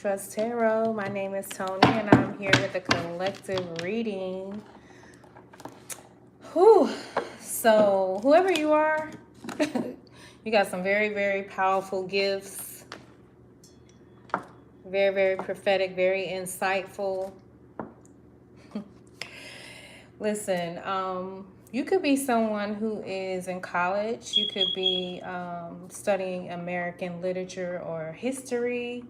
Trust Tarot. My name is Toni, and I'm here with a collective reading. Whew. So, whoever you are, you got some very, very powerful gifts. Very, very prophetic, very insightful. Listen, you could be someone who is in college. You could be studying American literature or history.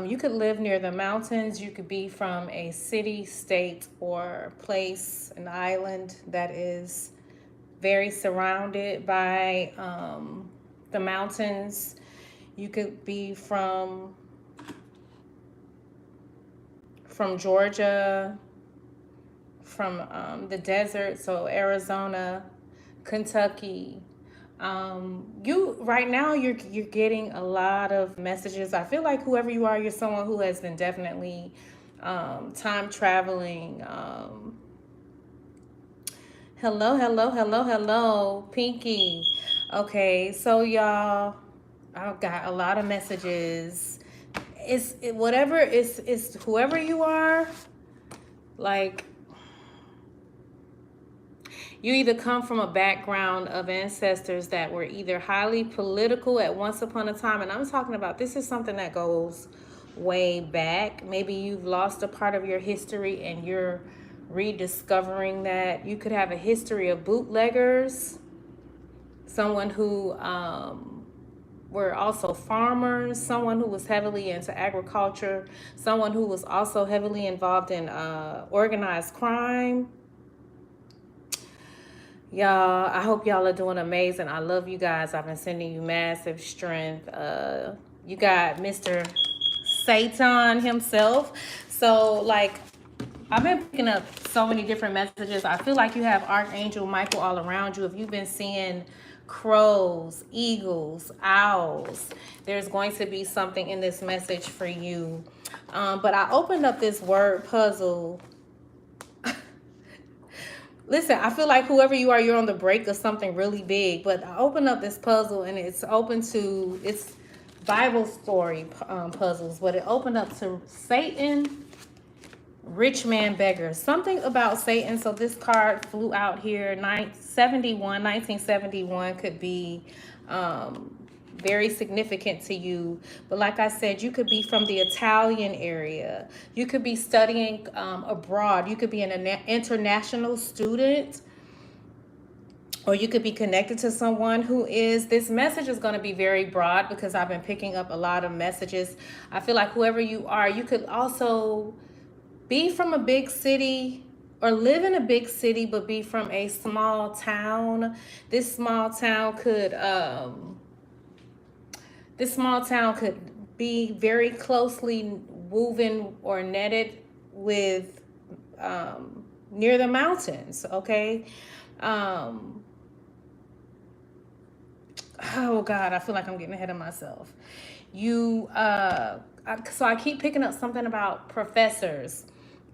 You could live near the mountains. You could be from a city, state, or place, an island that is very surrounded by the mountains. You could be from Georgia, from the desert, so Arizona, Kentucky. You right now you're getting a lot of messages. I feel like whoever you are, you're someone who has been definitely time traveling. Hello, Pinky. Okay, so y'all, I've got a lot of messages. Whatever it's whoever you are, like you either come from a background of ancestors that were either highly political at once upon a time, and I'm talking about this is something that goes way back. Maybe you've lost a part of your history and you're rediscovering that. You could have a history of bootleggers, someone who were also farmers, someone who was heavily into agriculture, someone who was also heavily involved in organized crime. Y'all, I hope y'all are doing amazing. I love you guys. I've been sending you massive strength. You got Mr. Satan himself. So, like, I've been picking up so many different messages. I feel like you have Archangel Michael all around you. If you've been seeing crows, eagles, owls, there's going to be something in this message for you. But I opened up this word puzzle. Listen, I feel like whoever you are, you're on the break of something really big. But I open up this puzzle and it's open to, it's Bible story puzzles. But it opened up to Satan, rich man, beggar. Something about Satan. So this card flew out here. 1971 could be very significant to you. But like I said, you could be from the Italian area. You could be studying abroad. You could be an international student. Or you could be connected to someone who is, this message is going to be very broad because I've been picking up a lot of messages. I feel like whoever you are, you could also be from a big city or live in a big city, but be from a small town. This small town could be very closely woven or netted with near the mountains, okay? Oh God, I feel like I'm getting ahead of myself. So I keep picking up something about professors,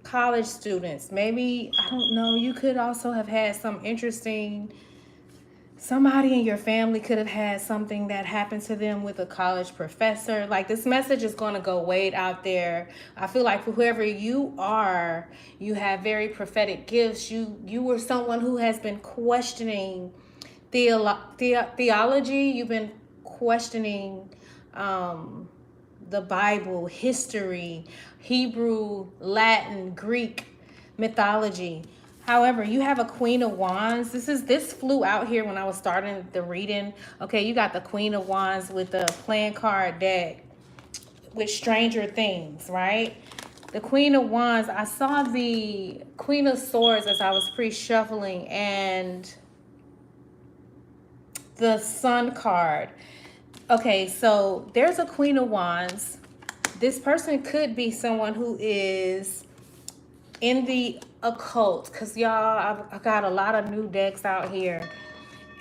college students. Maybe, I don't know, you could also have had some interesting, somebody in your family could have had something that happened to them with a college professor. Like, this message is going to go way out there. I feel like for whoever you are, you have very prophetic gifts. You were someone who has been questioning theology. You've been questioning the Bible, history, Hebrew, Latin, Greek, mythology. However, you have a Queen of Wands. This flew out here when I was starting the reading. Okay, you got the Queen of Wands with the playing card deck with Stranger Things, right? The Queen of Wands, I saw the Queen of Swords as I was pre-shuffling, and the Sun card. Okay, so there's a Queen of Wands. This person could be someone who is in the occult, because y'all, I've got a lot of new decks out here.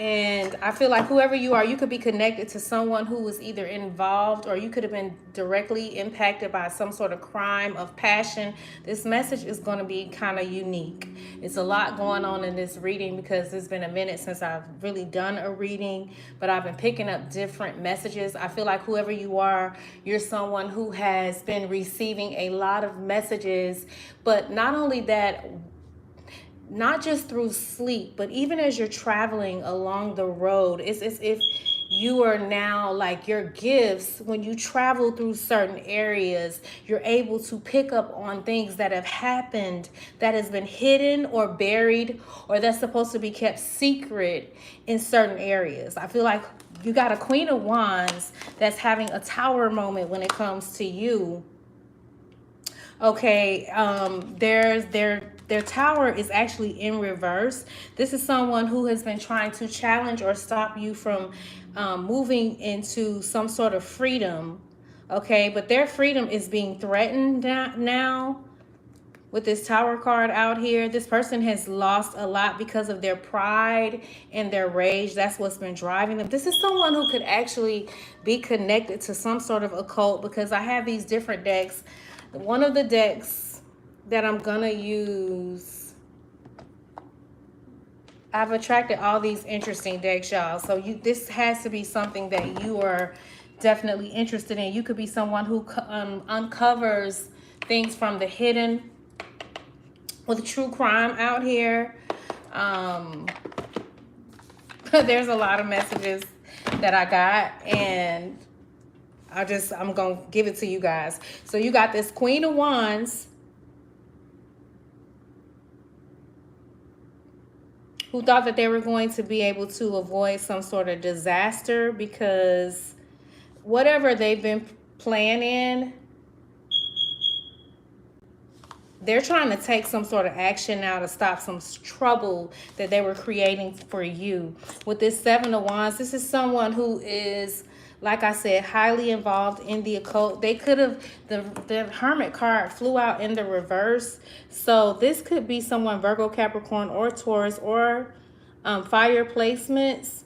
And I feel like whoever you are, you could be connected to someone who was either involved, or you could have been directly impacted by some sort of crime of passion. This message is going to be kind of unique. It's a lot going on in this reading because it's been a minute since I've really done a reading, but I've been picking up different messages. I feel like whoever you are, you're someone who has been receiving a lot of messages, but not only that, not just through sleep, but even as you're traveling along the road. It's as if you are now, like, your gifts, when you travel through certain areas, you're able to pick up on things that have happened that has been hidden or buried, or that's supposed to be kept secret in certain areas. I feel like you got a Queen of Wands that's having a tower moment when it comes to you. Okay, their tower is actually in reverse. This is someone who has been trying to challenge or stop you from moving into some sort of freedom. Okay, but their freedom is being threatened now with this tower card out here. This person has lost a lot because of their pride and their rage. That's what's been driving them. This is someone who could actually be connected to some sort of occult, because I have these different decks. One of the decks that I'm gonna use, I've attracted all these interesting decks, y'all. So this has to be something that you are definitely interested in. You could be someone who uncovers things from the hidden with true crime out here. There's a lot of messages that I got, and I'm going to give it to you guys. So you got this Queen of Wands who thought that they were going to be able to avoid some sort of disaster, because whatever they've been planning, they're trying to take some sort of action now to stop some trouble that they were creating for you. With this Seven of Wands, this is someone who is, like I said, highly involved in the occult. They could have, the Hermit card flew out in the reverse. So this could be someone Virgo, Capricorn, or Taurus, or fire placements.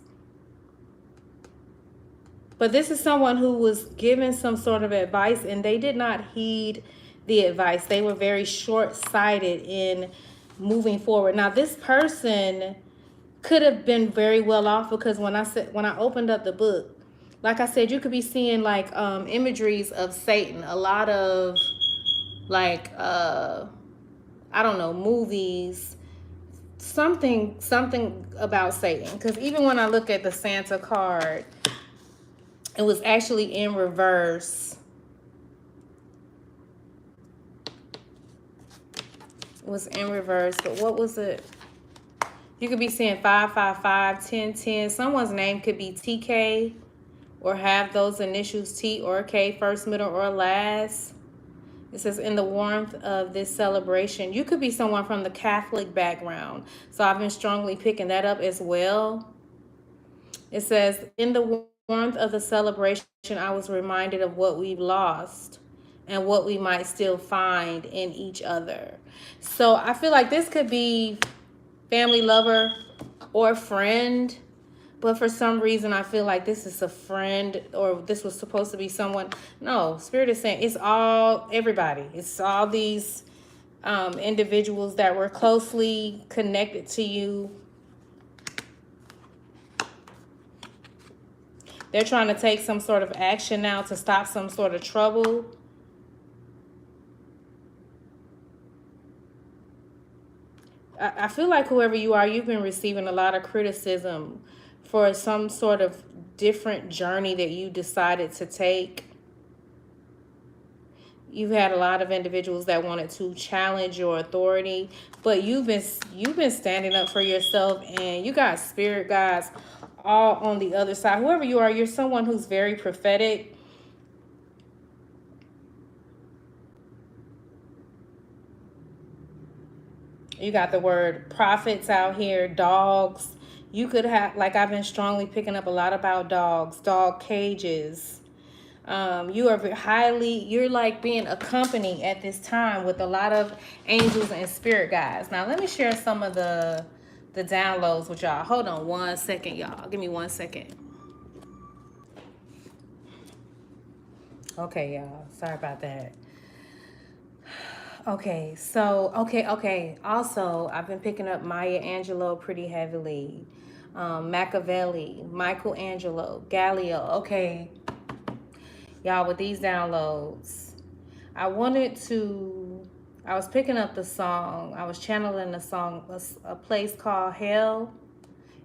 But this is someone who was given some sort of advice and they did not heed the advice. They were very short-sighted in moving forward. Now, this person could have been very well off, because when I opened up the book, like I said, you could be seeing like imageries of Satan, a lot of like I don't know, movies, something about Satan. Because even when I look at the Santa card, it was actually in reverse. It was in reverse, but what was it? You could be seeing 555, 1010. Someone's name could be TK, or have those initials T or K, first, middle, or last. It says, in the warmth of this celebration. You could be someone from the Catholic background. So I've been strongly picking that up as well. It says, in the warmth of the celebration, I was reminded of what we've lost and what we might still find in each other. So I feel like this could be family, lover, or friend. But for some reason, I feel like this is a friend, or this was supposed to be someone. No, Spirit is saying it's all, everybody. It's all these individuals that were closely connected to you. They're trying to take some sort of action now to stop some sort of trouble. I feel like whoever you are, you've been receiving a lot of criticism for some sort of different journey that you decided to take. You've had a lot of individuals that wanted to challenge your authority, but you've been standing up for yourself, and you got spirit guides all on the other side. Whoever you are, you're someone who's very prophetic. You got the word prophets out here, dogs. You could have, like, I've been strongly picking up a lot about dogs, dog cages. You are you're like being accompanied at this time with a lot of angels and spirit guides. Now, let me share some of the the downloads with y'all. Hold on 1 second, y'all. Give me 1 second. Okay, y'all. Sorry about that. Okay, so, okay. Also, I've been picking up Maya Angelou pretty heavily. Machiavelli, Michelangelo, Galileo. Okay, y'all, with these downloads, I was picking up the song. I was channeling the song, a place called Hell,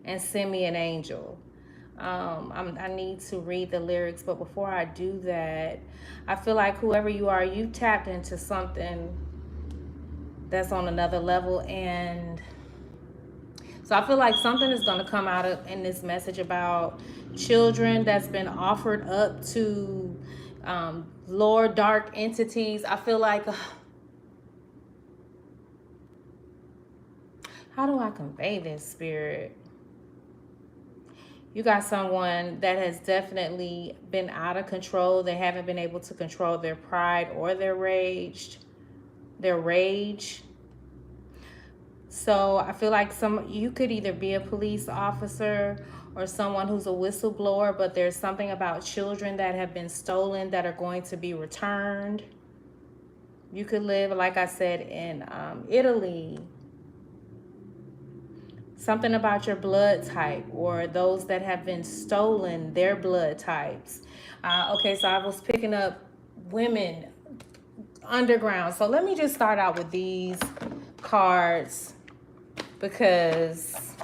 and Send Me an Angel. I need to read the lyrics, but before I do that, I feel like whoever you are, you tapped into something that's on another level. And so I feel like something is going to come out in this message about children that's been offered up to lower dark entities. I feel like, how do I convey this, spirit? You got someone that has definitely been out of control. They haven't been able to control their pride or their rage. So I feel like you could either be a police officer or someone who's a whistleblower, but there's something about children that have been stolen that are going to be returned. You could live, like I said, in Italy. Something about your blood type or those that have been stolen, their blood types. Okay, so I was picking up women, underground. So let me just start out with these cards because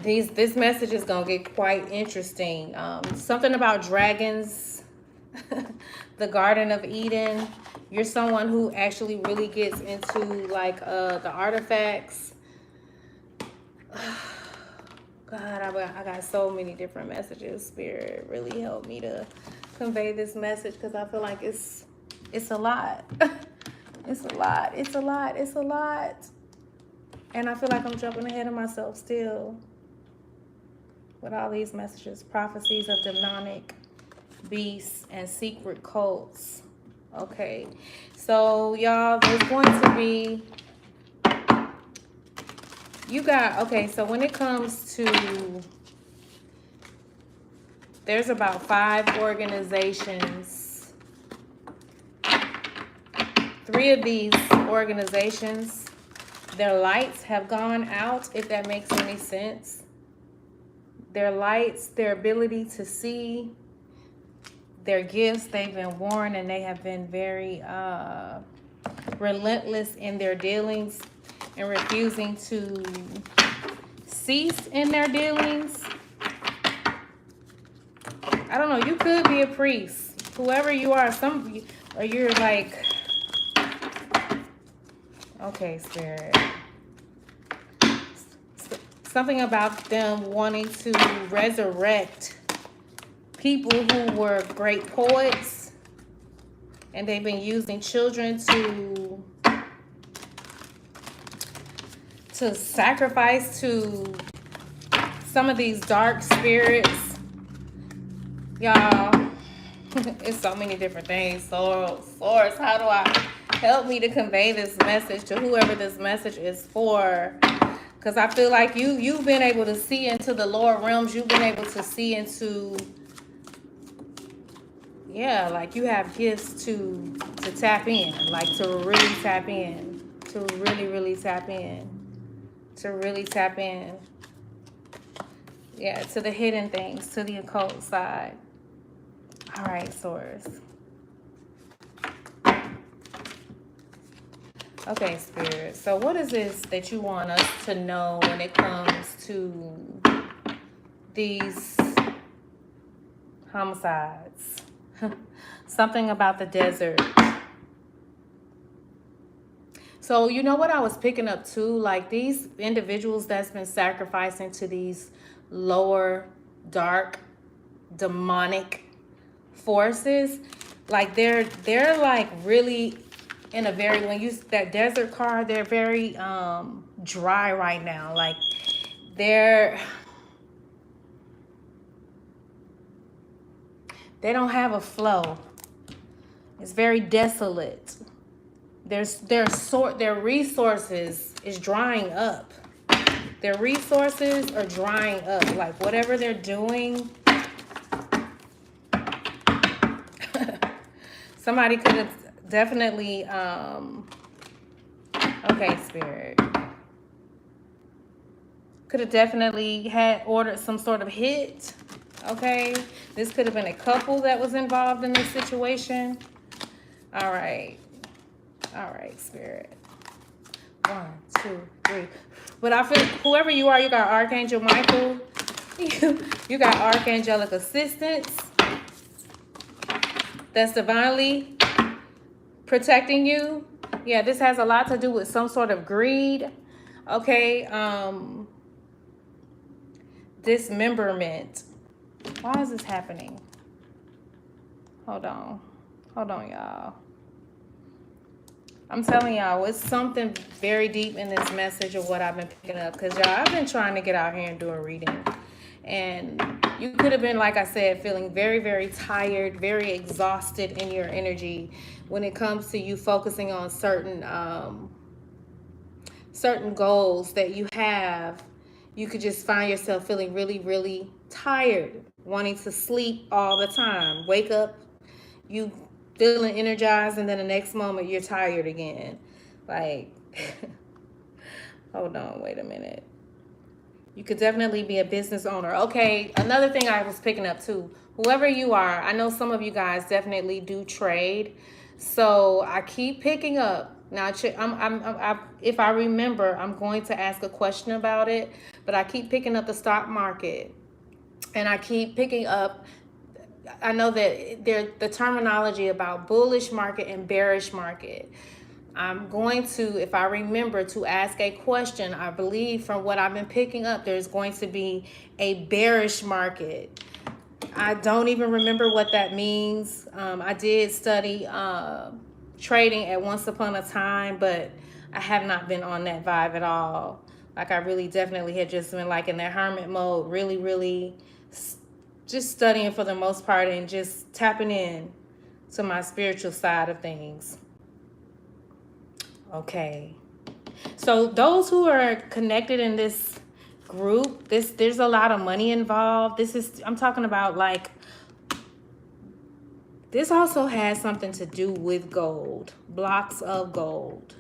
this message is going to get quite interesting. Something about dragons, the Garden of Eden. You're someone who actually really gets into like the artifacts. God, I got so many different messages. Spirit really helped me to convey this message because I feel like it's a lot. It's a lot. And I feel like I'm jumping ahead of myself still with all these messages. Prophecies of demonic beasts and secret cults. Okay, so y'all, there's going to be, so when it comes to, there's about 5 organizations. 3 of these organizations, their lights have gone out, if that makes any sense. Their lights, their ability to see, their gifts, they've been warned, and they have been very relentless in their dealings and refusing to cease in their dealings. I don't know, you could be a priest, whoever you are, or you're like, okay, spirit. Something about them wanting to resurrect people who were great poets, and they've been using children to sacrifice to some of these dark spirits. Y'all, it's so many different things. Source, how do I help me to convey this message to whoever this message is for? Because I feel like you've been able to see into the lower realms. You've been able to see into, yeah, like you have gifts to tap in, like to really tap in, to really tap in, to really tap in. Yeah, to the hidden things, to the occult side. All right, Source. Okay, Spirit. So what is this that you want us to know when it comes to these homicides? Something about the desert. So you know what I was picking up too? Like these individuals that's been sacrificing to these lower, dark, demonic forces. Like they're like really in a very, when you that desert card, they're very dry right now. Like they don't have a flow. It's very desolate. Their resources is drying up. Their resources are drying up. Like whatever they're doing, somebody could have definitely, okay, Spirit. Could have definitely had ordered some sort of hit. Okay. This could have been a couple that was involved in this situation. All right. All right, Spirit. 1, 2, 3. But I feel whoever you are, you got Archangel Michael. You got archangelic assistance that's divinely protecting you. Yeah, this has a lot to do with some sort of greed. Okay. Dismemberment. Why is this happening? Hold on, y'all. I'm telling y'all, it's something very deep in this message of what I've been picking up. Because, y'all, I've been trying to get out here and do a reading. And you could have been, like I said, feeling very, very tired, very exhausted in your energy when it comes to you focusing on certain goals that you have. You could just find yourself feeling really, really tired, wanting to sleep all the time. Wake up, you feeling energized, and then the next moment you're tired again. Like, hold on, wait a minute. You could definitely be a business owner. Okay, another thing I was picking up too. Whoever you are, I know some of you guys definitely do trade. So I keep picking up. Now, if I remember, I'm going to ask a question about it. But I keep picking up the stock market. And I keep picking up, I know that the terminology about bullish market and bearish market. I'm going to, if I remember, to ask a question. I believe from what I've been picking up, there's going to be a bearish market. I don't even remember what that means. I did study trading at once upon a time, but I have not been on that vibe at all. Like I really definitely had just been like in that hermit mode, really, really just studying for the most part and just tapping in to my spiritual side of things. Okay. So those who are connected in this group, there's a lot of money involved. I'm talking about like, this also has something to do with gold, blocks of gold.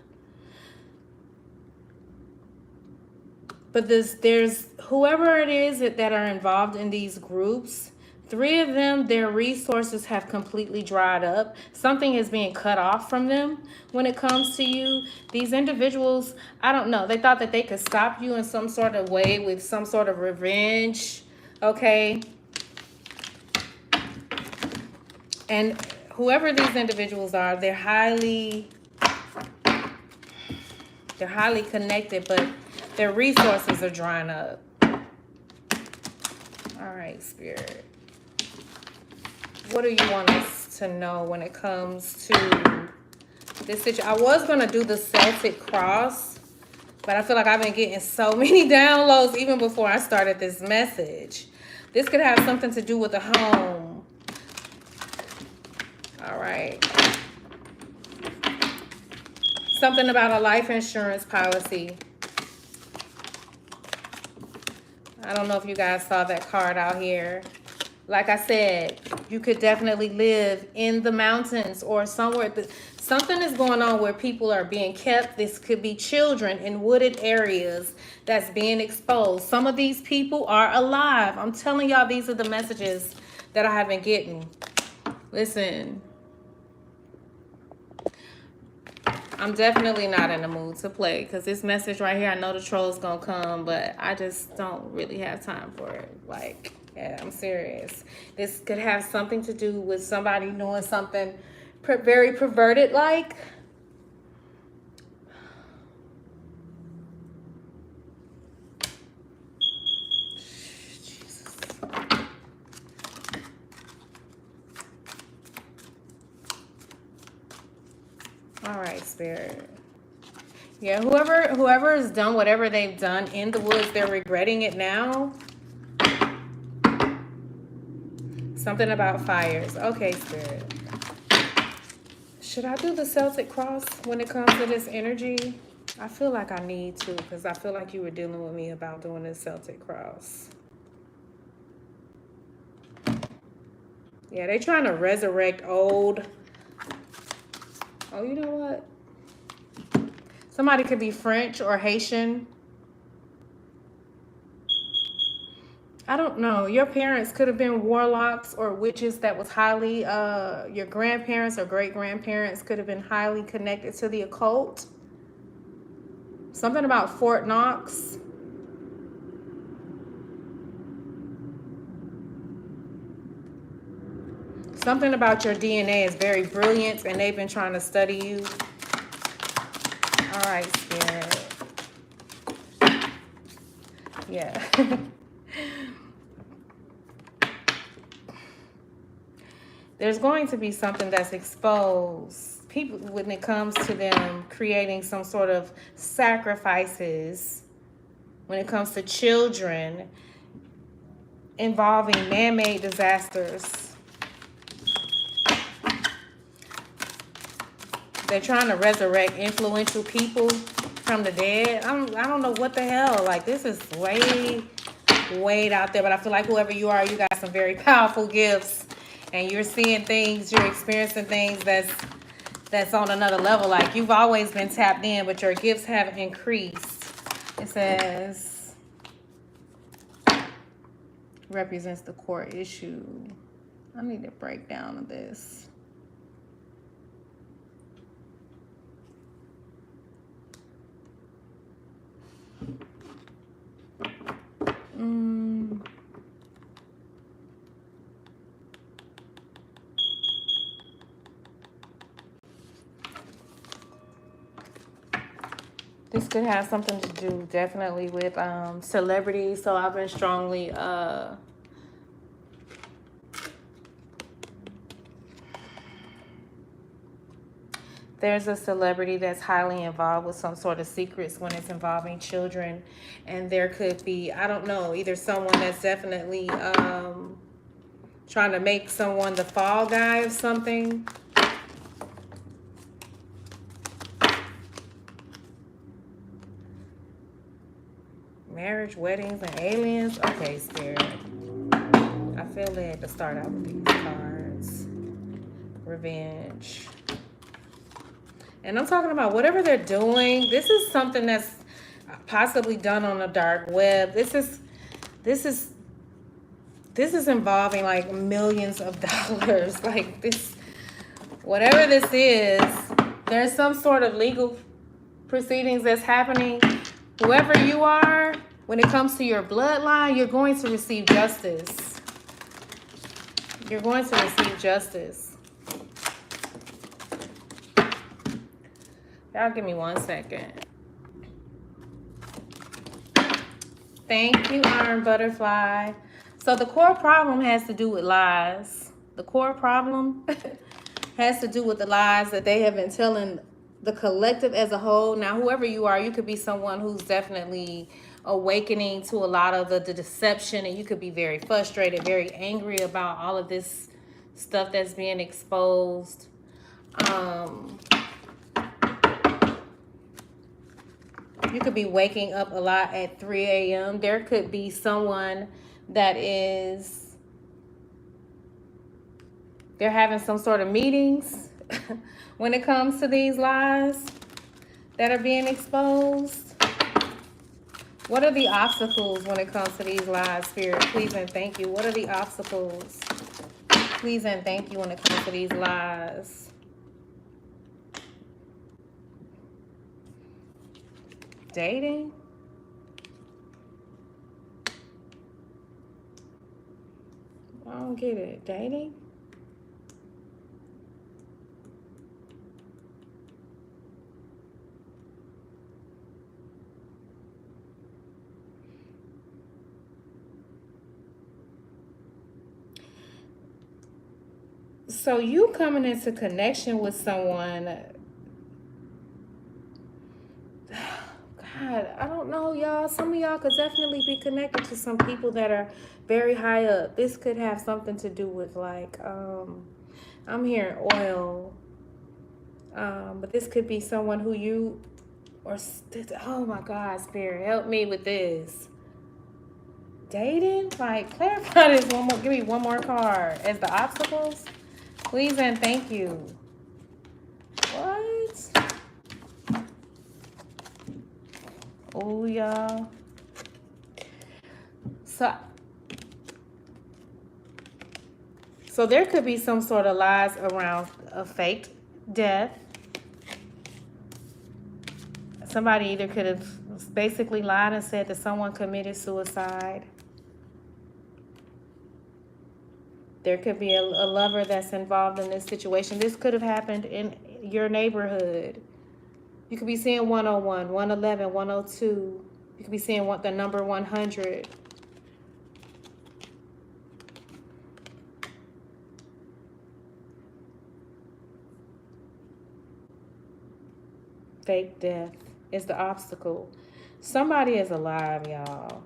But there's whoever it is that are involved in these groups, 3 of them, their resources have completely dried up. Something is being cut off from them when it comes to you. These individuals, I don't know, they thought that they could stop you in some sort of way with some sort of revenge, okay? And whoever these individuals are, they're highly connected, but their resources are drying up. All right, Spirit. What do you want us to know when it comes to this situation? I was going to do the Celtic cross, but I feel like I've been getting so many downloads even before I started this message. This could have something to do with the home. All right. Something about a life insurance policy. I don't know if you guys saw that card out here. Like I said, you could definitely live in the mountains or somewhere. Something is going on where people are being kept. This could be children in wooded areas that's being exposed. Some of these people are alive. I'm telling y'all, these are the messages that I have been getting. Listen. I'm definitely not in the mood to play because this message right here, I know the troll's gonna come, but I just don't really have time for it. Like, yeah, I'm serious. This could have something to do with somebody doing something very perverted like. All right, Spirit. Yeah, whoever has done whatever they've done in the woods, they're regretting it now. Something about fires. Okay, Spirit. Should I do the Celtic cross when it comes to this energy? I feel like I need to, because I feel like you were dealing with me about doing this Celtic cross. Yeah, they trying to resurrect old. Oh, you know what? Somebody could be French or Haitian. I don't know. Your parents could have been warlocks or witches that was highly, your grandparents or great-grandparents could have been highly connected to the occult. Something about Fort Knox. Something about your DNA is very brilliant and they've been trying to study you. All right, Spirit. Yeah. There's going to be something that's exposed. People, when it comes to them creating some sort of sacrifices, when it comes to children involving man-made disasters. They're trying to resurrect influential people from the dead. I don't know what the hell. Like, this is way out there. But I feel like whoever you are, you got some very powerful gifts. And you're seeing things, you're experiencing things that's on another level. Like, you've always been tapped in, but your gifts have increased. It says, represents the core issue. I need a breakdown of this. This could have something to do definitely with celebrities. So I've been strongly there's a celebrity that's highly involved with some sort of secrets when it's involving children. And there could be, I don't know, either someone that's definitely trying to make someone the fall guy of something. Marriage, weddings, and aliens. Okay, Spirit. I feel led to start out with these cards. Revenge. And I'm talking about whatever they're doing. This is something that's possibly done on the dark web. This is involving like millions of dollars. Like, this, whatever this is, there's some sort of legal proceedings that's happening. Whoever you are, when it comes to your bloodline, you're going to receive justice. You're going to receive justice. Y'all give me 1 second. Thank you, Iron Butterfly. So the core problem has to do with lies. The core problem has to do with the lies that they have been telling the collective as a whole. Now, whoever you are, you could be someone who's definitely awakening to a lot of the deception, and you could be very frustrated, very angry about all of this stuff that's being exposed. You could be waking up a lot at 3 a.m. There could be someone that is, they're having some sort of meetings when it comes to these lies that are being exposed. What are the obstacles when it comes to these lies, Spirit? Please and thank you. What are the obstacles? Please and thank you when it comes to these lies. Dating? I don't get it. Dating? So you coming into connection with someone, God, I don't know, y'all. Some of y'all could definitely be connected to some people that are very high up. This could have something to do with, like, I'm hearing oil. But this could be someone who you, or, oh my God, Spirit, help me with this. Dating? Like, clarify this one more. Give me one more card. As the obstacles? Please and thank you. What? Oh, y'all. So there could be some sort of lies around a faked death. Somebody either could have basically lied and said that someone committed suicide. There could be a lover that's involved in this situation. This could have happened in your neighborhood. You could be seeing 101, 111, 102. You could be seeing the number 100. Fake death is the obstacle. Somebody is alive, y'all.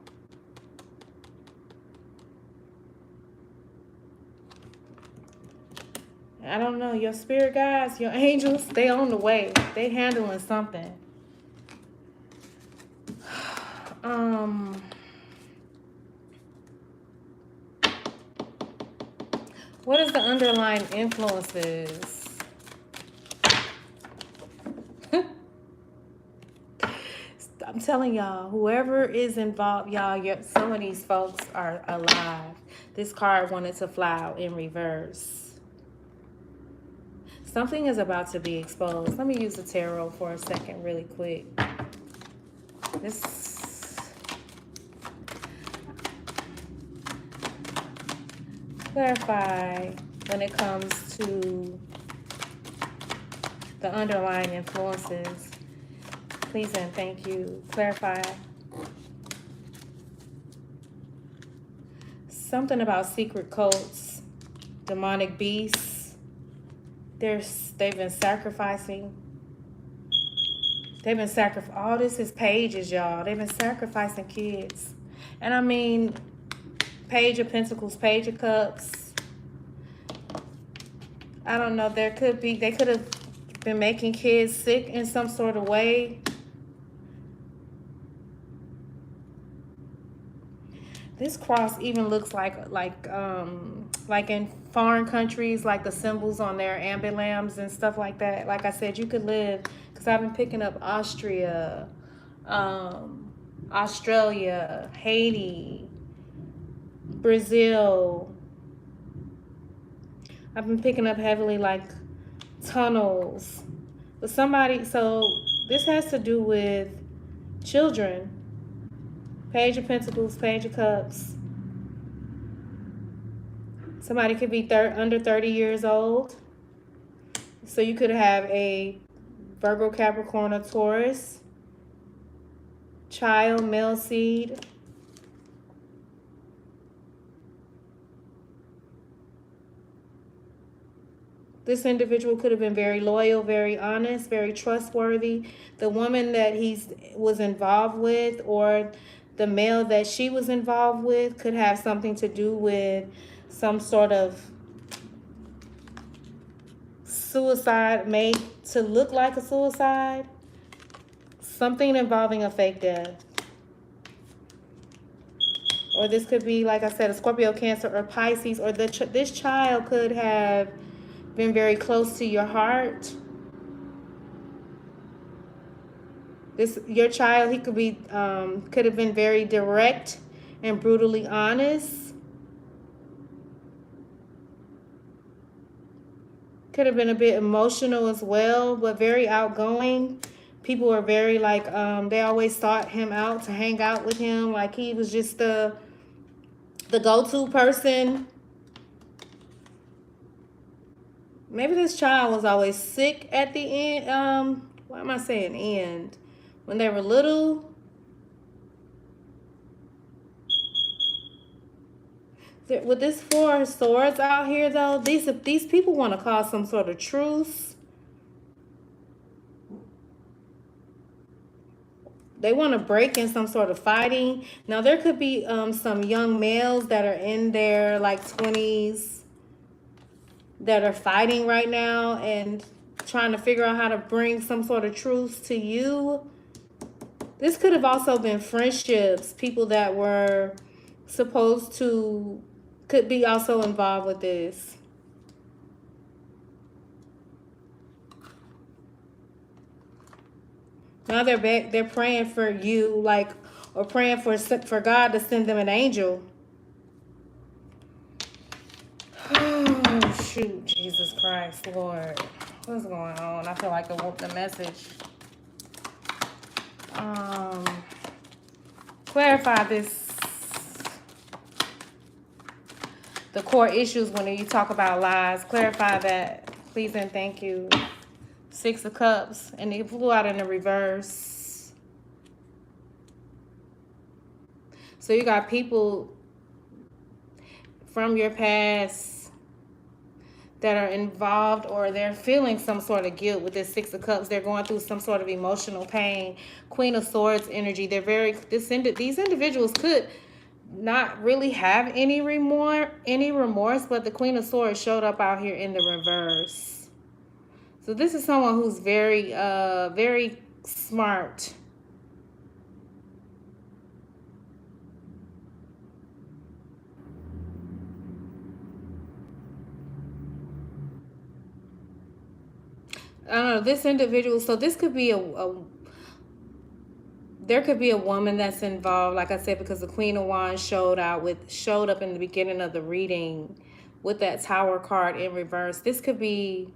I don't know. Your spirit guides, your angels, they on the way. They handling something. What is the underlying influences? I'm telling y'all, whoever is involved, y'all, some of these folks are alive. This card wanted to fly out in reverse. Something is about to be exposed. Let me use the tarot for a second really quick. Clarify when it comes to the underlying influences. Please and thank you. Clarify. Something about secret cults, demonic beasts. They've been sacrificing. All this is pages, y'all. They've been sacrificing kids. And I mean, Page of Pentacles, Page of Cups. I don't know. They could have been making kids sick in some sort of way. This cross even looks like in foreign countries, like the symbols on their emblems and stuff like that. Like I said, you could live, because I've been picking up Austria, Australia, Haiti, Brazil. I've been picking up heavily like tunnels. But so this has to do with children. Page of Pentacles, Page of Cups. Somebody could be under 30 years old. So you could have a Virgo, Capricorn, or Taurus. Child, male seed. This individual could have been very loyal, very honest, very trustworthy. The woman that he was involved with, or the male that she was involved with, could have something to do with some sort of suicide made to look like a suicide. Something involving a fake death. Or this could be, like I said, a Scorpio, Cancer, or Pisces. Or this child could have been very close to your heart. Your child, he could have been very direct and brutally honest. Could have been a bit emotional as well, but very outgoing. People were very they always sought him out to hang out with him. Like he was just the go-to person. Maybe this child was always sick at the end. Why am I saying end? When they were little. With this Four of Swords out here, though, these people want to cause some sort of truce. They want to break in some sort of fighting. Now, there could be some young males that are in their 20s that are fighting right now and trying to figure out how to bring some sort of truth to you. This could have also been friendships, people that were supposed to, could be also involved with this. Now they're back, they're praying for you, like, or praying for God to send them an angel. Oh, shoot, Jesus Christ, Lord. What's going on? I feel like the message. Clarify this. The core issues when you talk about lies. Clarify that, please and thank you. 6 of Cups, and it flew out in the reverse. So you got people from your past that are involved, or they're feeling some sort of guilt with this 6 of Cups. They're going through some sort of emotional pain. Queen of Swords energy. They're very, these individuals could not really have any remorse, but the Queen of Swords showed up out here in the reverse. So this is someone who's very, very smart. I don't know, this individual, so this could be there could be a woman that's involved, like I said, because the Queen of Wands showed up in the beginning of the reading with that Tower card in reverse. This could be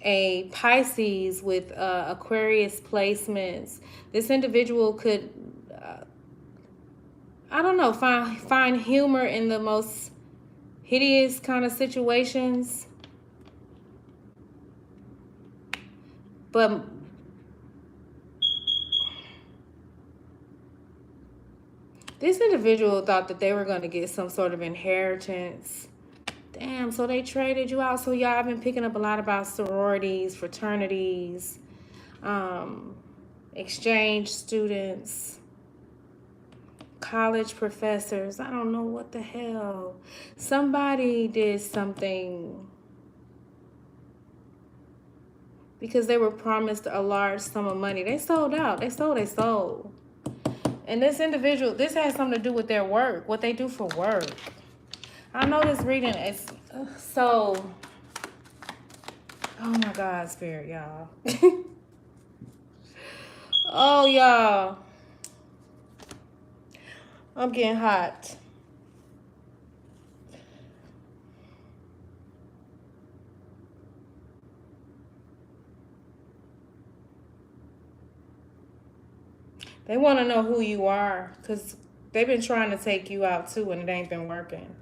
a Pisces with Aquarius placements. This individual could, I don't know, find humor in the most hideous kind of situations. But this individual thought that they were going to get some sort of inheritance. Damn, so they traded you out. So y'all, I've been picking up a lot about sororities, fraternities, exchange students, college professors. I don't know what the hell. Somebody did something because they were promised a large sum of money. They sold out. They sold. And this individual, this has something to do with their work, what they do for work. I know this reading is so, oh my God, Spirit, y'all. Oh, y'all. I'm getting hot. They want to know who you are because they've been trying to take you out too and it ain't been working.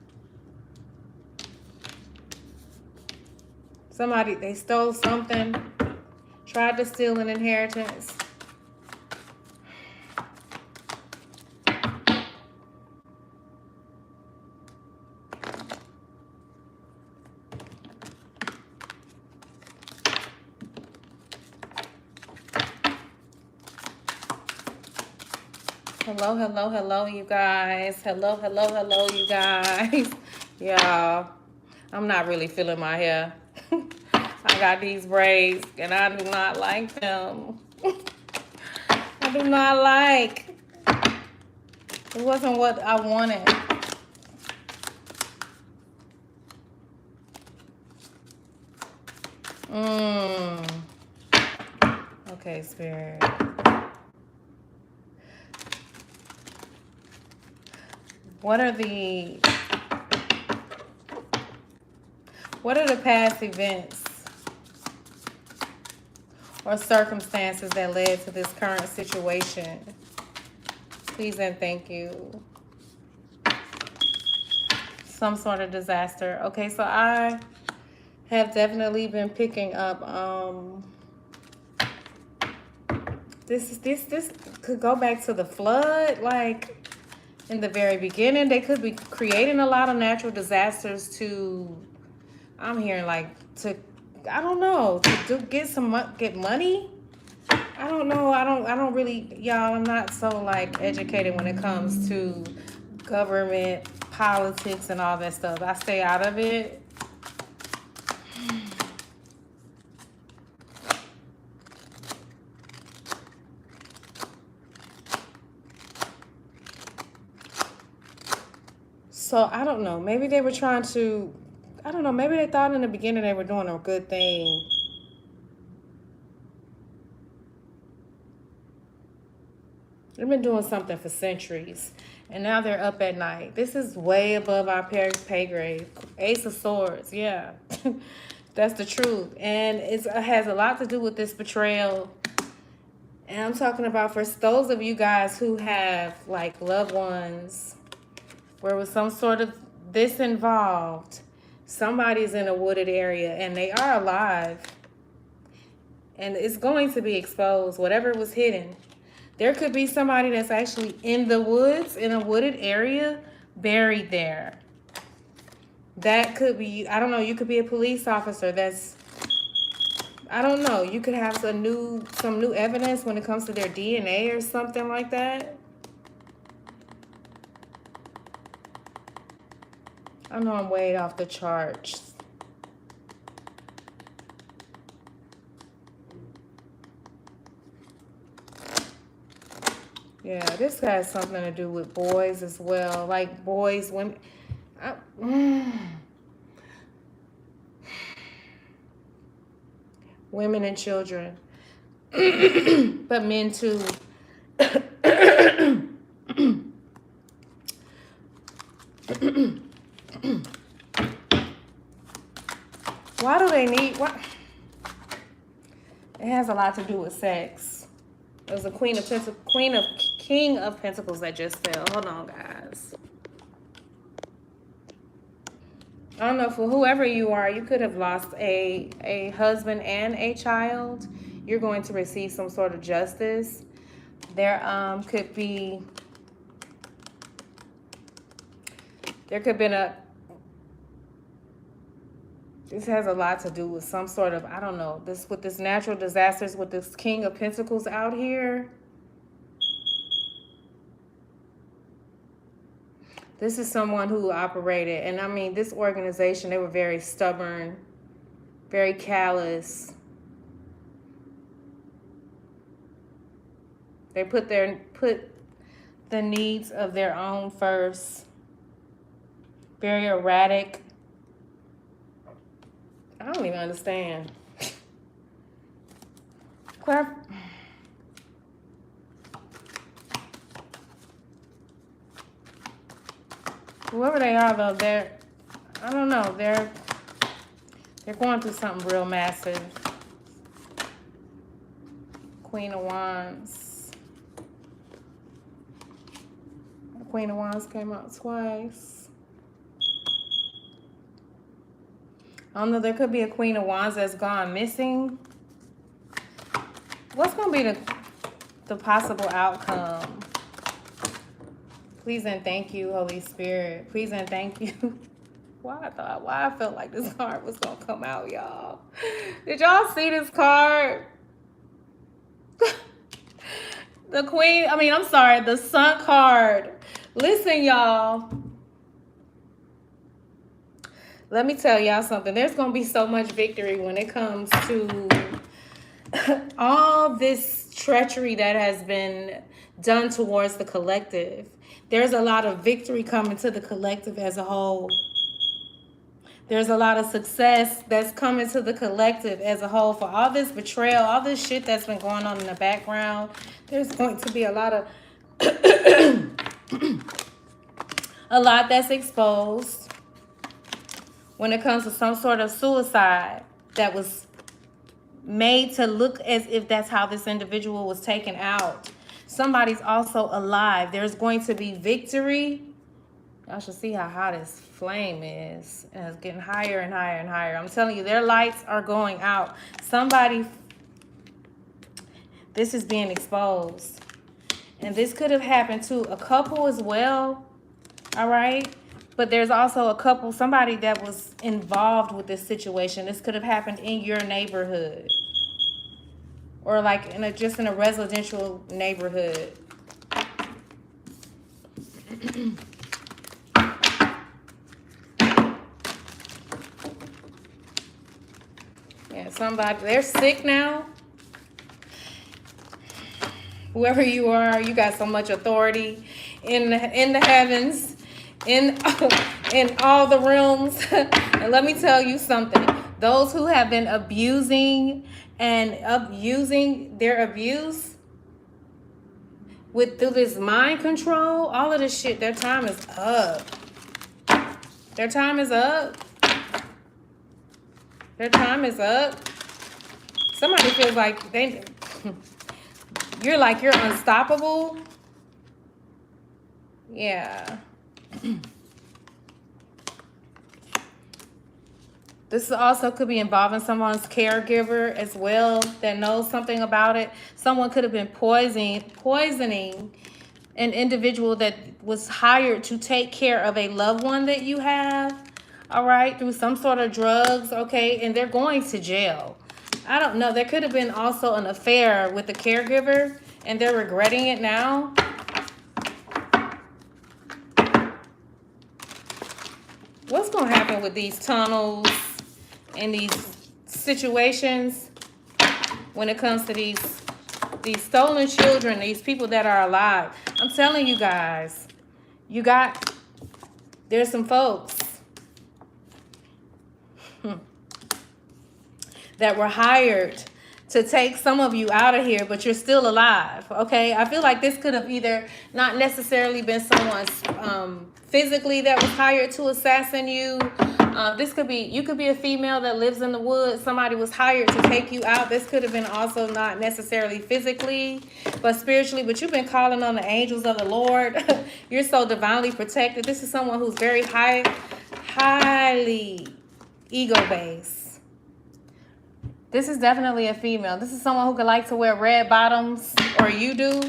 Somebody, they stole something, tried to steal an inheritance. Hello, you guys. Hello, you guys. Y'all, I'm not really feeling my hair. I got these braids, and I do not like them. I do not like. It wasn't what I wanted. Okay, Spirit. What are the past events or circumstances that led to this current situation? Please and thank you. Some sort of disaster. Okay, so I have definitely been picking up this could go back to the flood, like in the very beginning. They could be creating a lot of natural disasters to, I'm hearing like to, I don't know, to get money. I don't know. I don't really, y'all, I'm not so like educated when it comes to government, politics and all that stuff. I stay out of it. So I don't know. Maybe they were trying to, I don't know. Maybe they thought in the beginning they were doing a good thing. They've been doing something for centuries. And now they're up at night. This is way above our pay grade. Ace of Swords, yeah. That's the truth. And it has a lot to do with this betrayal. And I'm talking about for those of you guys who have like loved ones where was some sort of this involved. Somebody's in a wooded area and they are alive. And it's going to be exposed, whatever was hidden. There could be somebody that's actually in the woods, in a wooded area, buried there. That could be, I don't know, you could be a police officer that's, I don't know, you could have some new evidence when it comes to their DNA or something like that. I know I'm way off the charts. Yeah, this has something to do with boys as well. Like boys, women. Women and children. But men too. Why do they need what? It has a lot to do with sex. There's a King of Pentacles that just fell. Hold on, guys. I don't know, for whoever you are, you could have lost a husband and a child. You're going to receive some sort of justice. There could be this has a lot to do with some sort of, I don't know, with this natural disasters, with this King of Pentacles out here. This is someone who operated, and I mean, this organization, they were very stubborn, very callous. They put the needs of their own first. Very erratic. I don't even understand. Whoever they are, though, I don't know, they're going through something real massive. Queen of Wands. The Queen of Wands came out twice. I don't know, there could be a Queen of Wands that's gone missing. What's going to be the possible outcome? Please and thank you, Holy Spirit. Please and thank you. Why I felt like this card was going to come out, y'all. Did y'all see this card? The Sun card. Listen, y'all. Let me tell y'all something. There's going to be so much victory when it comes to all this treachery that has been done towards the collective. There's a lot of victory coming to the collective as a whole. There's a lot of success that's coming to the collective as a whole for all this betrayal, all this shit that's been going on in the background. There's going to be a lot of a lot that's exposed when it comes to some sort of suicide that was made to look as if that's how this individual was taken out. Somebody's also alive. There's going to be victory. Y'all should see how hot this flame is. And it's getting higher and higher and higher. I'm telling you, their lights are going out. This is being exposed. And this could have happened to a couple as well. All right? But there's also somebody that was involved with this situation. This could have happened in your neighborhood. Or like just in a residential neighborhood. Yeah, they're sick now. Whoever you are, you got so much authority in the heavens, in in all the realms. And let me tell you something. Those who have been abusing and abusing their abuse through this mind control, all of this shit, their time is up. Their time is up. Their time is up. Somebody feels like you're unstoppable. Yeah. This also could be involving someone's caregiver as well that knows something about it. Someone could have been poisoning an individual that was hired to take care of a loved one that you have, all right, through some sort of drugs, okay, and they're going to jail. I don't know. There could have been also an affair with the caregiver, and they're regretting it now. What's going to happen with these tunnels and these situations when it comes to these stolen children, these people that are alive? I'm telling you guys, there's some folks that were hired to take some of you out of here, but you're still alive, okay? I feel like this could have either not necessarily been someone's physically that was hired to assassinate you. You could be a female that lives in the woods. Somebody was hired to take you out. This could have been also not necessarily physically, but spiritually. But you've been calling on the angels of the Lord. You're so divinely protected. This is someone who's very highly ego-based. This is definitely a female. This is someone who could like to wear red bottoms, or you do.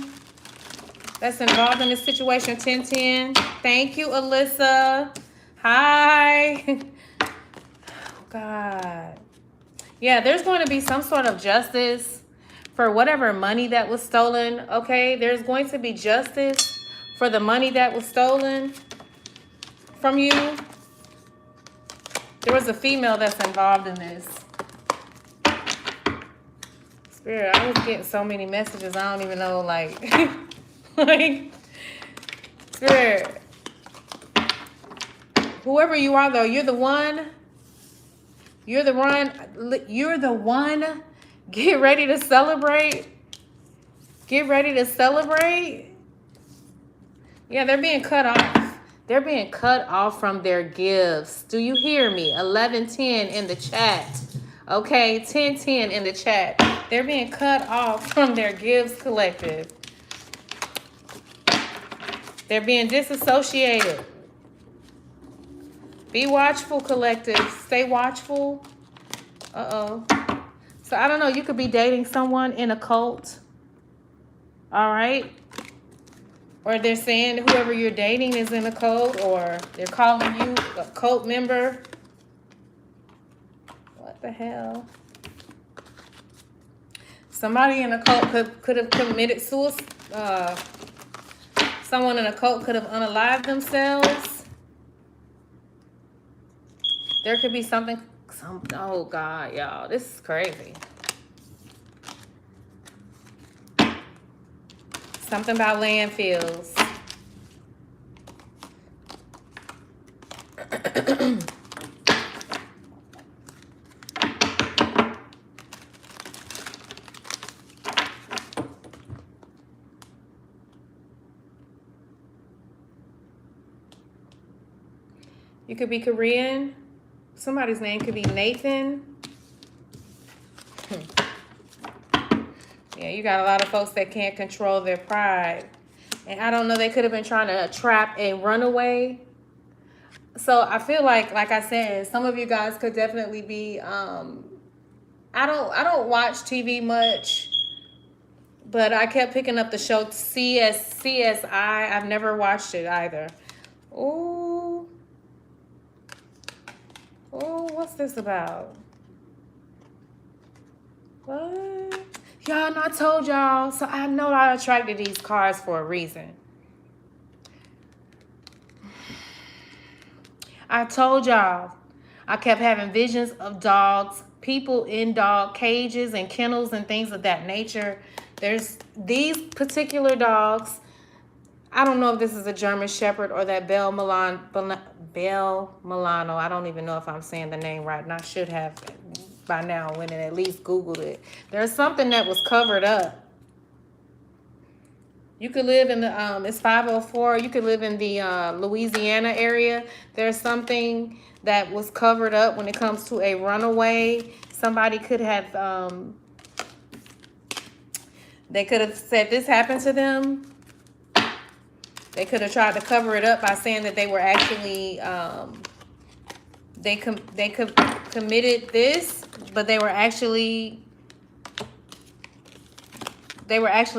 That's involved in this situation. 1010. Thank you, Alyssa. Hi. Oh, God. Yeah, there's going to be some sort of justice for whatever money that was stolen, okay? There's going to be justice for the money that was stolen from you. There was a female that's involved in this. Spirit, I was getting so many messages, I don't even know, like, like, Spirit, whoever you are, though, you're the one. Get ready to celebrate. Get ready to celebrate. Yeah, they're being cut off. They're being cut off from their gifts. Do you hear me? 1110 in the chat. Okay, 1010 in the chat. They're being cut off from their gifts, collective. They're being disassociated. Be watchful, collective. Stay watchful. Uh-oh. So, I don't know. You could be dating someone in a cult. All right? Or they're saying whoever you're dating is in a cult, or they're calling you a cult member. What the hell? Somebody in a cult could have committed suicide. Someone in a cult could have unalived themselves. There could be something. Oh, God, y'all. This is crazy. Something about landfills. You could be Korean. Somebody's name could be Nathan. Yeah, you got a lot of folks that can't control their pride. And I don't know, they could have been trying to trap a runaway. So I feel like I said, some of you guys could definitely be, I don't watch TV much, but I kept picking up the show CSI. I've never watched it either. Ooh. Oh, what's this about? What? Y'all, I told y'all. So I know I attracted these cards for a reason. I told y'all. I kept having visions of dogs, people in dog cages and kennels and things of that nature. There's these particular dogs. I don't know if this is a German Shepherd or that Bell Milano. I don't even know if I'm saying the name right, and I should have by now when it at least Googled it. There's something that was covered up. You could live in the it's 504. You could live in the Louisiana area. There's something that was covered up when it comes to a runaway. Somebody could have they could have said this happened to them. They could have tried to cover it up by saying that they were actually they committed this, but they were actually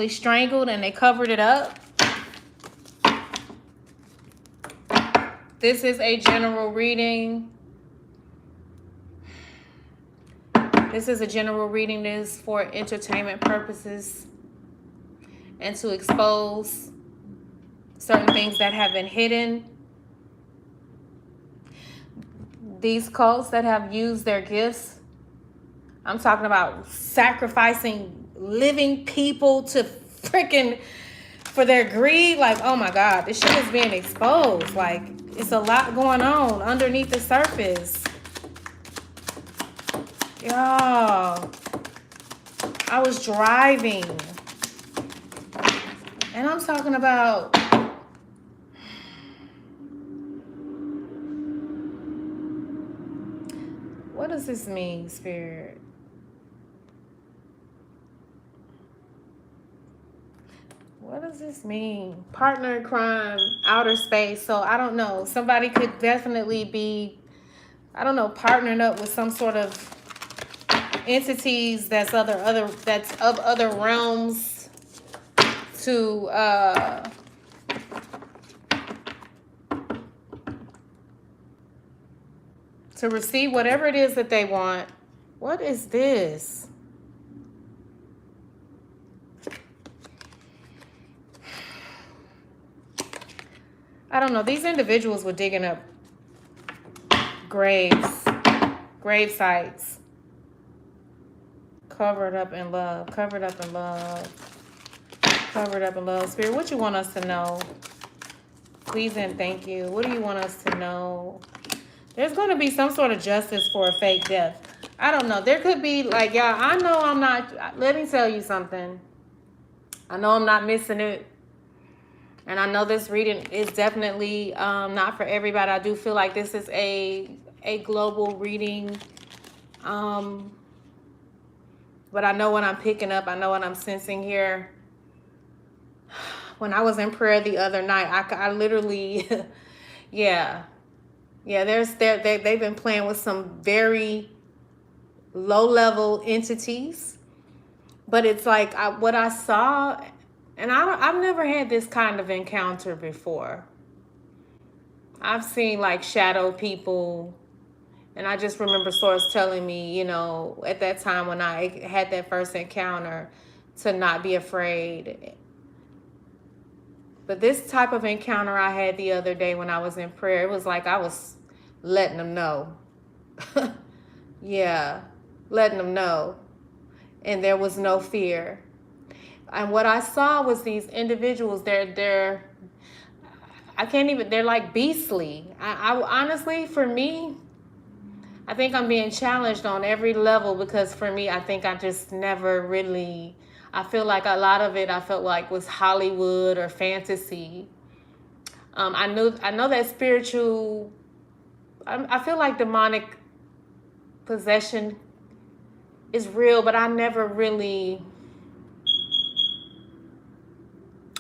strangled and they covered it up. This is a general reading. This is a general reading. This is for entertainment purposes and to expose certain things that have been hidden. These cults that have used their gifts. I'm talking about sacrificing living people to freaking for their greed. Like, oh my God, this shit is being exposed. Like, it's a lot going on underneath the surface. Y'all, I was driving and I'm talking about what does this mean, Spirit? What does this mean? Partner in crime, outer space. So I don't know. Somebody could definitely be, I don't know, partnering up with some sort of entities that's of other realms to receive whatever it is that they want. What is this? I don't know. These individuals were digging up grave sites. Covered up in love. Covered up in love. Covered up in love. Spirit, what you want us to know? Please and thank you. What do you want us to know? There's going to be some sort of justice for a fake death. I don't know. There could be, like, y'all, I know I'm not, let me tell you something. I know I'm not missing it. And I know this reading is definitely not for everybody. I do feel like this is a global reading. But I know what I'm picking up. I know what I'm sensing here. When I was in prayer the other night, I literally, yeah, they've been playing with some very low-level entities. But it's like what I saw, and I've never had this kind of encounter before. I've seen like shadow people, and I just remember Source telling me, you know, at that time when I had that first encounter, to not be afraid. But this type of encounter I had the other day when I was in prayer, it was like I was letting them know. Yeah, letting them know. And there was no fear. And what I saw was these individuals, they're like beastly. I honestly, for me, I think I'm being challenged on every level, because for me, I think I just never really, I feel like a lot of it I felt like was Hollywood or fantasy. I know that spiritual, I feel like demonic possession is real, but I never really,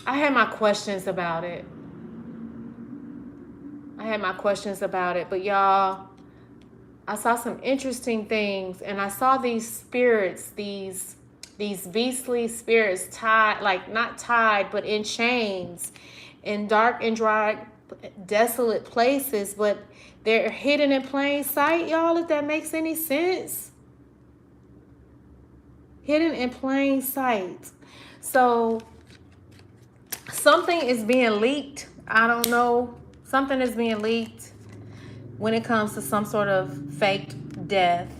I had my questions about it. But y'all, I saw some interesting things, and I saw these spirits, these beastly spirits tied, like not tied, but in chains, in dark and dry, desolate places, but they're hidden in plain sight, y'all, if that makes any sense. Hidden in plain sight. So something is being leaked. I don't know. Something is being leaked when it comes to some sort of faked death.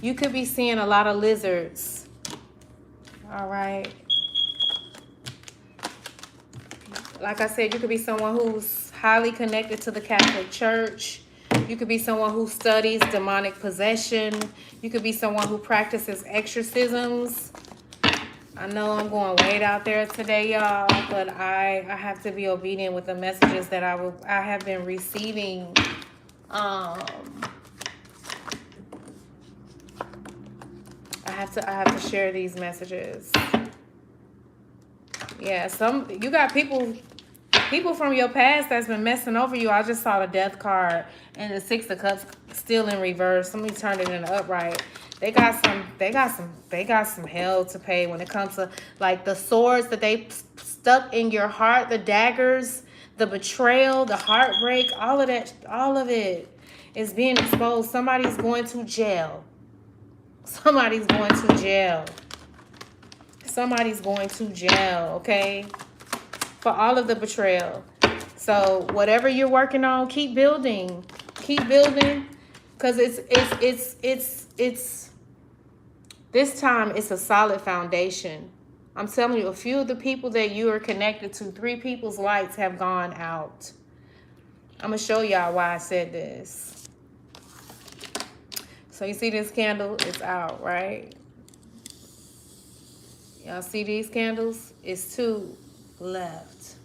You could be seeing a lot of lizards. All right. like I said, you could be someone who's highly connected to the Catholic Church. You could be someone who studies demonic possession. You could be someone who practices exorcisms. I know I'm going way out there today, y'all, but I have to be obedient with the messages that I have been receiving. I have to share these messages. Yeah, you got people from your past that's been messing over you. I just saw the death card and the 6 of Cups still in reverse. Somebody turned it in the upright. They got some hell to pay when it comes to like the swords that they stuck in your heart, the daggers, the betrayal, the heartbreak, all of it is being exposed. Somebody's going to jail. Somebody's going to jail. Somebody's going to jail, okay? For all of the betrayal. So whatever you're working on, keep building. Keep building. Because it's this time it's a solid foundation. I'm telling you, a few of the people that you are connected to, 3 people's lights have gone out. I'm going to show y'all why I said this. So you see this candle? It's out, right? Y'all see these candles? It's 2 left.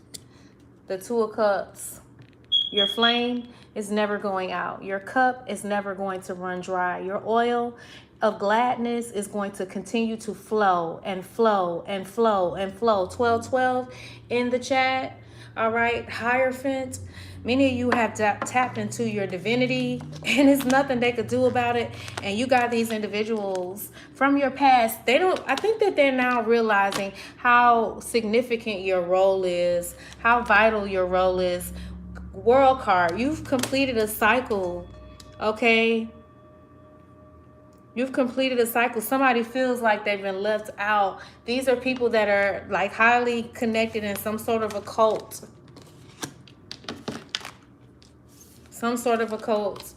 The 2 of Cups. Your flame is never going out. Your cup is never going to run dry. Your oil of gladness is going to continue to flow and flow and flow and flow. 1212 in the chat. All right. Hierophant. Many of you have tapped into your divinity and there's nothing they could do about it. And you got these individuals from your past. I think that they're now realizing how significant your role is, how vital your role is. World card, you've completed a cycle, okay? You've completed a cycle. Somebody feels like they've been left out. These are people that are like highly connected in some sort of occult. Some sort of occult.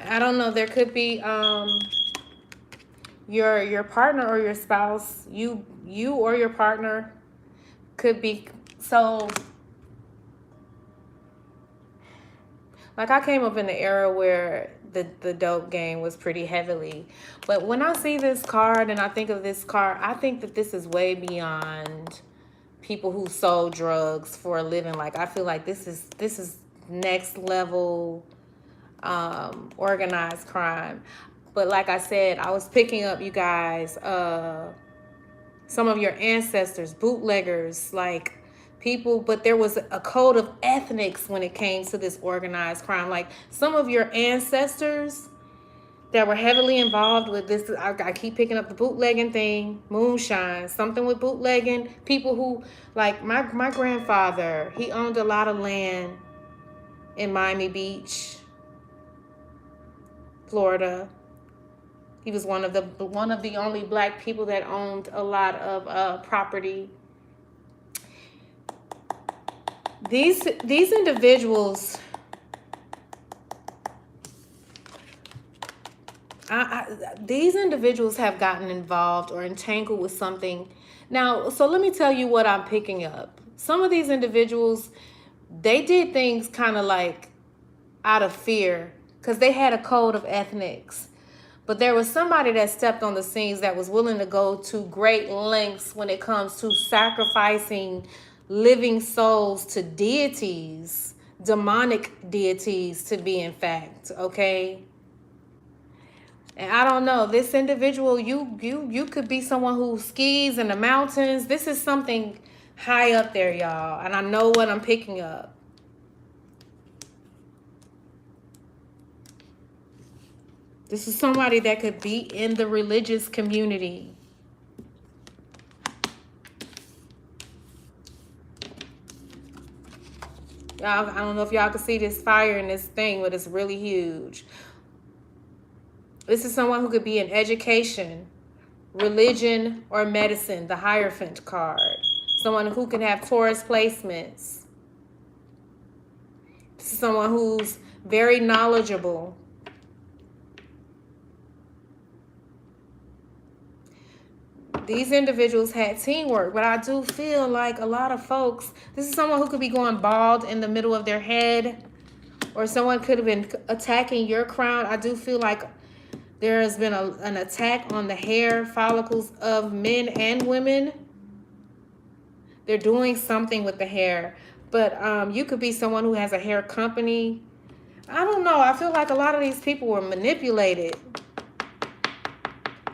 I don't know. There could be your partner or your spouse. You or your partner could be so. Like I came up in the era where the dope game was pretty heavily. But when I see this card and I think of this card, I think that this is way beyond people who sold drugs for a living. Like I feel like this is next level organized crime. But like I said, I was picking up, you guys, some of your ancestors, bootleggers, like people, but there was a code of ethics when it came to this organized crime. Like some of your ancestors that were heavily involved with this, I keep picking up the bootlegging thing, moonshine, something with bootlegging. People who, like my grandfather, he owned a lot of land in Miami Beach, Florida. He was one of the only black people that owned a lot of property. These individuals, these individuals have gotten involved or entangled with something. Now, so let me tell you what I'm picking up. Some of these individuals, they did things kind of like out of fear because they had a code of ethics. But there was somebody that stepped on the scenes that was willing to go to great lengths when it comes to sacrificing living souls to deities, demonic deities to be in fact, okay? And I don't know, this individual, you could be someone who skis in the mountains. This is something high up there, y'all, and I know what I'm picking up. This is somebody that could be in the religious community. Y'all, I don't know if y'all can see this fire in this thing, but it's really huge. This is someone who could be in education, religion, or medicine, the Hierophant card. Someone who can have Taurus placements. This is someone who's very knowledgeable. These individuals had teamwork, but I do feel like a lot of folks, this is someone who could be going bald in the middle of their head, or someone could have been attacking your crown. I do feel like there has been an attack on the hair follicles of men and women. They're doing something with the hair, but you could be someone who has a hair company. I don't know. I feel like a lot of these people were manipulated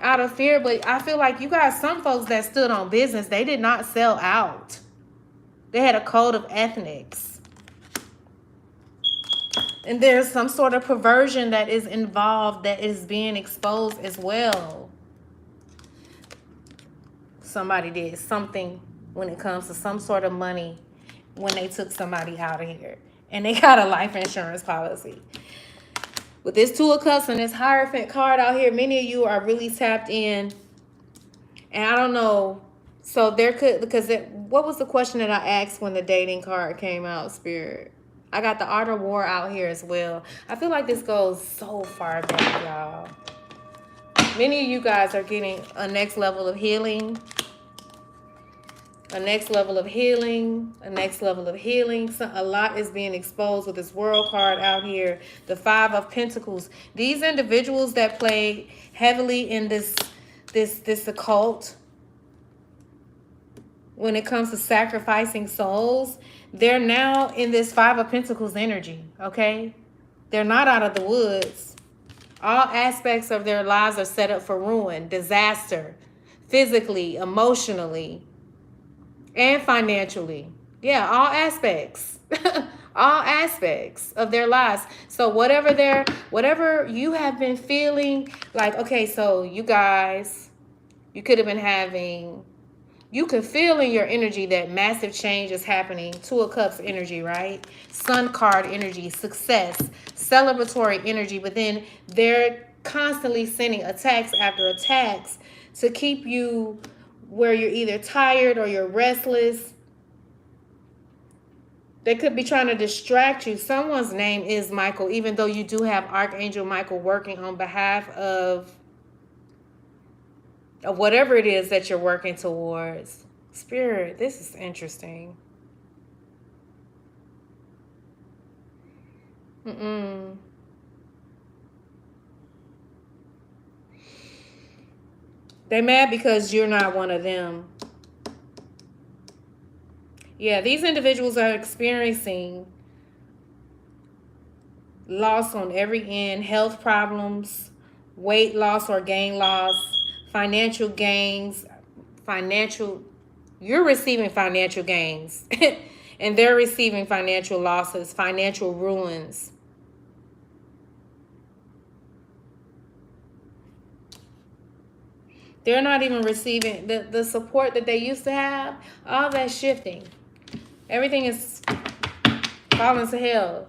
out of fear, but I feel like you got some folks that stood on business. They did not sell out. They had a code of ethics. And there's some sort of perversion that is involved that is being exposed as well. Somebody did something when it comes to some sort of money when they took somebody out of here. And they got a life insurance policy. With this Two of Cups and this Hierophant card out here, many of you are really tapped in. And I don't know. So there could, because what was the question that I asked when the dating card came out, Spirit? I got the Art of War out here as well. I feel like this goes so far back, y'all. Many of you guys are getting a next level of healing. A next level of healing, a next level of healing. So a lot is being exposed with this World card out here. The Five of Pentacles. These individuals that play heavily in this occult, when it comes to sacrificing souls, they're now in this Five of Pentacles energy, okay? They're not out of the woods. All aspects of their lives are set up for ruin, disaster, physically, emotionally, and financially. Yeah, all aspects. All aspects of their lives. So whatever you have been feeling like, okay, so you guys, you could have been having, you could feel in your energy that massive change is happening. Two of Cups energy, right? Sun card energy, success, celebratory energy, but then they're constantly sending attacks after attacks to keep you where you're either tired or you're restless. They could be trying to distract you. Someone's name is Michael, even though you do have Archangel Michael working on behalf of whatever it is that you're working towards. Spirit, this is interesting. They mad because you're not one of them. Yeah, these individuals are experiencing loss on every end, health problems, weight loss or gain loss, financial gains, you're receiving financial gains and they're receiving financial losses, financial ruins. They're not even receiving the support that they used to have. All that's shifting. Everything is falling to hell.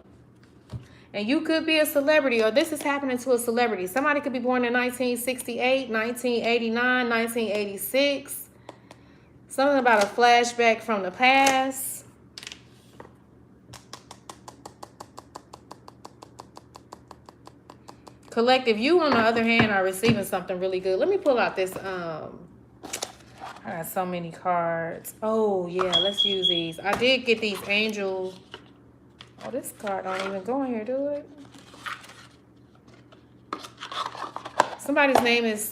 And you could be a celebrity, or this is happening to a celebrity. Somebody could be born in 1968, 1989, 1986. Something about a flashback from the past. Collective, you on the other hand are receiving something really good. Let me pull out this I got so many cards. Oh yeah, let's use these. I did get these angel. Oh, this card don't even go in here, do it? Somebody's name is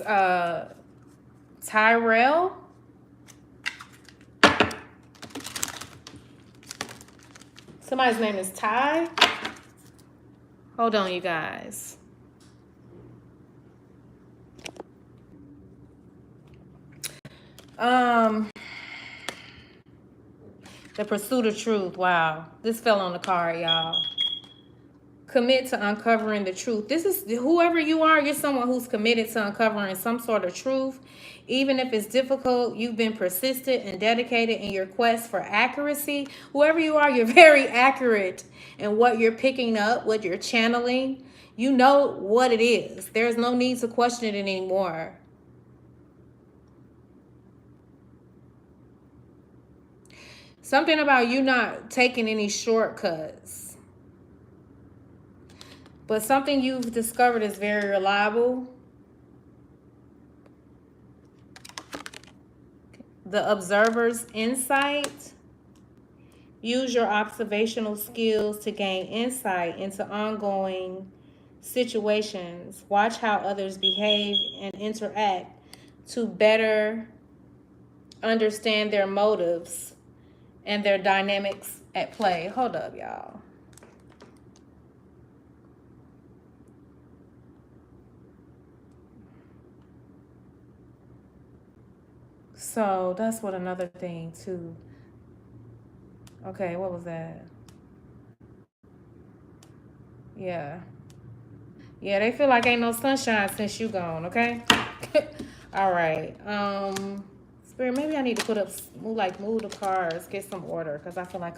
Tyrell. Somebody's name is Ty. Hold on, you guys. The pursuit of truth. Wow. This fell on the card, y'all. Commit to uncovering the truth. This is whoever you are, you're someone who's committed to uncovering some sort of truth. Even if it's difficult, you've been persistent and dedicated in your quest for accuracy. Whoever you are, you're very accurate in what you're picking up, what you're channeling. You know what it is. There's no need to question it anymore. Something about you not taking any shortcuts. But something you've discovered is very reliable. the observer's insight. Use your observational skills to gain insight into ongoing situations. Watch how others behave and interact to better understand their motives and their dynamics at play. Hold up, y'all. So that's what another thing too. Okay, what was that? Yeah. Yeah, they feel like ain't no sunshine since you gone, okay? All right. Spirit, maybe I need to move the cars, get some order, because I feel like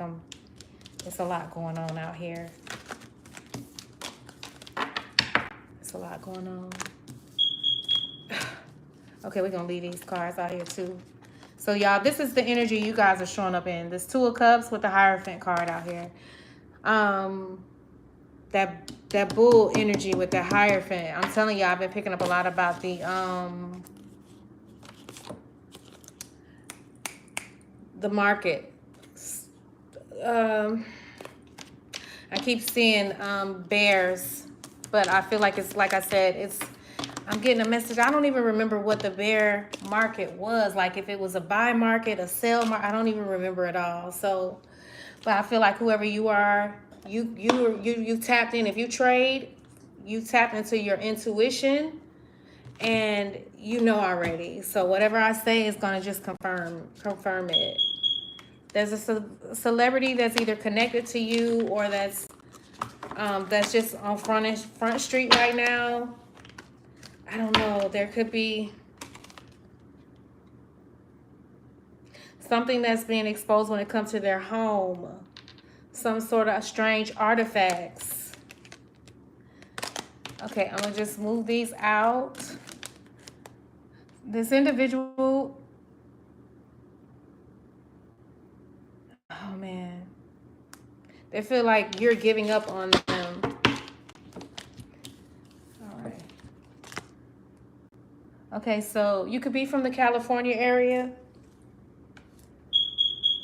it's a lot going on out here. It's a lot going on. Okay, we're gonna leave these cards out here too. So y'all, this is the energy you guys are showing up in. This Two of Cups with the Hierophant card out here. That bull energy with the Hierophant. I'm telling y'all, I've been picking up a lot about the market. I keep seeing bears, but I feel like it's like I said, I'm getting a message. I don't even remember what the bear market was. Like if it was a buy market, a sell market, I don't even remember it all. So, but I feel like whoever you are, you tapped in. If you trade, you tapped into your intuition, and you know already. So whatever I say is gonna just confirm it. There's a celebrity that's either connected to you or that's just on front street right now. I don't know. There could be something that's being exposed when it comes to their home. Some sort of strange artifacts. Okay, I'm going to just move these out. This individual... Oh, man. They feel like you're giving up on them. All right. Okay, so you could be from the California area.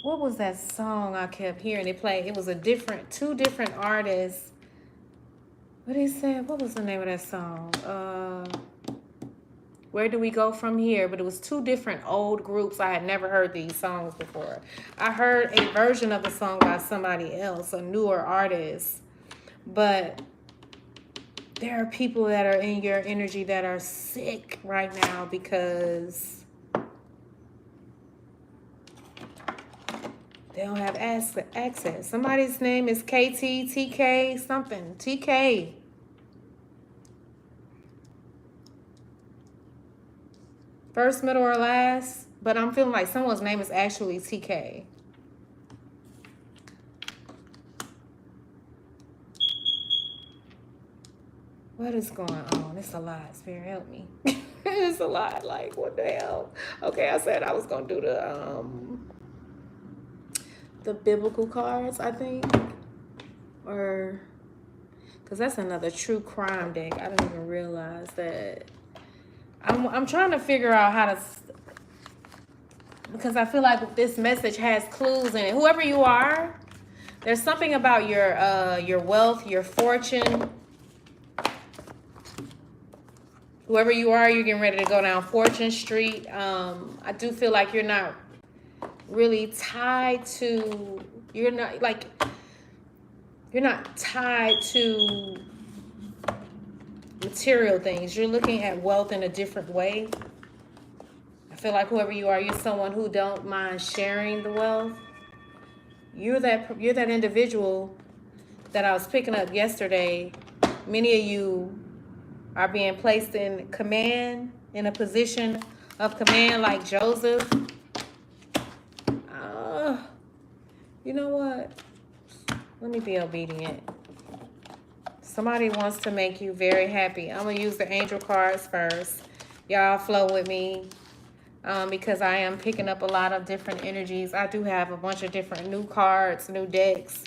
What was that song I kept hearing it play? It was two different artists. What he said? What was the name of that song? Where Do We Go From Here? But it was two different old groups. I had never heard these songs before. I heard a version of the song by somebody else, a newer artist. But there are people that are in your energy that are sick right now because they don't have access. Somebody's name is KT, TK, something. TK. First, middle, or last. But I'm feeling like someone's name is actually TK. What is going on? It's a lot. Spirit, help me. It's a lot. Like, what the hell? Okay, I said I was going to do the biblical cards, I think. Or... because that's another true crime deck. I didn't even realize that. I'm trying to figure out how to... because I feel like this message has clues in it. Whoever you are, there's something about your wealth, your fortune. Whoever you are, you're getting ready to go down Fortune Street. I do feel like you're not really tied to... you're not tied to material things. You're looking at wealth in a different way. I feel like whoever you are, you're someone who don't mind sharing the wealth. You're that individual that I was picking up yesterday. Many of you are being placed in command, in a position of command like Joseph. You know what? Let me be obedient. Somebody wants to make you very happy. I'm going to use the angel cards first. Y'all flow with me because I am picking up a lot of different energies. I do have a bunch of different new cards, new decks,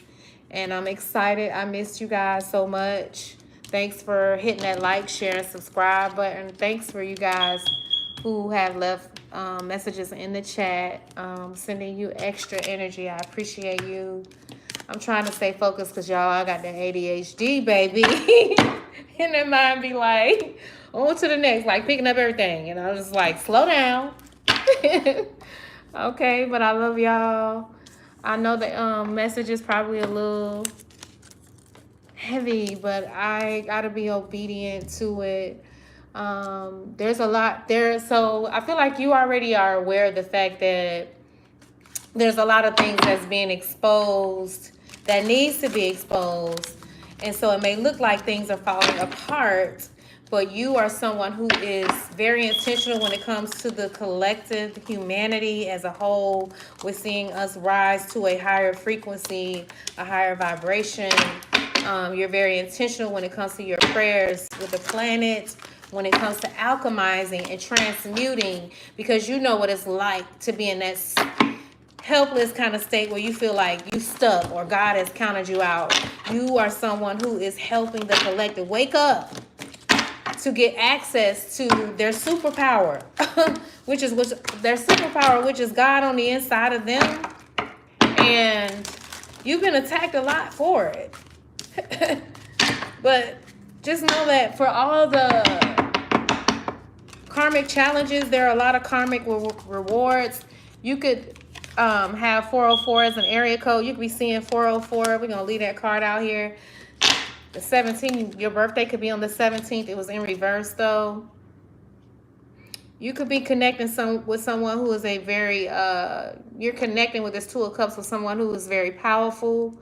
and I'm excited. I missed you guys so much. Thanks for hitting that like, share, and subscribe button. Thanks for you guys who have left messages in the chat, sending you extra energy. I appreciate you. I'm trying to stay focused because y'all, I got the ADHD, baby. And then mind be like, on to the next, like picking up everything. And I was like, slow down. Okay, but I love y'all. I know the message is probably a little heavy, but I gotta be obedient to it. There's a lot there, so I feel like you already are aware of the fact that there's a lot of things that's being exposed that needs to be exposed, and so it may look like things are falling apart, but you are someone who is very intentional when it comes to the collective humanity as a whole. We're seeing us rise to a higher frequency, a higher vibration. You're very intentional when it comes to your prayers with the planet, when it comes to alchemizing and transmuting, because you know what it's like to be in that helpless kind of state where you feel like you stuck or God has counted you out. You are someone who is helping the collective wake up to get access to their superpower, which is God on the inside of them. And you've been attacked a lot for it. But just know that for all the karmic challenges, there are a lot of karmic rewards. You could have 404 as an area code. You could be seeing 404. We're going to leave that card out here. The 17th, your birthday could be on the 17th. It was in reverse, though. You could be connecting with someone who is a very, you're connecting with this Two of Cups with someone who is very powerful.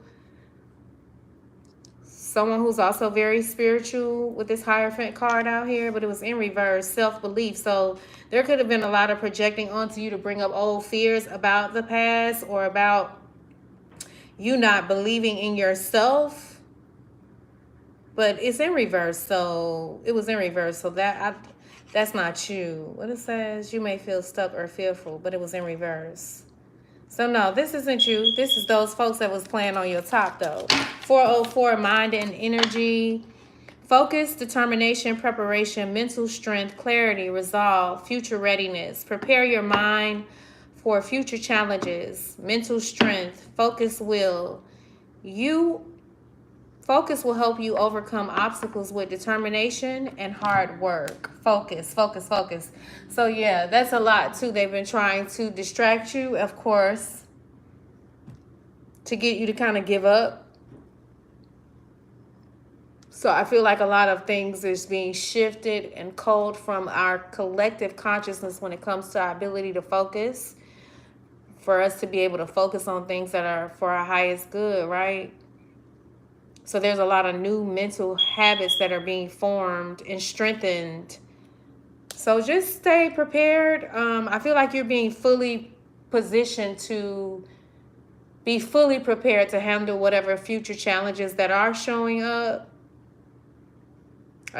Someone who's also very spiritual with this Hierophant card out here, but it was in reverse, self-belief. So there could have been a lot of projecting onto you to bring up old fears about the past or about you not believing in yourself. But it's in reverse, so it was in reverse. So that's not you. What it says, you may feel stuck or fearful, but it was in reverse. So no, this isn't you. This is those folks that was playing on your top, though. 404, mind and energy. Focus, determination, preparation, mental strength, clarity, resolve, future readiness. Prepare your mind for future challenges. Mental strength, focus will. Focus will help you overcome obstacles with determination and hard work. Focus, focus, focus. So yeah, that's a lot too. They've been trying to distract you, of course, to get you to kind of give up. So I feel like a lot of things is being shifted and culled from our collective consciousness when it comes to our ability to focus, for us to be able to focus on things that are for our highest good, right? So there's a lot of new mental habits that are being formed and strengthened. So just stay prepared. I feel like you're being fully positioned to be fully prepared to handle whatever future challenges that are showing up.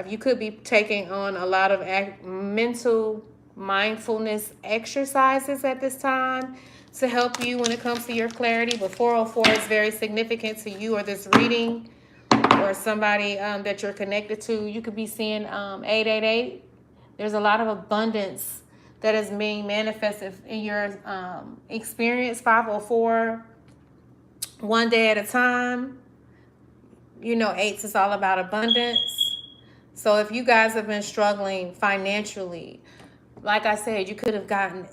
You could be taking on a lot of mental mindfulness exercises at this time to help you when it comes to your clarity. But 404 is very significant to you or this reading or somebody that you're connected to. You could be seeing 888. There's a lot of abundance that is being manifested in your experience. 504, one day at a time. You know, 8s is all about abundance. So if you guys have been struggling financially, like I said, you could have gotten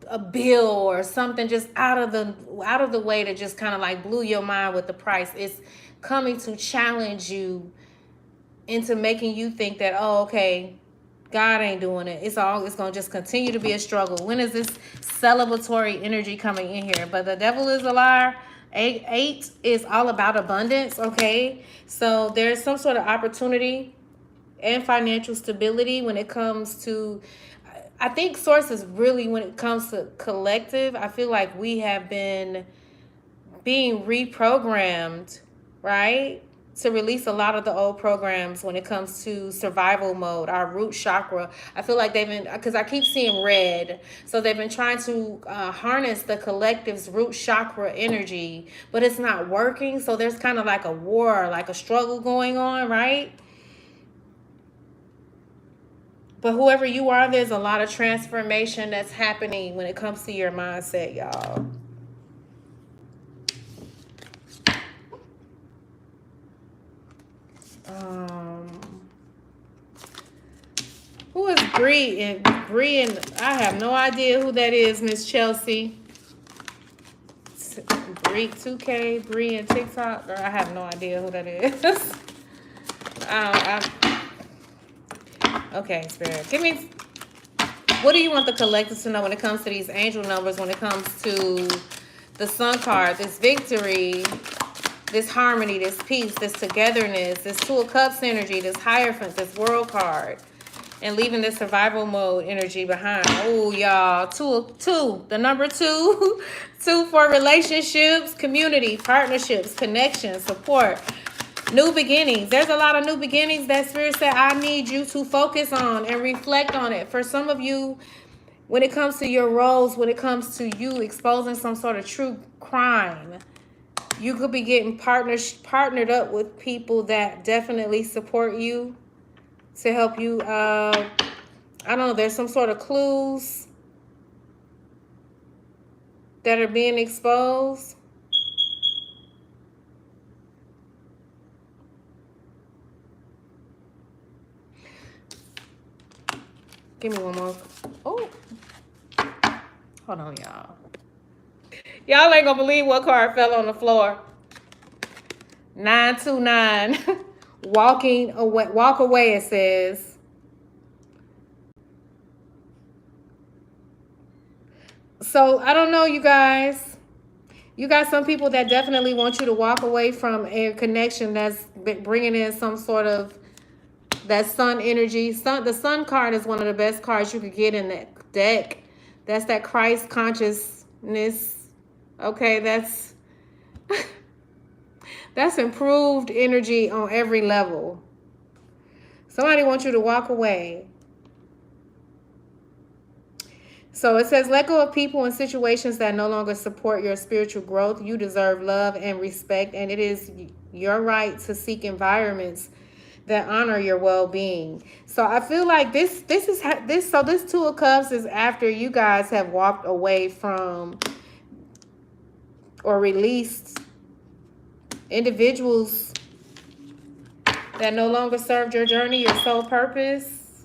a bill or something just out of the way that just kind of like blew your mind with the price. It's coming to challenge you into making you think that, oh, okay, God ain't doing it. It's going to just continue to be a struggle. When is this celebratory energy coming in here? But the devil is a liar. 8 is all about abundance, okay? So there's some sort of opportunity and financial stability when it comes to, I think source is really when it comes to collective. I feel like we have been being reprogrammed, right? To release a lot of the old programs when it comes to survival mode, our root chakra. I feel like they've been, because I keep seeing red, so they've been trying to harness the collective's root chakra energy, but it's not working. So there's kind of like a war, like a struggle going on, right? But whoever you are, there's a lot of transformation that's happening when it comes to your mindset, y'all. Who is Bree? And I have no idea who that is, Miss Chelsea. Bree 2K, Bree and TikTok. Girl, I have no idea who that is. Okay, Spirit. Give me, what do you want the collectors to know when it comes to these angel numbers, when it comes to the Sun card, this victory, this harmony, this peace, this togetherness, this Two of Cups energy, this Hierophant, this World card, and leaving this survival mode energy behind. Oh, y'all. Two. The number two. Two for relationships, community, partnerships, connections, support, new beginnings. There's a lot of new beginnings that Spirit said I need you to focus on and reflect on it. For some of you, when it comes to your roles, when it comes to you exposing some sort of true crime, you could be getting partnered up with people that definitely support you to help you. I don't know. There's some sort of clues that are being exposed. Give me one more. Oh, hold on, y'all. Y'all ain't gonna believe what card fell on the floor. 929. Walking away. Walk away, it says. So I don't know, you guys. You got some people that definitely want you to walk away from a connection that's bringing in some sort of that sun energy. The sun card is one of the best cards you could get in that deck. That's that Christ consciousness. Okay, that's that's improved energy on every level. Somebody wants you to walk away. So it says, let go of people and situations that no longer support your spiritual growth. You deserve love and respect, and it is your right to seek environments that honor your well-being. So I feel like this Two of Cups is after you guys have walked away from or released individuals that no longer served your journey, your soul purpose.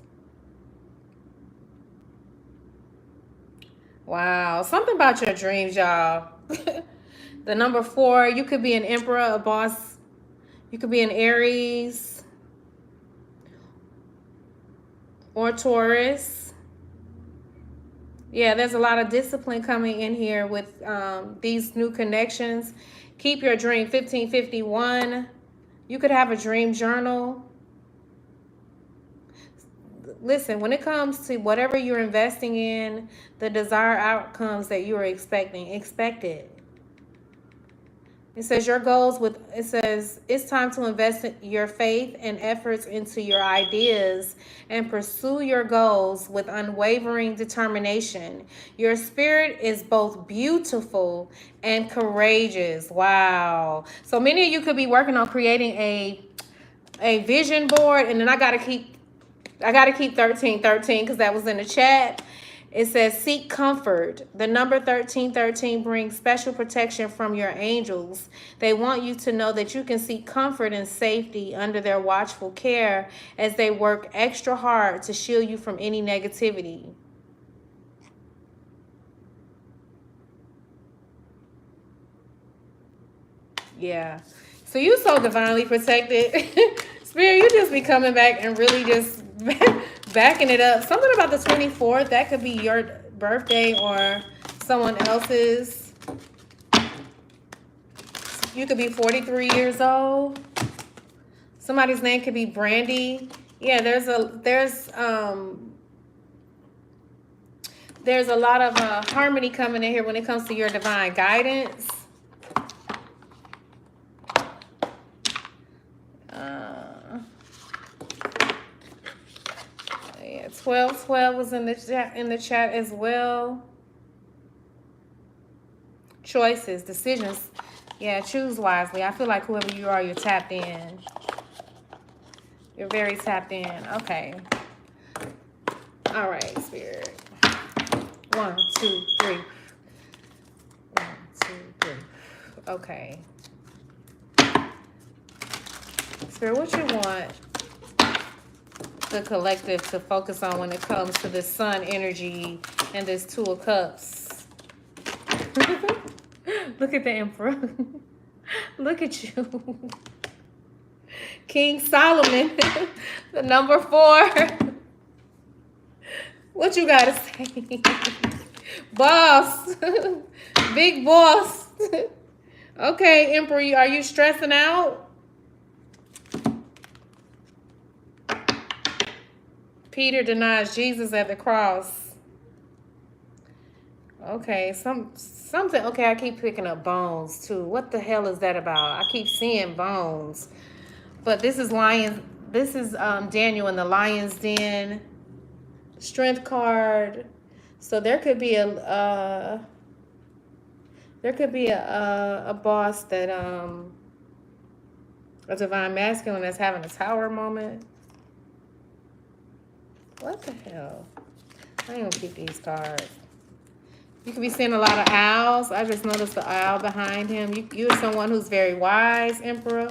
Wow, something about your dreams, y'all. The number 4, you could be an Emperor, a boss. You could be an Aries or Taurus. Yeah, there's a lot of discipline coming in here with these new connections. Keep your dream. 1551. You could have a dream journal. Listen, when it comes to whatever you're investing in, the desired outcomes that you are expecting, expect it. It says it's time to invest your faith and efforts into your ideas and pursue your goals with unwavering determination. Your spirit is both beautiful and courageous. Wow. So many of you could be working on creating a vision board, and then I gotta keep 1313 because that was in the chat. It says, seek comfort. The number 1313 brings special protection from your angels. They want you to know that you can seek comfort and safety under their watchful care as they work extra hard to shield you from any negativity. Yeah. So you so divinely protected. Spirit, you just be coming back and really just backing it up. Something about the 24th, that could be your birthday or someone else's. You could be 43 years old. Somebody's name could be Brandy. Yeah, there's a lot of harmony coming in here when it comes to your divine guidance. 1212 was in the chat as well. Choices, decisions. Yeah, choose wisely. I feel like whoever you are, you're tapped in. You're very tapped in. Okay. All right, Spirit. 1, 2, 3. 1, 2, 3. Okay. Spirit, what you want the collective to focus on when it comes to this sun energy and this Two of Cups? Look at the Emperor. Look at you. King Solomon, the number 4. What you gotta say? Boss. Big boss. Okay, Emperor, are you stressing out? Peter denies Jesus at the cross. Okay, something. Okay, I keep picking up bones too. What the hell is that about? I keep seeing bones. But this is lion. This is Daniel in the lion's den. Strength card. So there could be a boss that a divine masculine that's having a tower moment. What the hell? I ain't gonna keep these cards. You could be seeing a lot of owls. I just noticed the owl behind him. You're someone who's very wise, Emperor.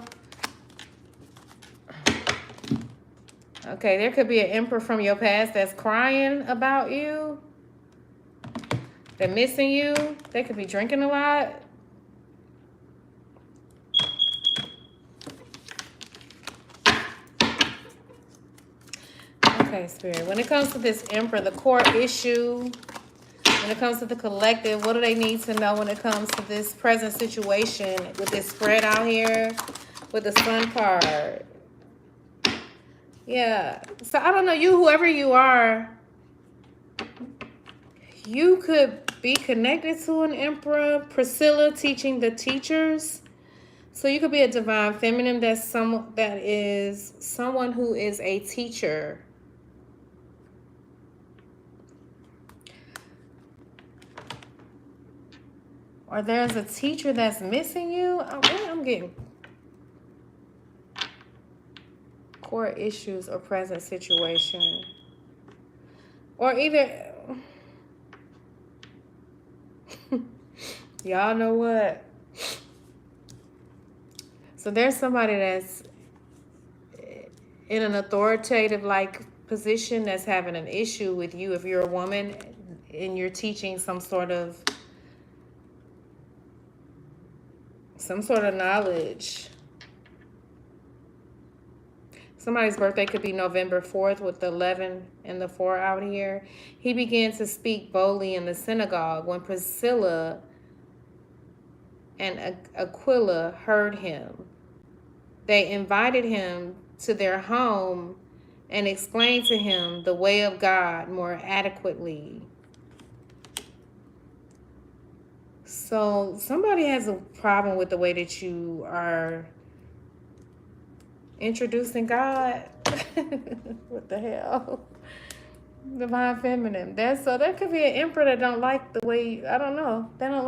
Okay, there could be an emperor from your past that's crying about you. They're missing you. They could be drinking a lot. Okay, Spirit. When it comes to this emperor, the core issue, when it comes to the collective, what do they need to know when it comes to this present situation with this spread out here with the sun card? Yeah. So I don't know, whoever you are, you could be connected to an emperor. Priscilla teaching the teachers. So you could be a divine feminine that is someone who is a teacher. Or there's a teacher that's missing you. I'm getting core issues or present situation. Or either y'all know what? So there's somebody that's in an authoritative position that's having an issue with you if you're a woman and you're teaching some sort of knowledge. Somebody's birthday could be November 4th with the 11 and the 4 out here. He began to speak boldly in the synagogue when Priscilla and Aquila heard him. They invited him to their home and explained to him the way of God more adequately. So somebody has a problem with the way that you are introducing God. What the hell? Divine feminine. So there could be an emperor that don't like the way, I don't know. They don't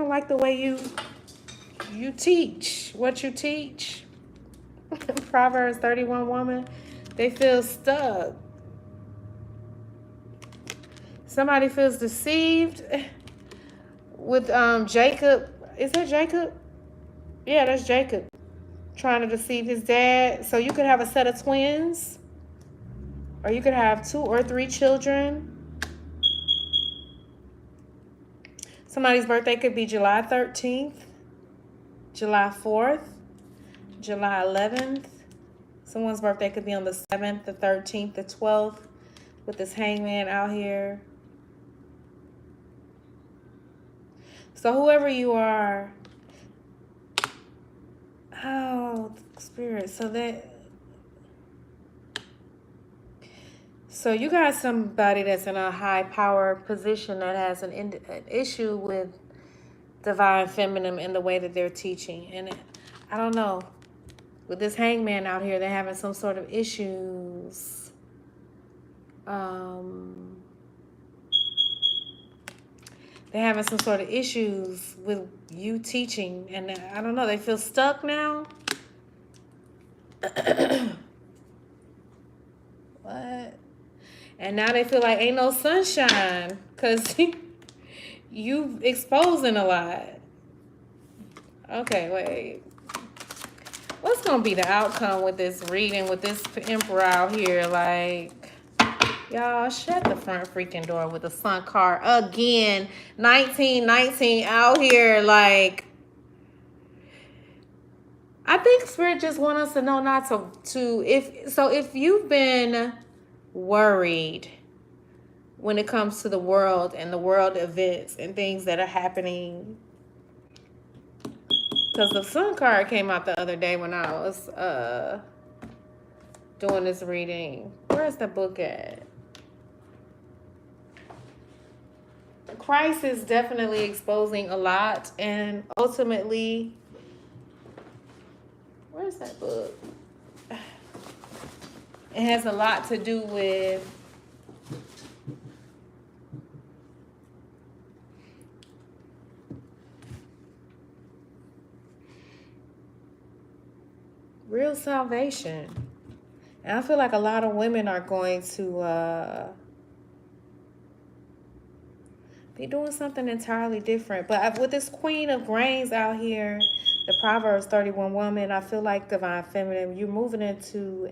like the way you teach, what you teach. Proverbs 31 woman. They feel stuck. Somebody feels deceived with Jacob. Is that Jacob? Yeah, that's Jacob. Trying to deceive his dad. So you could have a set of twins. Or you could have 2 or 3 children. Somebody's birthday could be July 13th, July 4th, July 11th. Someone's birthday could be on the 7th, the 13th, the 12th with this hangman out here. So whoever you are, oh, Spirit, so you got somebody that's in a high power position that has an issue with divine feminine in the way that they're teaching. And I don't know, with this hangman out here, they're having some sort of issues. They're having some sort of issues with you teaching. And I don't know, they feel stuck now. And now they feel like ain't no sunshine because you exposing a lot. Okay, wait. What's going to be the outcome with this reading, with this emperor out here? Like, y'all, shut the front freaking door with the sun card again. 1919 out here, like, I think Spirit just want us to know not if you've been worried when it comes to the world and the world events and things that are happening, because the sun card came out the other day when I was doing this reading. Where's the book at? Christ is definitely exposing a lot, and ultimately, where's that book? It has a lot to do with real salvation. And I feel like a lot of women are going to be doing something entirely different. But with this Queen of Grains out here, the Proverbs 31 woman, I feel like Divine Feminine, you're moving into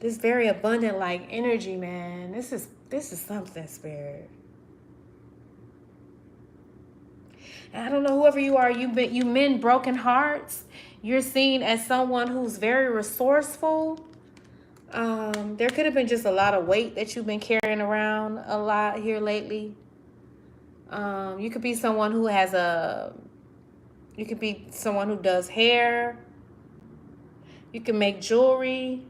this very abundant like energy, man. This is something, Spirit. And I don't know, whoever you are, you men broken hearts. You're seen as someone who's very resourceful. There could have been just a lot of weight that you've been carrying around a lot here lately. You could be someone who you could be someone who does hair. You can make jewelry.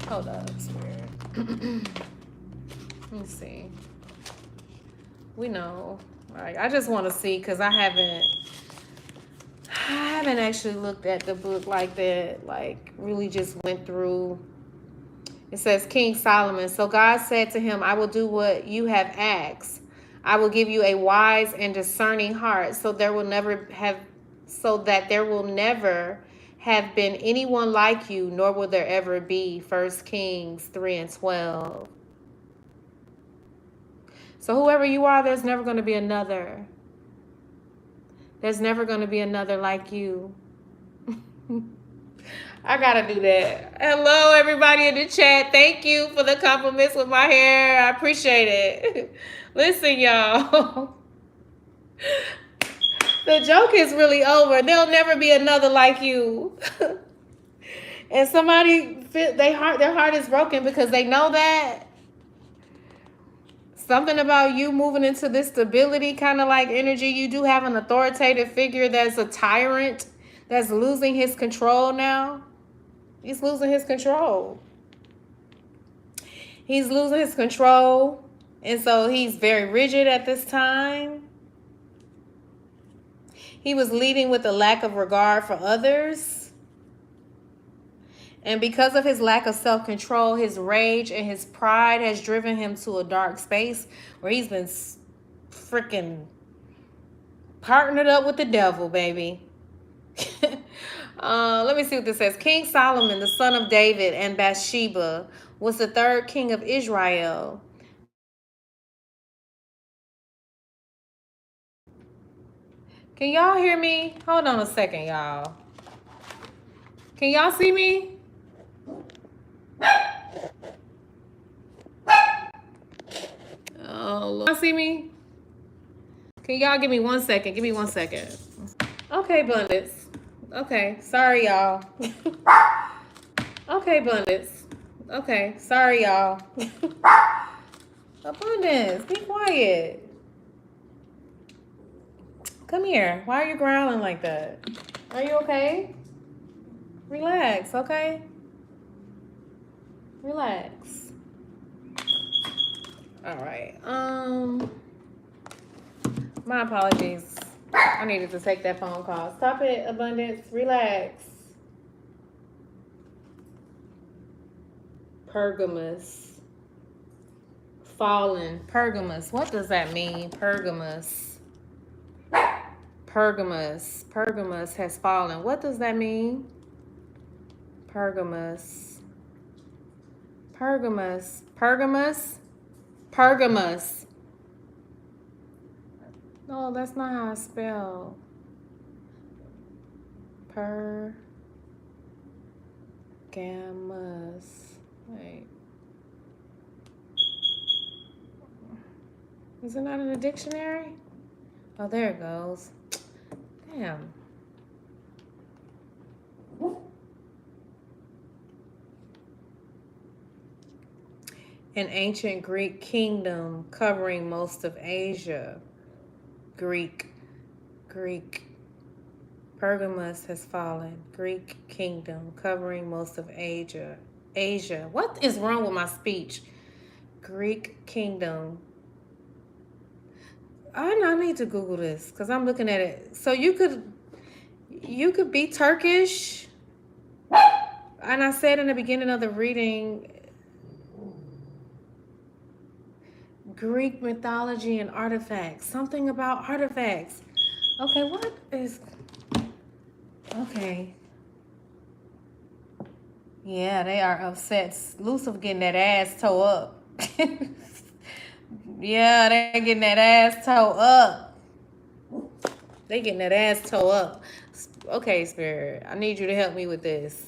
Hold up, Spirit. Let me see. We know. Like, I just want to see, because I haven't actually looked at the book like that, like really just went through. It says King Solomon. So God said to him, I will do what you have asked. I will give you a wise and discerning heart, so that there will never have been anyone like you, nor will there ever be. 1 Kings 3:12. So whoever you are, there's never going to be another. There's never going to be another like you. I gotta do that. Hello, everybody in the chat. Thank you for the compliments with my hair. I appreciate it. Listen, y'all. The joke is really over. There'll never be another like you. And somebody, their heart is broken because they know that. Something about you moving into this stability kind of like energy. You do have an authoritative figure that's a tyrant, that's losing his control now. He's losing his control. He's losing his control. And so he's very rigid at this time. He was leading with a lack of regard for others. And because of his lack of self-control, his rage and his pride has driven him to a dark space where he's been freaking partnered up with the devil, baby. Let me see what this says. King Solomon, the son of David and Bathsheba, was the third king of Israel. Can y'all hear me? Hold on a second, y'all. Can y'all see me? Oh, y'all see me? Can y'all give me 1 second? Give me 1 second. Okay, Abundance. Okay, sorry, y'all. Okay, Abundance. Okay, sorry, y'all. Abundance, be quiet. Come here. Why are you growling like that? Are you okay? Relax, okay? Relax. All right. My apologies. I needed to take that phone call. Stop it, Abundance. Relax. Pergamus. Fallen. Pergamus. What does that mean? Pergamus. Pergamus. Pergamus has fallen. What does that mean? Pergamus. Pergamus. Pergamus. Pergamus. No, that's not how I spell. Pergamus. Wait. Is it not in the dictionary? Oh, there it goes. Damn. An ancient Greek kingdom covering most of Asia. Greek. Pergamus has fallen. Greek kingdom covering most of Asia. What is wrong with my speech? Greek kingdom. I need to Google this because I'm looking at it. So you could be Turkish. And I said in the beginning of the reading, Greek mythology and artifacts. Something about artifacts. Okay, what is... Okay. Yeah, they are upset. Lucifer getting that ass toe up. Yeah, they getting that ass toe up. They getting that ass toe up. Okay, Spirit, I need you to help me with this.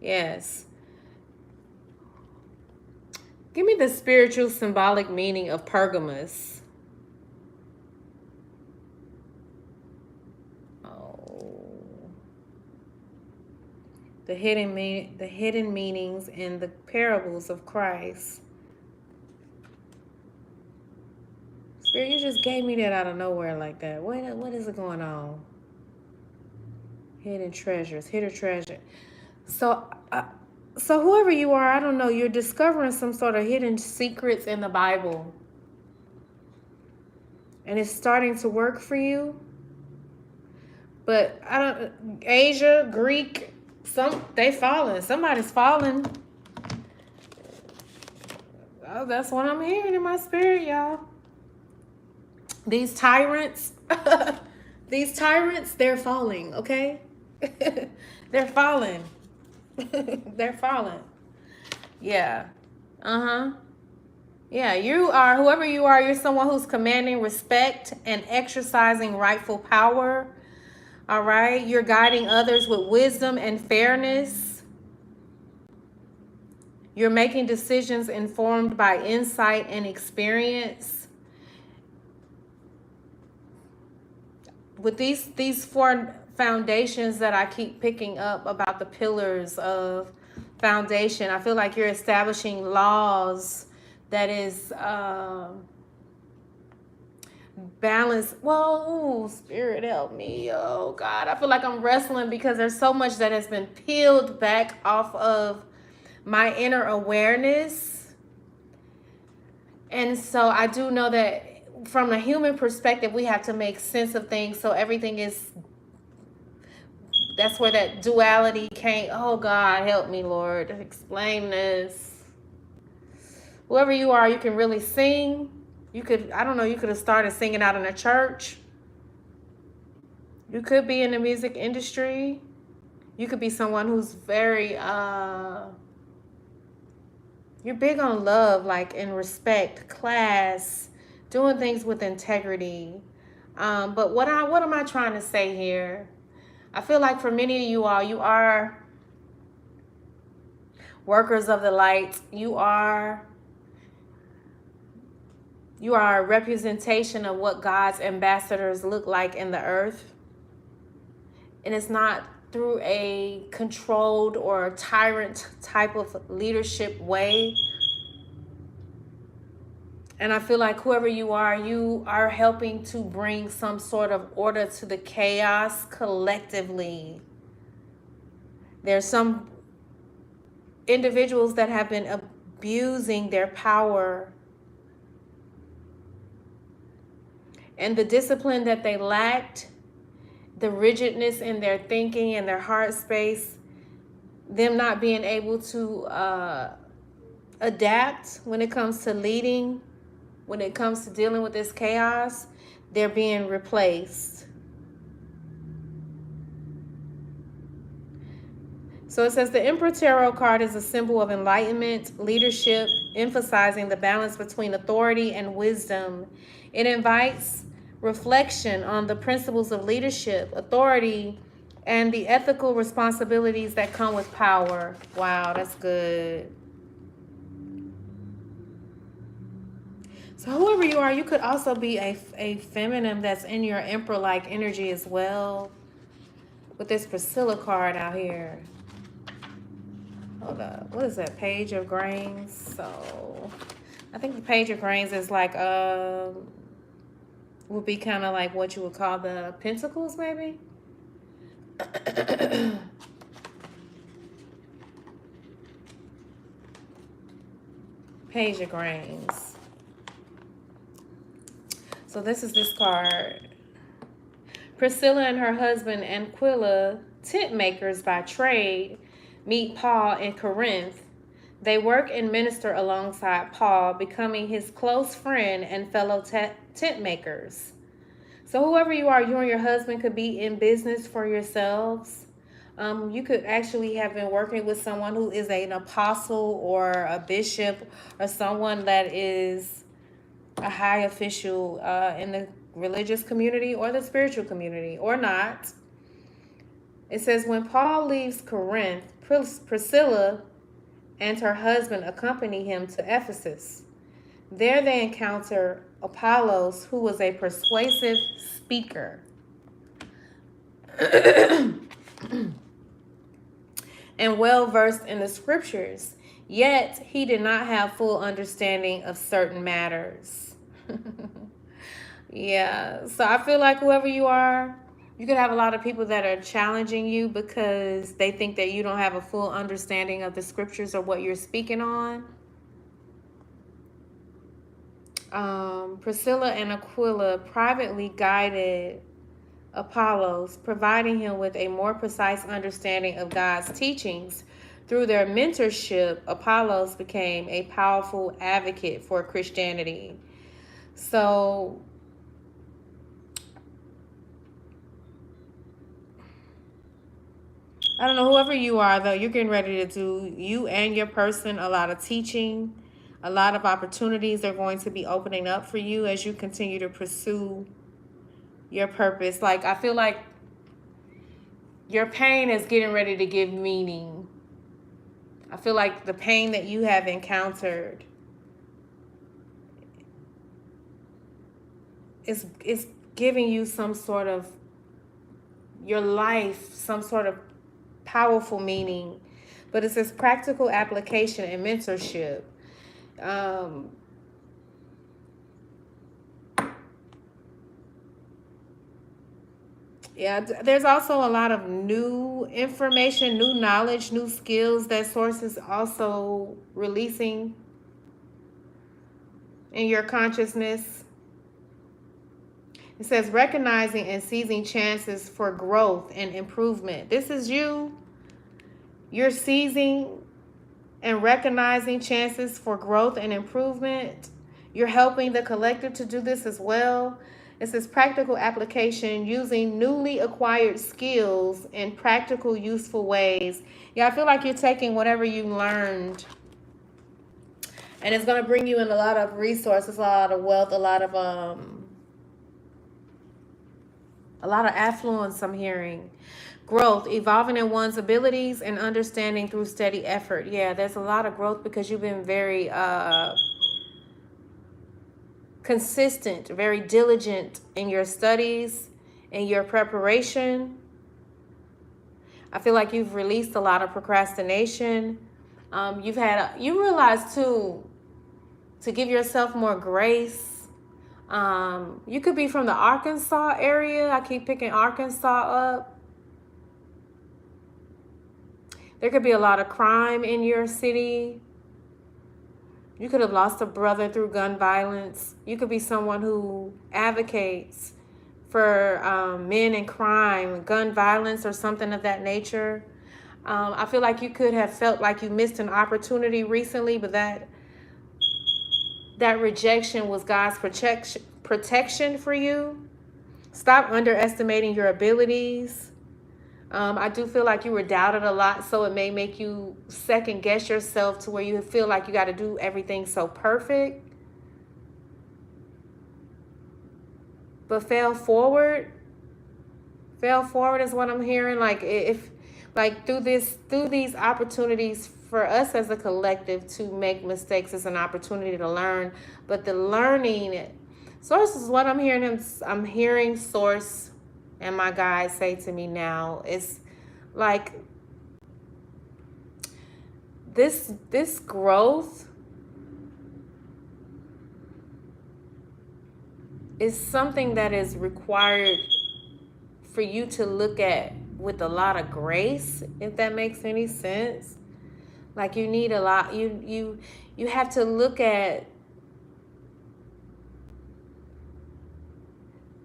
Yes. Give me the spiritual symbolic meaning of Pergamus. The hidden meanings in the parables of Christ. Spirit, you just gave me that out of nowhere like that. What is it going on? Hidden treasures, hidden treasure. So whoever you are, I don't know, you're discovering some sort of hidden secrets in the Bible. And it's starting to work for you. But Asia, Greek, they falling. Somebody's falling. Oh, that's what I'm hearing in my spirit, y'all. These tyrants, they're falling, okay? They're falling. They're falling. Yeah. Yeah, whoever you are, you're someone who's commanding respect and exercising rightful power. All right? You're guiding others with wisdom and fairness. You're making decisions informed by insight and experience. With these four foundations that I keep picking up about the pillars of foundation, I feel like you're establishing laws that is balance. Whoa, Spirit, help me. Oh God, I feel like I'm wrestling because there's so much that has been peeled back off of my inner awareness. And so I do know that from a human perspective, we have to make sense of things. So everything is, that's where that duality came. Oh God, help me, Lord, explain this. Whoever you are, you can really sing. You could have started singing out in a church. You could be in the music industry. You could be someone who's very, you're big on love, like in respect, class, doing things with integrity. But what am I trying to say here? I feel like for many of you all, you are workers of the light. You are a representation of what God's ambassadors look like in the earth. And it's not through a controlled or tyrant type of leadership way. And I feel like whoever you are helping to bring some sort of order to the chaos collectively. There's some individuals that have been abusing their power and the discipline that they lacked, the rigidness in their thinking and their heart space, them not being able to adapt when it comes to leading. when it comes to dealing with this chaos, they're being replaced. So it says the Emperor Tarot card is a symbol of enlightenment, leadership, emphasizing the balance between authority and wisdom. It invites reflection on the principles of leadership, authority, and the ethical responsibilities that come with power. Wow, that's good. So whoever you are, you could also be a feminine that's in your Emperor-like energy as well. With this Priscilla card out here. Hold up. What is that? Page of Grains. So I think the Page of Grains is like would be kind of like what you would call the Pentacles, maybe. Page of Grains. So this is this card. Priscilla and her husband Aquila, tent makers by trade, meet Paul in Corinth. They work and minister alongside Paul, becoming his close friend and fellow tent makers. So whoever you are, you and your husband could be in business for yourselves. You could actually have been working with someone who is an apostle or a bishop or someone that is a high official in the religious community or the spiritual community, or not. It says, when Paul leaves Corinth, Priscilla and her husband accompany him to Ephesus. There they encounter Apollos, who was a persuasive speaker and well-versed in the scriptures, yet he did not have full understanding of certain matters. Yeah, so I feel like whoever you are, you could have a lot of people that are challenging you because they think that you don't have a full understanding of the scriptures or what you're speaking on. Priscilla and Aquila privately guided Apollos, providing him with a more precise understanding of God's teachings. Through their mentorship, Apollos became a powerful advocate for Christianity. So I don't know, whoever you are, though, you're getting ready to do, you and your person, a lot of teaching. A lot of opportunities are going to be opening up for you as you continue to pursue your purpose. Like, I feel like your pain is getting ready to give meaning. I feel like the pain that you have encountered is giving you some sort of, your life, some sort of powerful meaning. But it's this practical application and mentorship. Yeah, there's also a lot of new information, new knowledge, new skills that Source is also releasing in your consciousness. It says recognizing and seizing chances for growth and improvement. This is you. You're seizing and recognizing chances for growth and improvement. You're helping the collective to do this as well. It says practical application, using newly acquired skills in practical, useful ways. Yeah, I feel like you're taking whatever you learned, and it's going to bring you in a lot of resources, a lot of wealth, a lot of affluence I'm hearing. Growth, evolving in one's abilities and understanding through steady effort. Yeah, there's a lot of growth because you've been very consistent, very diligent in your studies, in your preparation. I feel like you've released a lot of procrastination. You realize too, to give yourself more grace. You could be from the Arkansas area. I keep picking Arkansas up. There could be a lot of crime in your city. You could have lost a brother through gun violence. You could be someone who advocates for men in crime, gun violence, or something of that nature. I feel like you could have felt like you missed an opportunity recently, but that that rejection was God's protection for you. Stop underestimating your abilities. I do feel like you were doubted a lot, so it may make you second guess yourself to where you feel like you got to do everything so perfect. But fail forward. Fail forward is what I'm hearing. Like if, like through these opportunities for us as a collective to make mistakes is an opportunity to learn. But the learning, source is what I'm hearing. I'm hearing source and my guides say to me now. It's like this growth is something that is required for you to look at with a lot of grace, if that makes any sense. Like you need a lot, you have to look at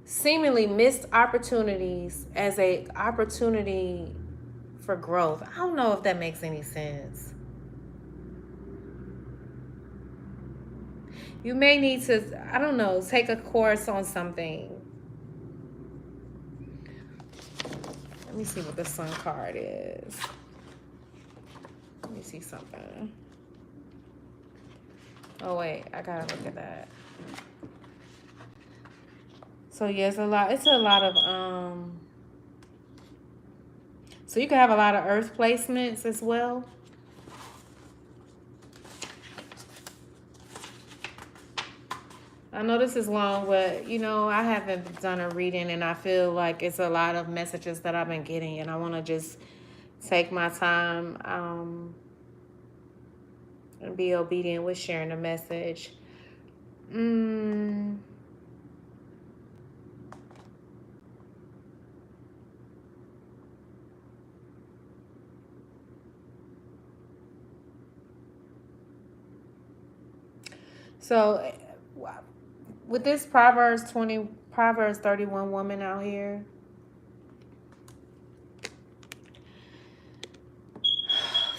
seemingly missed opportunities as a opportunity for growth. I don't know if that makes any sense. You may need to, I don't know, take a course on something. Let me see what the Sun card is. Let me see something. Oh wait, I gotta look at that. So yeah, it's a lot of so you can have a lot of earth placements as well. I know this is long, but you know, I haven't done a reading and I feel like it's a lot of messages that I've been getting and I want to just take my time and be obedient with sharing the message. So with this Proverbs 31 woman out here,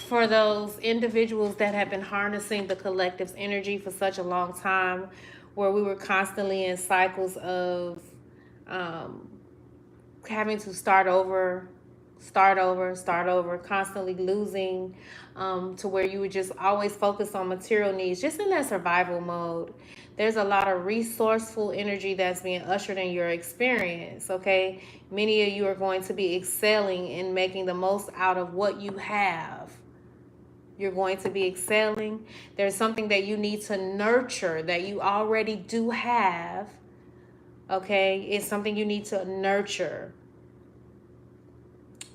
for those individuals that have been harnessing the collective's energy for such a long time, where we were constantly in cycles of having to start over, constantly losing, to where you would just always focus on material needs, just in that survival mode. There's a lot of resourceful energy that's being ushered in your experience, okay? Many of you are going to be excelling and making the most out of what you have. You're going to be excelling. There's something that you need to nurture that you already do have, okay? It's something you need to nurture.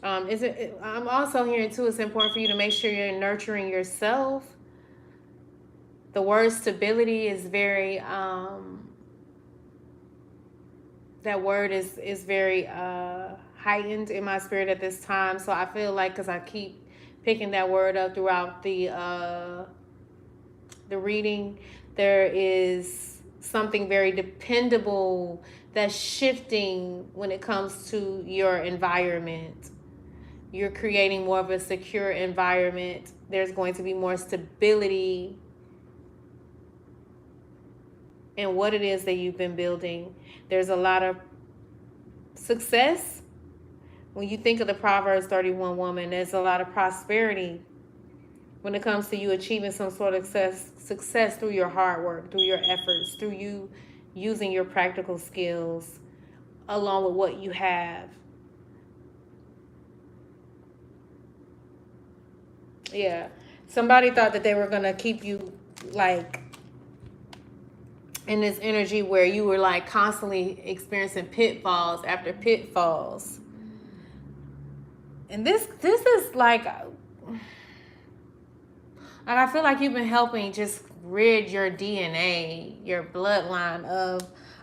I'm also hearing too, it's important for you to make sure you're nurturing yourself. The word stability is very that word is very heightened in my spirit at this time. So I feel like, because I keep picking that word up throughout the reading, there is something very dependable that's shifting when it comes to your environment. You're creating more of a secure environment. There's going to be more stability in what it is that you've been building. There's a lot of success. When you think of the Proverbs 31 woman, there's a lot of prosperity when it comes to you achieving some sort of success through your hard work, through your efforts, through you using your practical skills along with what you have. Yeah. Somebody thought that they were going to keep you like in this energy where you were like constantly experiencing pitfalls after pitfalls. And this is like I feel like you've been helping just rid your DNA, your bloodline of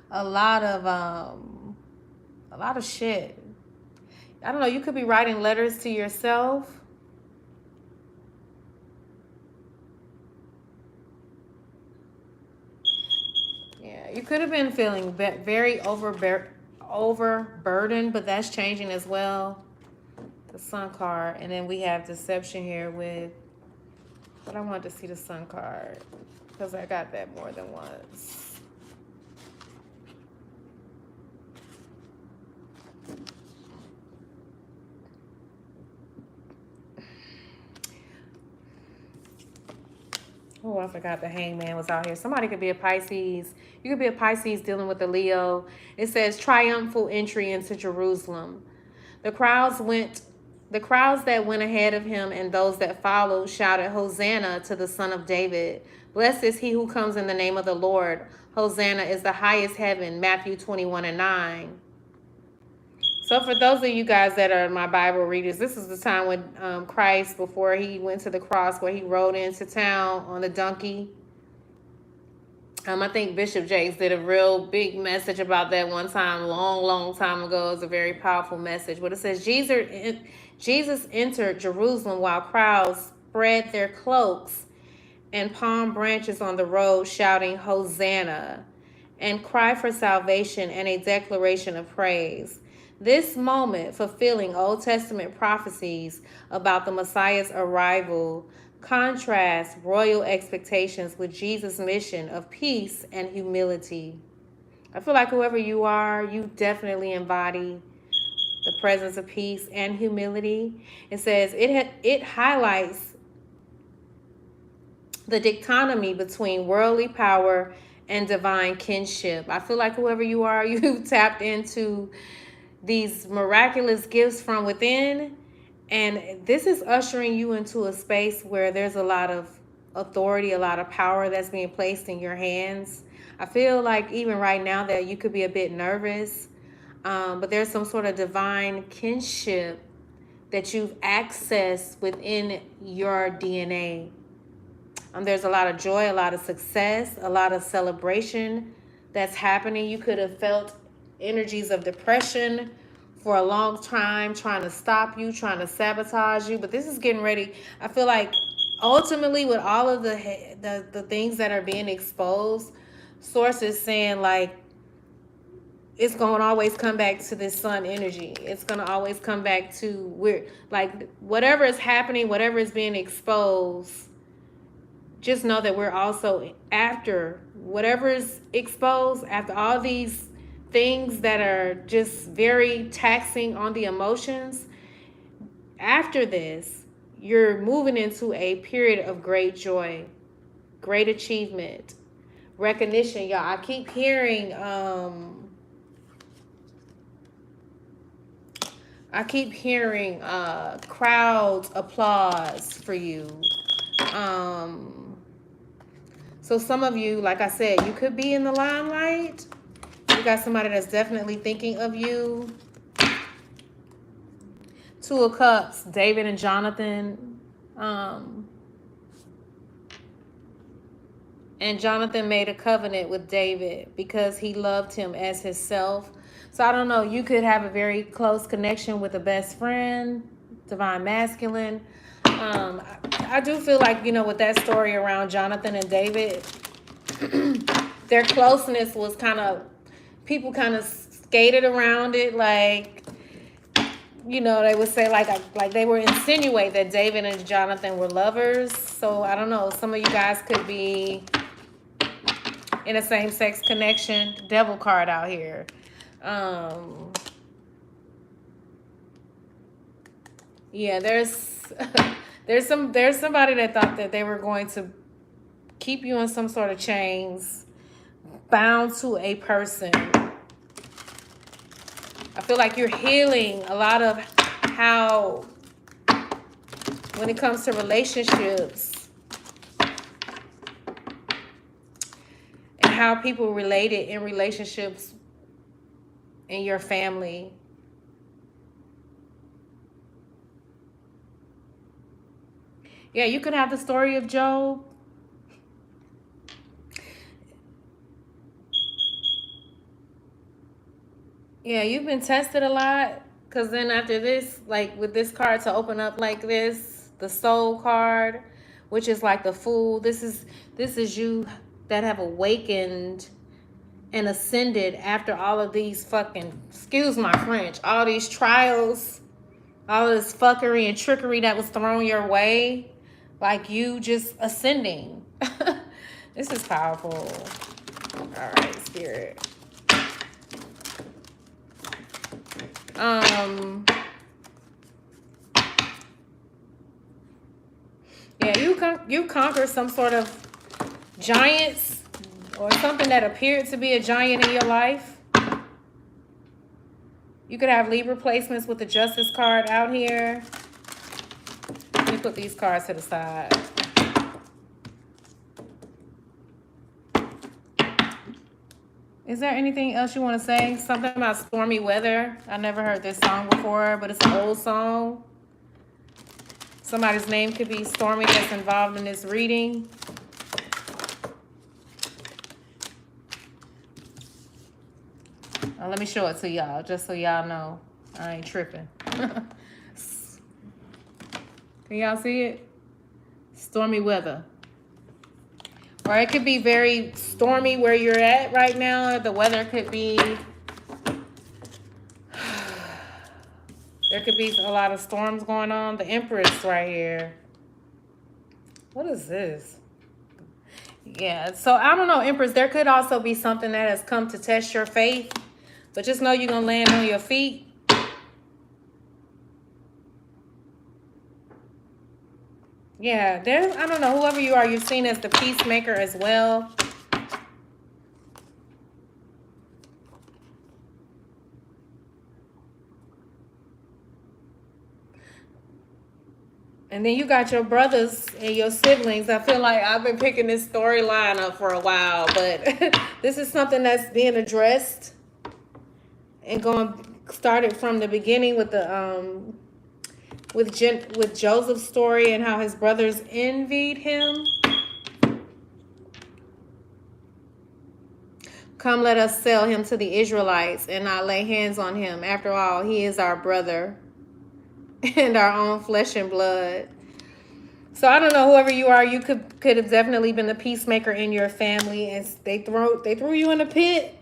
a lot of shit. I don't know, you could be writing letters to yourself. Yeah, you could have been feeling very overburdened, but that's changing as well. The Sun card, and then we have deception here with, but I wanted to see the Sun card. because I got that more than once. Oh, I forgot the hangman was out here. Somebody could be a Pisces. You could be a Pisces dealing with a Leo. It says triumphal entry into Jerusalem. The crowds that went ahead of him and those that followed shouted, Hosanna to the Son of David. Blessed is he who comes in the name of the Lord. Hosanna is the highest heaven. Matthew 21:9. So for those of you guys that are my Bible readers, this is the time when Christ, before he went to the cross, where he rode into town on a donkey. I think Bishop Jakes did a real big message about that one time, long time ago. It's a very powerful message. But it says, Jesus entered Jerusalem while crowds spread their cloaks and palm branches on the road, shouting, Hosanna, and cry for salvation and a declaration of praise. This moment, fulfilling Old Testament prophecies about the Messiah's arrival, contrasts royal expectations with Jesus' mission of peace and humility. I feel like whoever you are, you definitely embody the presence of peace and humility. It says it highlights the dichotomy between worldly power and divine kinship. I feel like whoever you are, you tapped into these miraculous gifts from within, and this is ushering you into a space where there's a lot of authority, a lot of power that's being placed in your hands. I feel like even right now that you could be a bit nervous, but there's some sort of divine kinship that you've accessed within your DNA. There's a lot of joy, a lot of success, a lot of celebration that's happening. You could have felt energies of depression for a long time, trying to stop you, trying to sabotage you, but this is getting ready. I feel like ultimately with all of the things that are being exposed, source is saying like it's going to always come back to this sun energy. It's going to always come back to where, like, whatever is happening, whatever is being exposed, just know that we're also, after whatever is exposed, after all these things that are just very taxing on the emotions, after this, you're moving into a period of great joy, great achievement, recognition. Y'all, I keep hearing, crowd applause for you. So some of you, like I said, you could be in the limelight. You got somebody that's definitely thinking of you. Two of Cups, David and Jonathan. And Jonathan made a covenant with David because he loved him as himself. So I don't know, you could have a very close connection with a best friend, divine masculine. I do feel like, with that story around Jonathan and David, their closeness was people kind of skated around it. Like, they would say like they were insinuate that David and Jonathan were lovers. So I don't know, some of you guys could be in a same-sex connection. Devil card out here. Yeah, there's somebody that thought that they were going to keep you in some sort of chains, bound to a person. I feel like you're healing a lot of how, when it comes to relationships and how people related in relationships in your family. Yeah, you could have the story of Job. Yeah, you've been tested a lot. Because then after this, like with this card to open up like this, the soul card, which is like the Fool. This is you that have awakened and ascended after all of these fucking, excuse my French, all these trials, all this fuckery and trickery that was thrown your way. Like you just ascending. This is powerful. All right, Spirit. Yeah, you conquer some sort of giants or something that appeared to be a giant in your life. You could have Libra placements with the Justice card out here. Let me put these cards to the side. Is there anything else you want to say? Something about stormy weather. I never heard this song before, but it's an old song. Somebody's name could be Stormy that's involved in this reading. Let me show it to y'all, just so y'all know I ain't tripping. Can y'all see it? Stormy weather. Or it could be very stormy where you're at right now. The weather could be... There could be a lot of storms going on. The Empress right here. What is this? Yeah, so I don't know, Empress. There could also be something that has come to test your faith. But just know you're going to land on your feet. Yeah, there's, I don't know, whoever you are, you're seen as the peacemaker as well. And then you got your brothers and your siblings. I feel like I've been picking this storyline up for a while, but this is something that's being addressed and started from the beginning with the with Joseph's story and how his brothers envied him. Come, let us sell him to the Israelites and not lay hands on him. After all, he is our brother and our own flesh and blood. So I don't know, whoever you are, you could have definitely been the peacemaker in your family, and they threw you in the pit.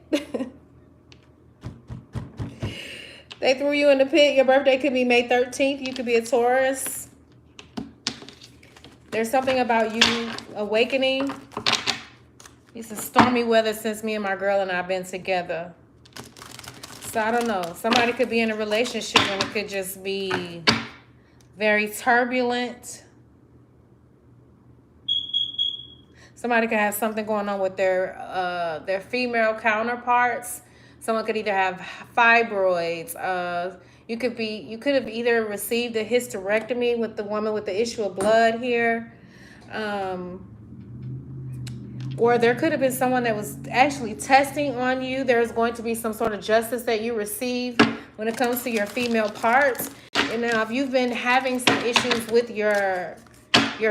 They threw you in the pit. Your birthday could be May 13th. You could be a Taurus. There's something about you awakening. It's a stormy weather since me and my girl and I have been together. So I don't know. Somebody could be in a relationship and it could just be very turbulent. Somebody could have something going on with their female counterparts. Someone could either have fibroids. You could have either received a hysterectomy with the woman with the issue of blood here. Or there could have been someone that was actually testing on you. There's going to be some sort of justice that you receive when it comes to your female parts. And now if you've been having some issues with your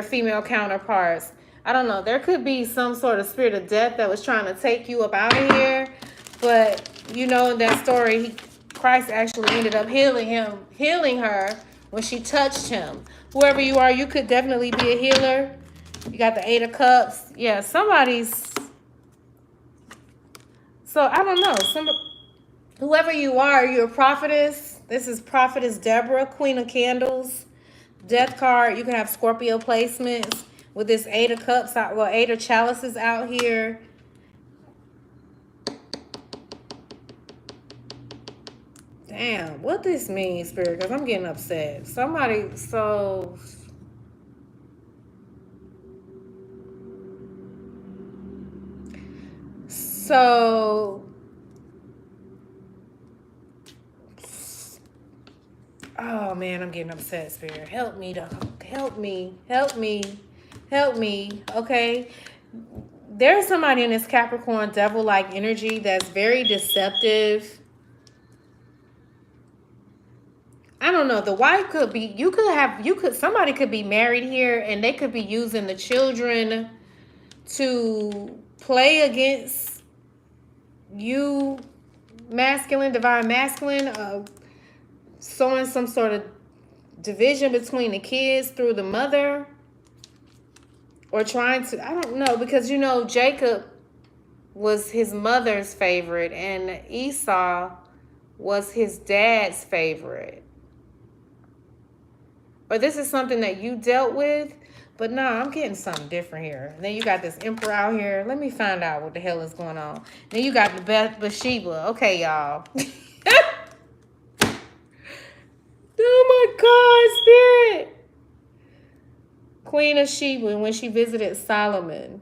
female counterparts, I don't know, there could be some sort of spirit of death that was trying to take you up out of here. But you know, in that story, Christ actually ended up healing her when she touched him. Whoever you are, you could definitely be a healer. You got the 8 of Cups. Yeah, somebody's... So, I don't know. Whoever you are, you're a prophetess. This is Prophetess Deborah, Queen of Candles. Death card. You can have Scorpio placements with this 8 of Cups, 8 of Chalices out here. Damn, what this means, Spirit? Because I'm getting upset. Somebody, so... Oh man, I'm getting upset, Spirit. Help me, okay? There's somebody in this Capricorn devil-like energy that's very deceptive. I don't know. The wife could be, somebody could be married here and they could be using the children to play against you, divine masculine, sowing some sort of division between the kids through the mother, or trying to, I don't know, because you know, Jacob was his mother's favorite and Esau was his dad's favorite. Or this is something that you dealt with, But no, I'm getting something different here. And then you got this Emperor out here. Let me find out what the hell is going on. Then you got the Bathsheba. Okay, y'all. Oh my God, Spirit. Queen of Sheba when she visited Solomon.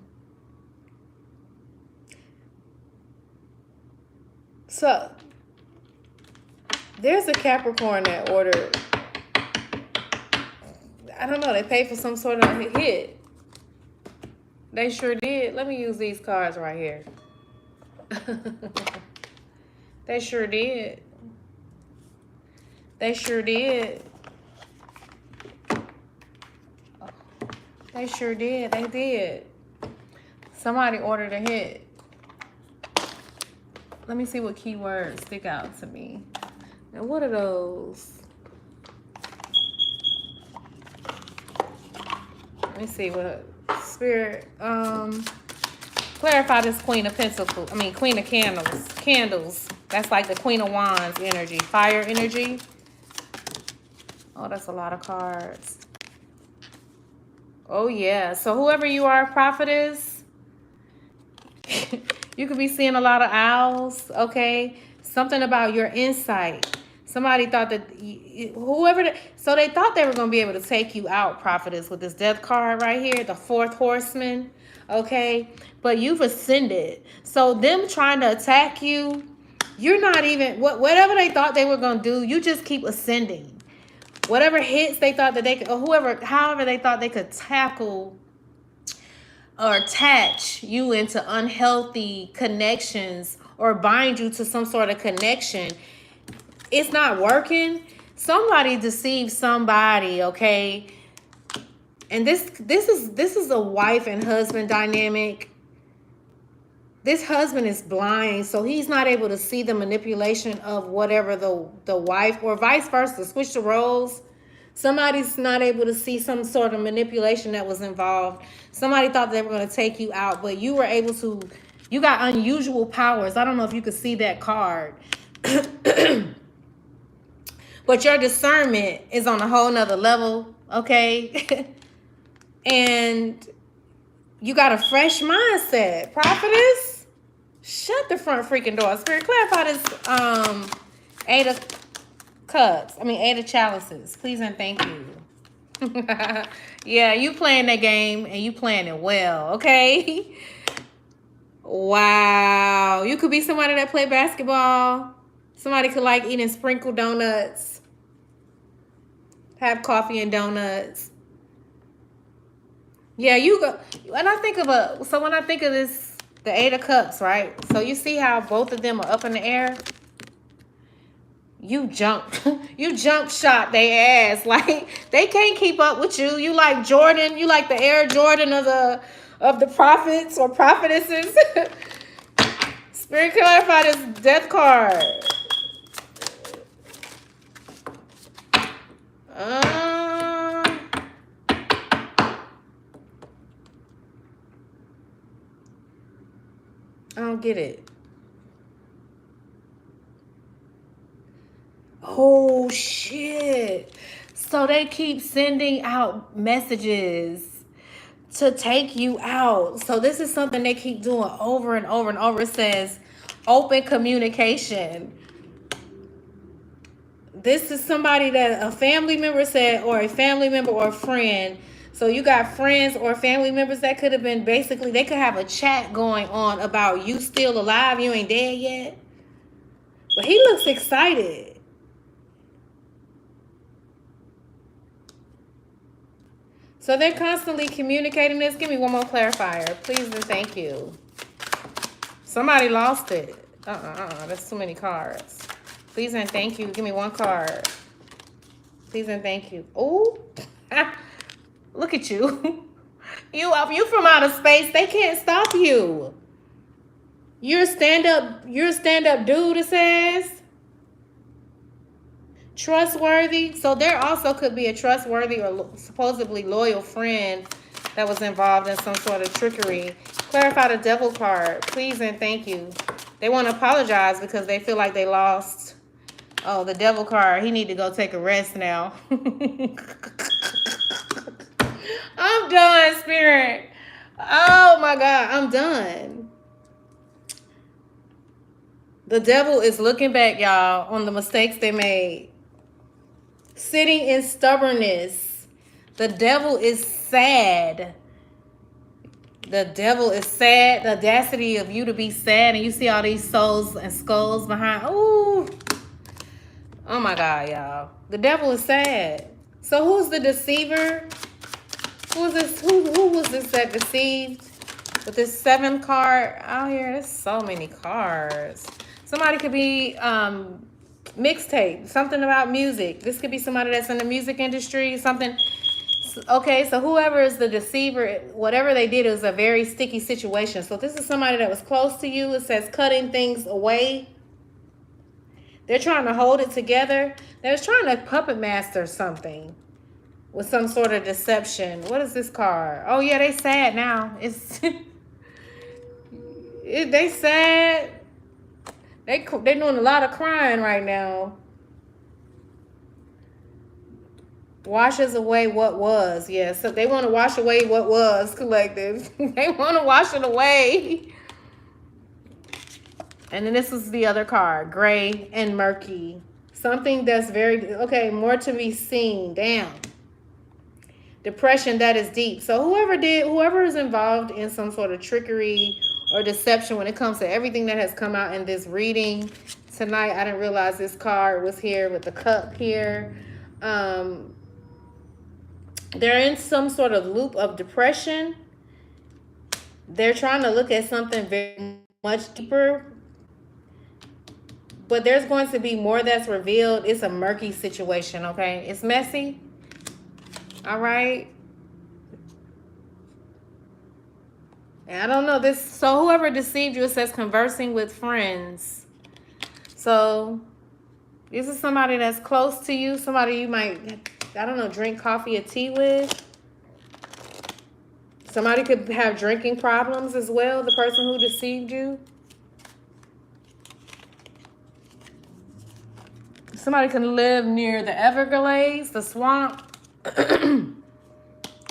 So, there's a Capricorn that ordered, I don't know, they paid for some sort of hit. They sure did. Let me use these cards right here. They sure did. They sure did. They sure did. They did. Somebody ordered a hit. Let me see what keywords stick out to me. Now, what are those? Let me see what Spirit. Clarify this Queen of Pentacles. I mean, Queen of Candles. Candles. That's like the Queen of Wands energy. Fire energy. Oh, that's a lot of cards. Oh, yeah. So whoever you are, prophetess, you could be seeing a lot of owls, okay? Something about your insight. Somebody thought that so they thought they were going to be able to take you out, prophetess, with this death card right here, the fourth horseman, okay? But you've ascended. So them trying to attack you, you're not even, whatever they thought they were going to do, you just keep ascending. Whatever hits they thought that they could, or however they thought they could tackle or attach you into unhealthy connections or bind you to some sort of connection, it's not working. Somebody deceived somebody, okay? And this is a wife and husband dynamic. This husband is blind, so he's not able to see the manipulation of whatever the wife, or vice versa, switch the roles. Somebody's not able to see some sort of manipulation that was involved. Somebody thought they were going to take you out, but you were able to, you got unusual powers. I don't know if you could see that card. But your discernment is on a whole nother level, okay? And you got a fresh mindset. Prophetess, shut the front freaking door. Spirit, clarify this Eight of Cups. I mean, Eight of Chalices. Please and thank you. Yeah, you playing that game and you playing it well, okay? Wow. You could be somebody that play basketball. Somebody could like eating sprinkled donuts. Have coffee and donuts. Yeah, you go. When I think of when I think of this, the Eight of Cups, right? So you see how both of them are up in the air? You jump shot they ass. Like, they can't keep up with you. You like Jordan, you like the Air Jordan of the prophets or prophetesses. Spirit, clarify this death card. I don't get it. Oh, shit. So they keep sending out messages to take you out. So this is something they keep doing over and over and over. It says open communication. This is somebody that a family member said, or a family member or a friend. So you got friends or family members that could have been basically, they could have a chat going on about you still alive, you ain't dead yet. But he looks excited. So they're constantly communicating this. Give me one more clarifier, please and thank you. Somebody lost it. That's too many cards. Please and thank you. Give me one card. Please and thank you. Oh, look at you. You from outer space. They can't stop you. You're a stand-up dude, it says. Trustworthy. So there also could be a trustworthy or supposedly loyal friend that was involved in some sort of trickery. Clarify the devil card, please and thank you. They want to apologize because they feel like they lost. Oh, the devil card. He need to go take a rest now. I'm done, Spirit. Oh my God, I'm done. The devil is looking back, y'all, on the mistakes they made. Sitting in stubbornness. The devil is sad. The devil is sad. The audacity of you to be sad, and you see all these souls and skulls behind. Ooh. Oh my God, y'all. The devil is sad. So who's the deceiver? Who is this? Who was this that deceived? With this 7 card out here, there's so many cards. Somebody could be mixtape, something about music. This could be somebody that's in the music industry, something. Okay, so whoever is the deceiver, whatever they did, it was a very sticky situation. So this is somebody that was close to you. It says cutting things away. They're trying to hold it together. They're trying to puppet master something with some sort of deception. What is this card? Oh yeah, they sad now. It's they sad. They're doing a lot of crying right now. Washes away what was. Yeah, so they want to wash away what was, collective. They want to wash it away. And then this is the other card, gray and murky. Something that's very, okay, more to be seen. Damn. Depression that is deep. So whoever is involved in some sort of trickery or deception when it comes to everything that has come out in this reading tonight, I didn't realize this card was here with the cup here. They're in some sort of loop of depression. They're trying to look at something very much deeper, but there's going to be more that's revealed. It's a murky situation, okay? It's messy. All right. And I don't know this. So whoever deceived you, it says conversing with friends. So this is somebody that's close to you. Somebody you might, I don't know, drink coffee or tea with. Somebody could have drinking problems as well, the person who deceived you. Somebody can live near the Everglades, the swamp.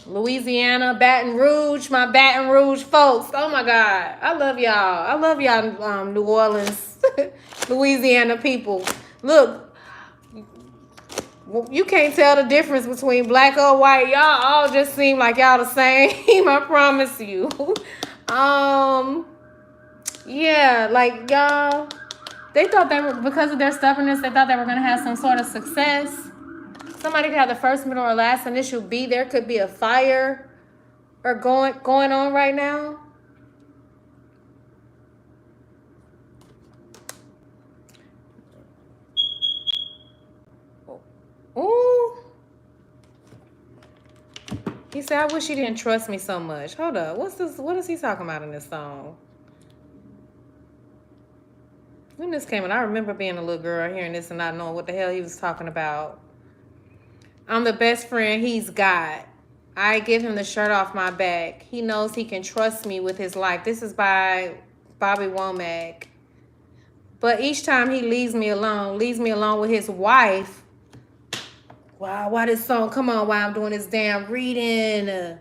Louisiana, Baton Rouge, my Baton Rouge folks. Oh my God. I love y'all. I love y'all, New Orleans, Louisiana people. Look, you can't tell the difference between black or white. Y'all all just seem like y'all the same. I promise you. Yeah, like y'all, they thought they were, because of their stubbornness, they thought they were going to have some sort of success. Somebody could have the first, middle, or last initial B. There could be a fire or going on right now. Ooh. He said, I wish he didn't trust me so much. Hold up. What's this? What is he talking about in this song? When this came in, I remember being a little girl hearing this and not knowing what the hell he was talking about. I'm the best friend he's got. I give him the shirt off my back. He knows he can trust me with his life. This is by Bobby Womack. But each time he leaves me alone with his wife. Wow, why this song? Come on, while I'm doing this damn reading.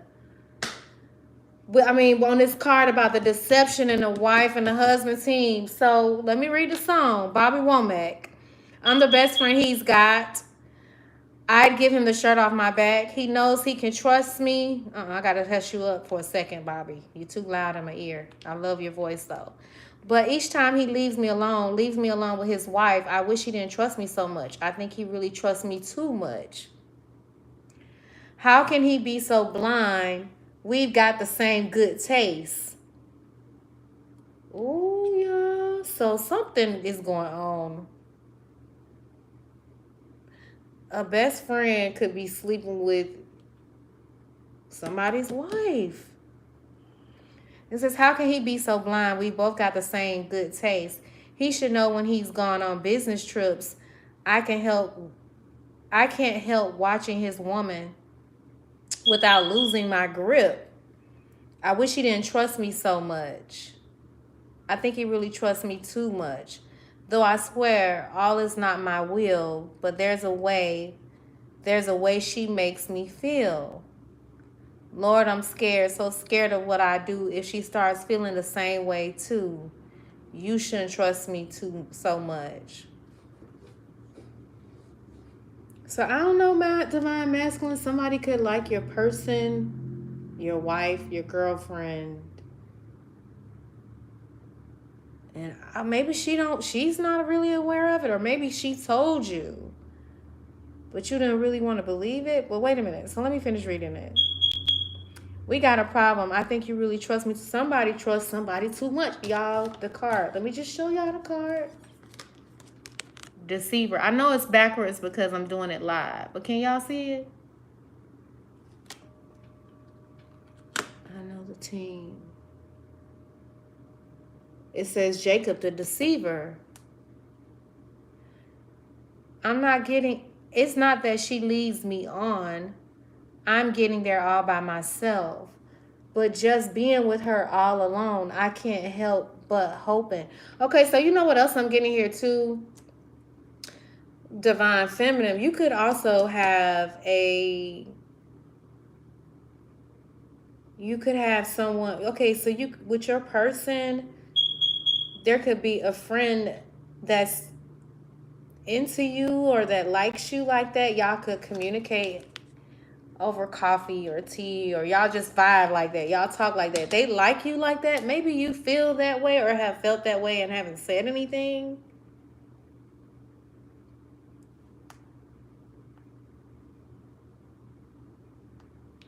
I mean, on this card about the deception and the wife and the husband team. So let me read the song. Bobby Womack. I'm the best friend he's got. I'd give him the shirt off my back. He knows he can trust me. I got to hush you up for a second, Bobby. You're too loud in my ear. I love your voice, though. But each time he leaves me alone with his wife, I wish he didn't trust me so much. I think he really trusts me too much. How can he be so blind? We've got the same good taste. Ooh, yeah. So something is going on. A best friend could be sleeping with somebody's wife. It says, how can he be so blind? We both got the same good taste. He should know when he's gone on business trips. I can't help watching his woman without losing my grip. I wish he didn't trust me so much. I think he really trusts me too much. Though I swear all is not my will, but there's a way she makes me feel. Lord, I'm scared, so scared of what I do if she starts feeling the same way too. You shouldn't trust me too so much. So I don't know about divine masculine. Somebody could like your person, your wife, your girlfriend. And maybe she's not really aware of it, or maybe she told you, but you didn't really want to believe it. But wait a minute. So let me finish reading it. We got a problem. I think you really trust me. Somebody trusts somebody too much. Y'all, the card. Let me just show y'all the card. Deceiver. I know it's backwards because I'm doing it live, but can y'all see it? I know the team. It says Jacob, the deceiver. I'm not getting, it's not that she leads me on. I'm getting there all by myself. But just being with her all alone, I can't help but hoping. Okay, so you know what else I'm getting here too? Divine feminine. You could also have someone, okay, so you, with your person, there could be a friend that's into you or that likes you like that. Y'all could communicate over coffee or tea, or y'all just vibe like that. Y'all talk like that. They like you like that. Maybe you feel that way or have felt that way and haven't said anything.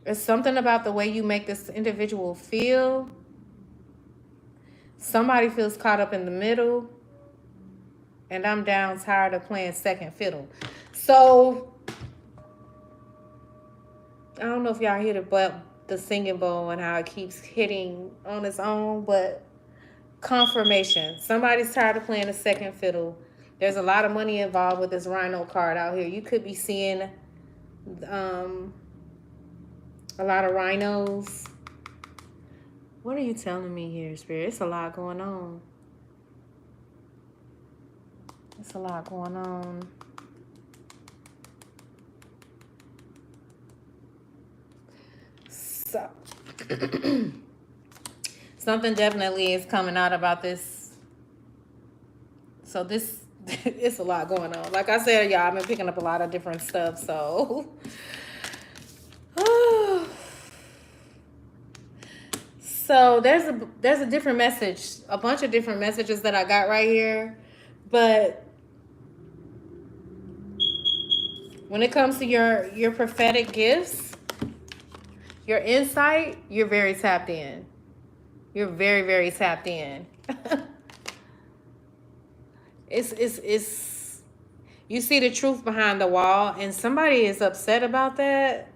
It's something about the way you make this individual feel. Somebody feels caught up in the middle, and I'm down tired of playing second fiddle. So I don't know if y'all hear the singing bowl and how it keeps hitting on its own, but confirmation. Somebody's tired of playing the second fiddle. There's a lot of money involved with this rhino card out here. You could be seeing a lot of rhinos. What are you telling me here, Spirit? It's a lot going on. It's a lot going on. So, something definitely is coming out about this. So this, it's a lot going on. Like I said, y'all, I've been picking up a lot of different stuff. So, so there's a different message, a bunch of different messages that I got right here, but when it comes to your prophetic gifts, your insight, you're very tapped in. You're very, very tapped in. It's you see the truth behind the wall, and somebody is upset about that.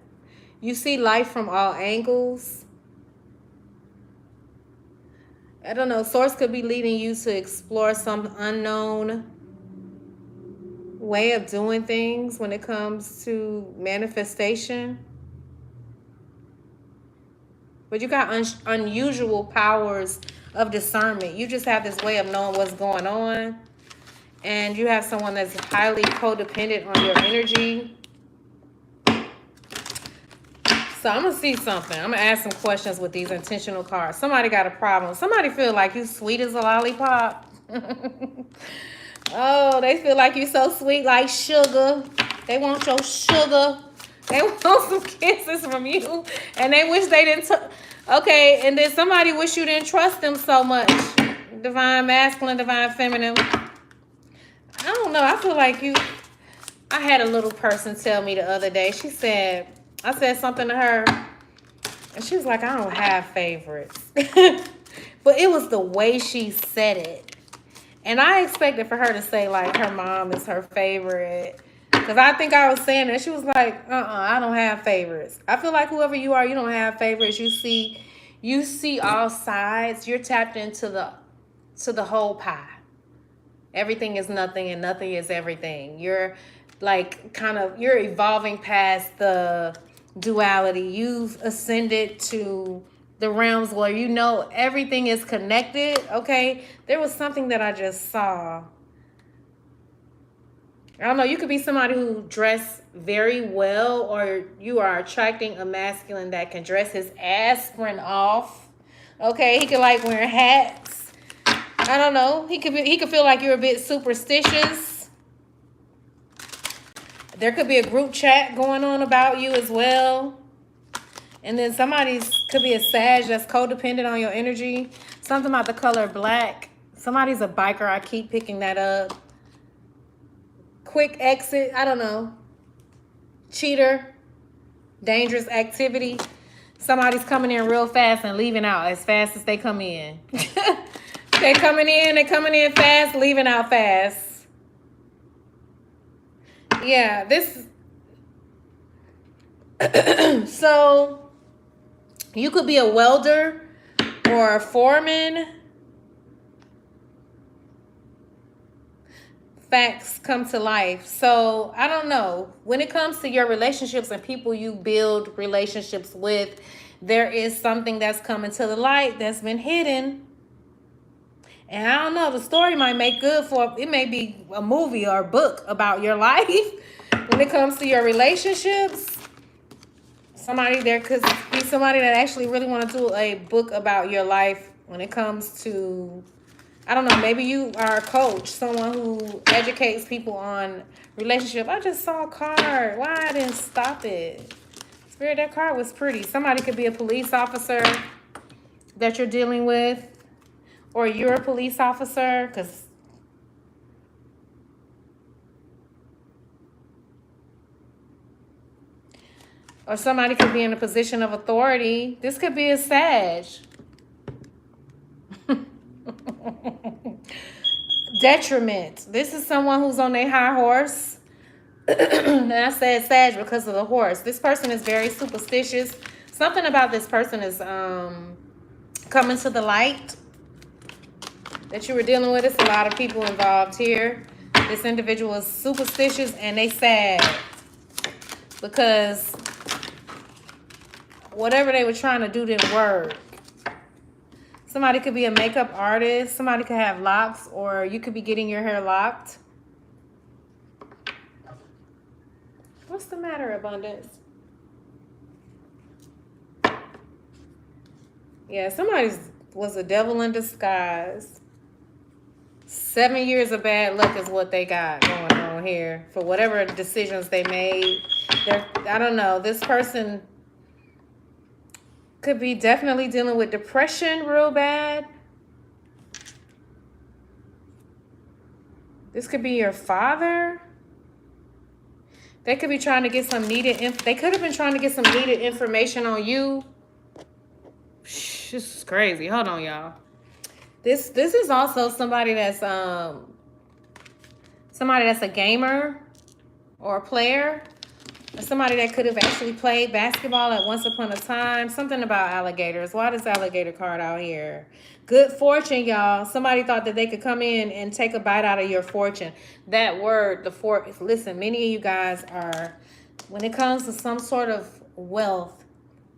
You see life from all angles. I don't know, source could be leading you to explore some unknown way of doing things when it comes to manifestation. But you got unusual powers of discernment. You just have this way of knowing what's going on. And you have someone that's highly codependent on your energy. So I'm going to see something. I'm going to ask some questions with these intentional cards. Somebody got a problem. Somebody feel like you sweet as a lollipop. Oh, they feel like you so sweet like sugar. They want your sugar. They want some kisses from you. And they wish they didn't. Okay, and then somebody wish you didn't trust them so much. Divine masculine, divine feminine. I don't know. I feel like I had a little person tell me the other day. I said something to her, and she was like, I don't have favorites. But it was the way she said it. And I expected for her to say, like, her mom is her favorite. Because I think I was saying that. She was like, I don't have favorites. I feel like whoever you are, you don't have favorites. You see all sides. You're tapped into the whole pie. Everything is nothing and nothing is everything. You're like you're evolving past the duality. You've ascended to the realms where you know everything is connected. Okay, there was something that I just saw. I don't know. You could be somebody who dress very well, or you are attracting a masculine that can dress his aspirin off. Okay, he could like wearing hats. I don't know. He could feel like you're a bit superstitious. There could be a group chat going on about you as well. And then could be a Sag that's codependent on your energy. Something about the color black. Somebody's a biker. I keep picking that up. Quick exit. I don't know. Cheater. Dangerous activity. Somebody's coming in real fast and leaving out as fast as they come in. They coming in fast, leaving out fast. Yeah, so you could be a welder or a foreman. Facts come to life. So I don't know. When it comes to your relationships and people you build relationships with, there is something that's coming to the light that's been hidden. And I don't know, the story might make good for, it may be a movie or a book about your life. When it comes to your relationships, there could be somebody that actually really want to do a book about your life when it comes to, I don't know, maybe you are a coach, someone who educates people on relationship. I just saw a card. Why I didn't stop it? Spirit, that card was pretty. Somebody could be a police officer that you're dealing with. Or you're a police officer, or somebody could be in a position of authority. This could be a Sag. Detriment. This is someone who's on their high horse. And I said Sag because of the horse. This person is very superstitious. Something about this person is coming to the light that you were dealing with. It's a lot of people involved here. This individual is superstitious and they sad because whatever they were trying to do didn't work. Somebody could be a makeup artist. Somebody could have locks, or you could be getting your hair locked. What's the matter, Abundance? Yeah, somebody was a devil in disguise. 7 years of bad luck is what they got going on here for whatever decisions they made. I don't know. This person could be definitely dealing with depression real bad. This could be your father. They could be trying to get some they could have been trying to get some needed information on you. This is crazy. Hold on, y'all. This is also somebody that's a gamer or a player. Or somebody that could have actually played basketball at once upon a time. Something about alligators. Why does alligator card out here? Good fortune, y'all. Somebody thought that they could come in and take a bite out of your fortune. That word, listen, many of you guys are, when it comes to some sort of wealth,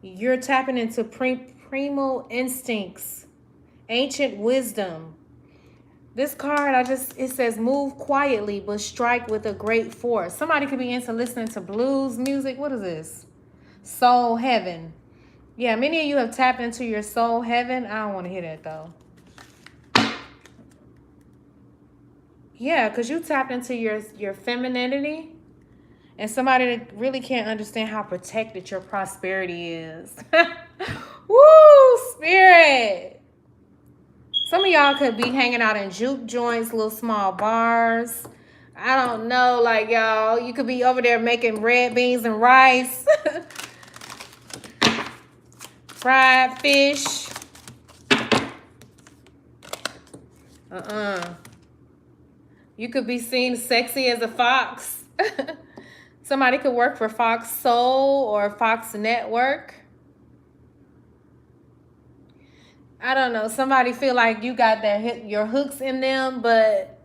you're tapping into primal instincts. Ancient wisdom. This card, it says move quietly but strike with a great force. Somebody could be into listening to blues music. What is this? Soul heaven. Yeah, many of you have tapped into your soul heaven. I don't want to hear that though. Yeah, because you tapped into your femininity. And somebody that really can't understand how protected your prosperity is. Woo, spirit. Some of y'all could be hanging out in juke joints, little small bars. I don't know, like y'all, you could be over there making red beans and rice. Fried fish. You could be seen sexy as a fox. Somebody could work for Fox Soul or Fox Network. I don't know. Somebody feel like you got your hooks in them, but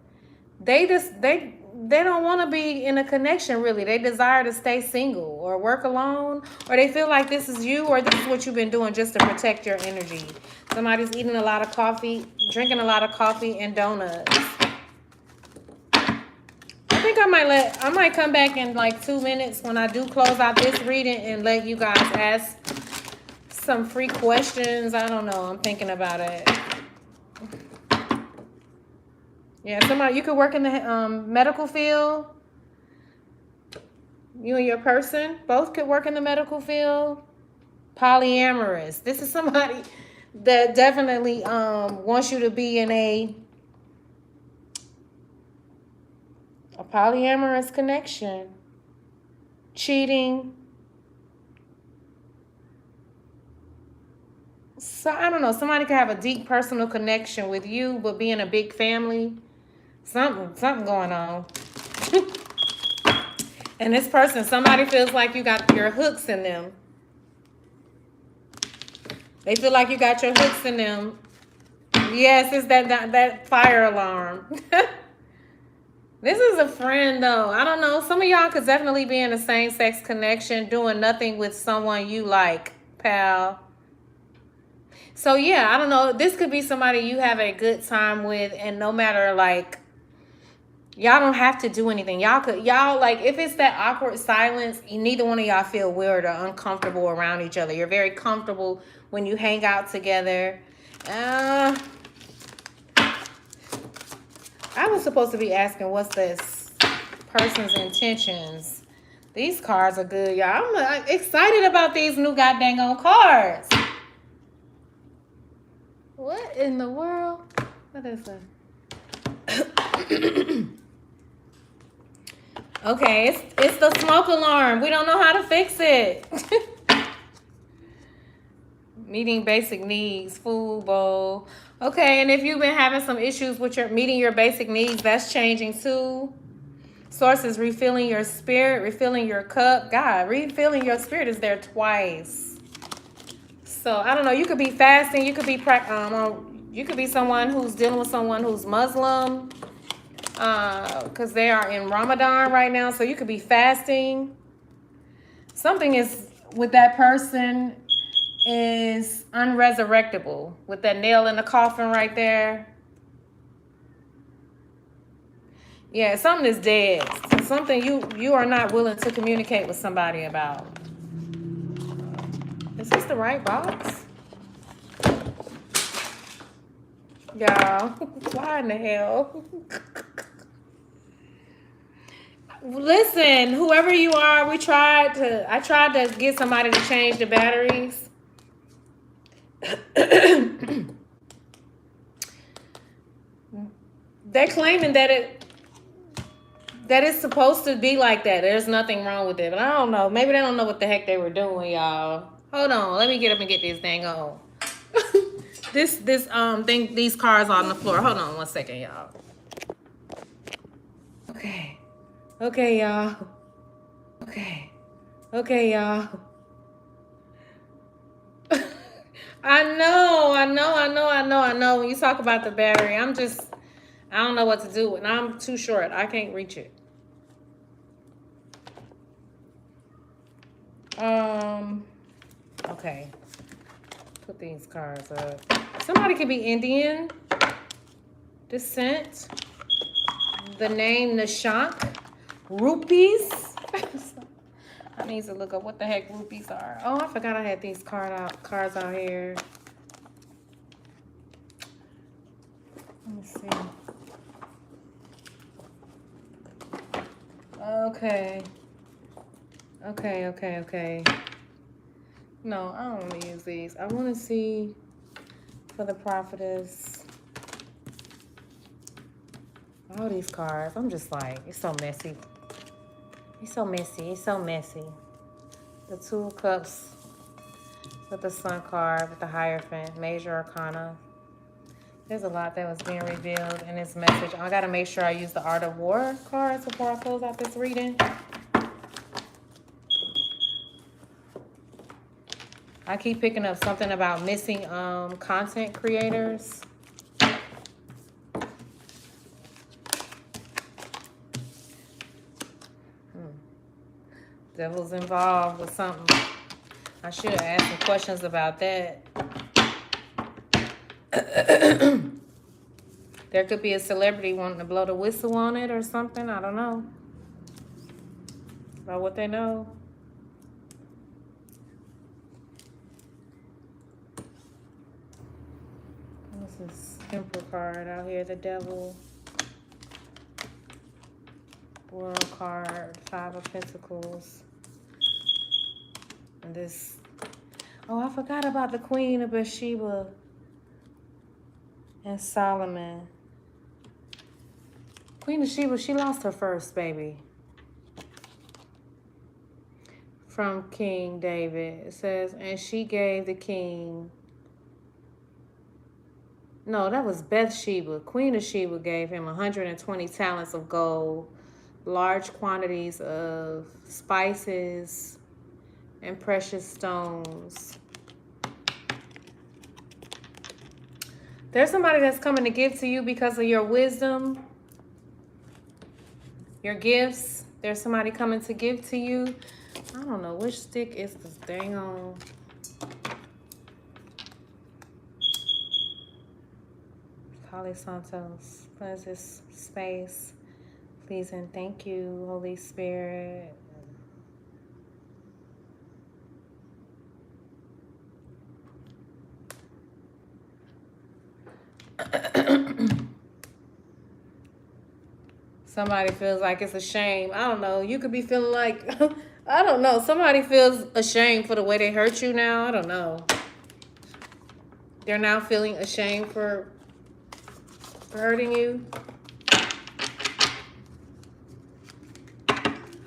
they don't want to be in a connection really. They desire to stay single or work alone, or they feel like this is you, or this is what you've been doing just to protect your energy. Somebody's eating a lot of coffee, drinking a lot of coffee and donuts. I think I might come back in like 2 minutes when I do close out this reading and let you guys ask some free questions. I don't know. I'm thinking about it. Yeah, somebody, you could work in the medical field. You and your person both could work in the medical field. Polyamorous. This is somebody that definitely wants you to be in a polyamorous connection. Cheating. So I don't know. Somebody could have a deep personal connection with you, but be in a big family. Something going on. And this person, somebody feels like you got your hooks in them. They feel like you got your hooks in them. Yes, it's that fire alarm. This is a friend, though. I don't know. Some of y'all could definitely be in a same-sex connection, doing nothing with someone you like, pal. So, yeah, I don't know. This could be somebody you have a good time with, and no matter, like, y'all don't have to do anything. Y'all, like, if it's that awkward silence, neither one of y'all feel weird or uncomfortable around each other. You're very comfortable when you hang out together. I was supposed to be asking what's this person's intentions. These cards are good, y'all. I'm excited about these new goddamn cards. What in the world? What is that? Okay, it's the smoke alarm. We don't know how to fix it. Meeting basic needs, food bowl. Okay, and if you've been having some issues with meeting your basic needs, that's changing too. Sources refilling your spirit, refilling your cup. God, refilling your spirit is there twice. So I don't know. You could be fasting. You could be someone who's dealing with someone who's Muslim, because they are in Ramadan right now. So you could be fasting. Something is with that person is unresurrectable, with that nail in the coffin right there. Yeah, something is dead. Something you are not willing to communicate with somebody about. Is this the right box? Y'all, why in the hell? Listen, whoever you are, I tried to get somebody to change the batteries. They're claiming that it's supposed to be like that. There's nothing wrong with it. But I don't know. Maybe they don't know what the heck they were doing, y'all. Hold on. Let me get up and get this thing on. These cards on the floor. Hold on 1 second, y'all. Okay. Okay, y'all. Okay. Okay, y'all. I know. When you talk about the battery, I don't know what to do. And I'm too short. I can't reach it. Okay. Put these cards up. Somebody could be Indian descent. The name Nishank. Rupees. I need to look up what the heck rupees are. Oh, I forgot I had these cards out here. Let me see. Okay. No, I don't want to use these. I want to see for the prophetess. All these cards. I'm just like, it's so messy. It's so messy. The Two of Cups with the Sun card, with the Hierophant, Major Arcana. There's a lot that was being revealed in this message. I got to make sure I use the Art of War cards before I close out this reading. I keep picking up something about missing content creators. Devil's involved with something. I should have asked some questions about that. There could be a celebrity wanting to blow the whistle on it or something. I don't know. Or what they know. This is Emperor card out here. The Devil. World card. 5 of Pentacles. And this. Oh, I forgot about the Queen of Bathsheba. And Solomon. Queen of Sheba, she lost her first baby. From King David. It says, and she gave the king. No, that was Bathsheba. Queen of Sheba gave him 120 talents of gold, large quantities of spices, and precious stones. There's somebody that's coming to give to you because of your wisdom, your gifts. There's somebody coming to give to you. I don't know which stick is this dang on. Holly Santos, cleanse this space, please and thank you, Holy Spirit. Somebody feels like it's a shame. I don't know. You could be feeling like, I don't know. Somebody feels ashamed for the way they hurt you now. I don't know. They're now feeling ashamed for hurting you.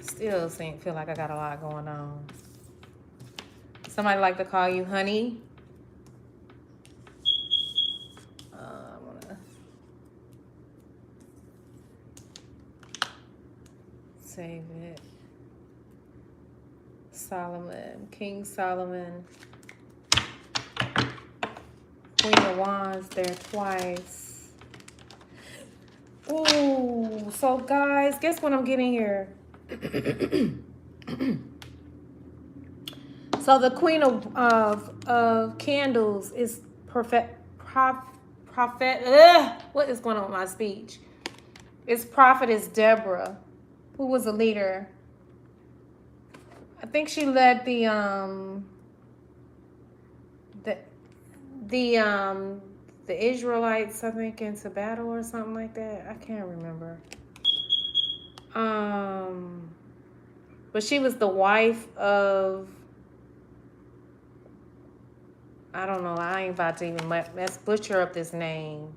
Still feel like I got a lot going on. Somebody like to call you honey. Save it. Solomon, King Solomon. Queen of Wands there twice. Ooh, so guys, guess what I'm getting here? So the Queen of Candles is prophet. What is going on with my speech? It's Prophetess Deborah, who was a leader. I think she led the Israelites, I think, into battle or something like that. I can't remember. But she was the wife of, I don't know, I ain't about to even butcher up this name.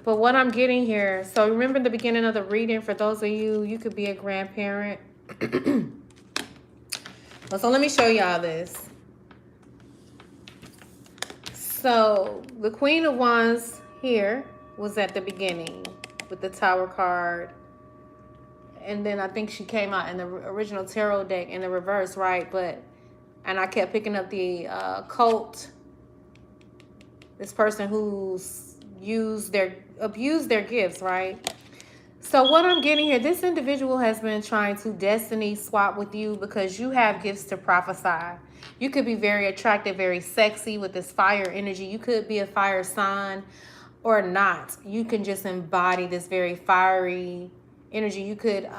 But what I'm getting here, so remember the beginning of the reading, for those of you, you could be a grandparent. Well, so let me show y'all this. So the Queen of Wands here was at the beginning with the Tower card. And then I think she came out in the original tarot deck in the reverse, right? And I kept picking up the Occult. This person who's abused their gifts, right? So what I'm getting here, this individual has been trying to destiny swap with you because you have gifts to prophesy. You could be very attractive, very sexy with this fire energy. You could be a fire sign or not. You can just embody this very fiery energy. You could,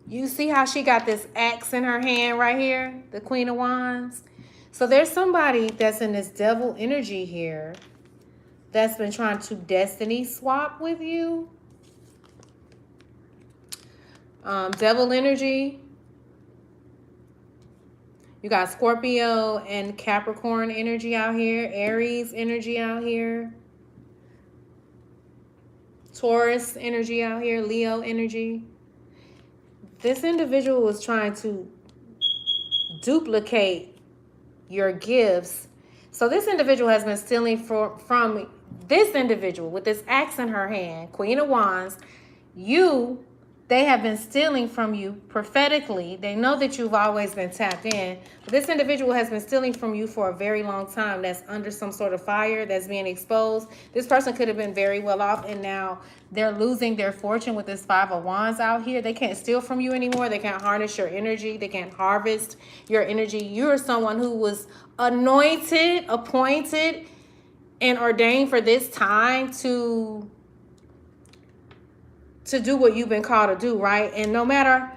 you see how she got this axe in her hand right here, the Queen of Wands? So there's somebody that's in this devil energy here that's been trying to destiny swap with you. Devil energy. You got Scorpio and Capricorn energy out here. Aries energy out here. Taurus energy out here. Leo energy. This individual was trying to duplicate your gifts. So this individual has been stealing from this individual with this axe in her hand, Queen of Wands. They have been stealing from you prophetically. They know that you've always been tapped in. But this individual has been stealing from you for a very long time. That's under some sort of fire that's being exposed. This person could have been very well off, and now they're losing their fortune with this 5 of Wands out here. They can't steal from you anymore. They can't harness your energy. They can't harvest your energy. You're someone who was anointed, appointed, and ordained for this time to do what you've been called to do, right? And no matter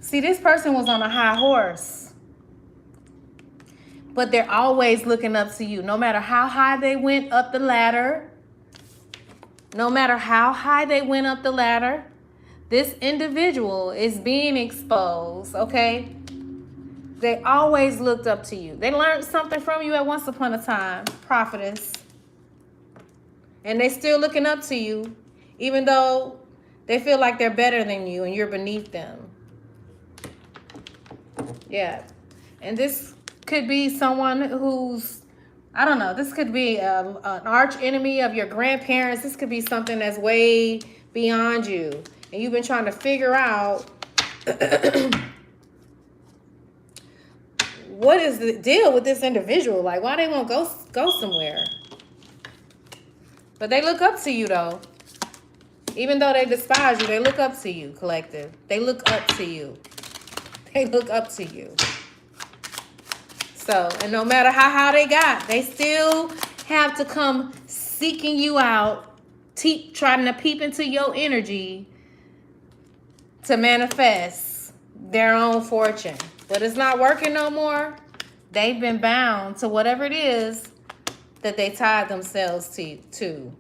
See, this person was on a high horse, but they're always looking up to you. No matter how high they went up the ladder, this individual is being exposed, okay? They always looked up to you. They learned something from you at once upon a time, prophetess. And they still looking up to you, even though they feel like they're better than you and you're beneath them. Yeah. And this could be someone who's, I don't know, this could be an arch enemy of your grandparents. This could be something that's way beyond you. And you've been trying to figure out what is the deal with this individual? Like, why they won't go somewhere? But they look up to you, though. Even though they despise you, they look up to you, collective. They look up to you. They look up to you. So, and no matter how high they got, they still have to come seeking you out, trying to peep into your energy to manifest their own fortune. But it's not working no more. They've been bound to whatever it is that they tied themselves to.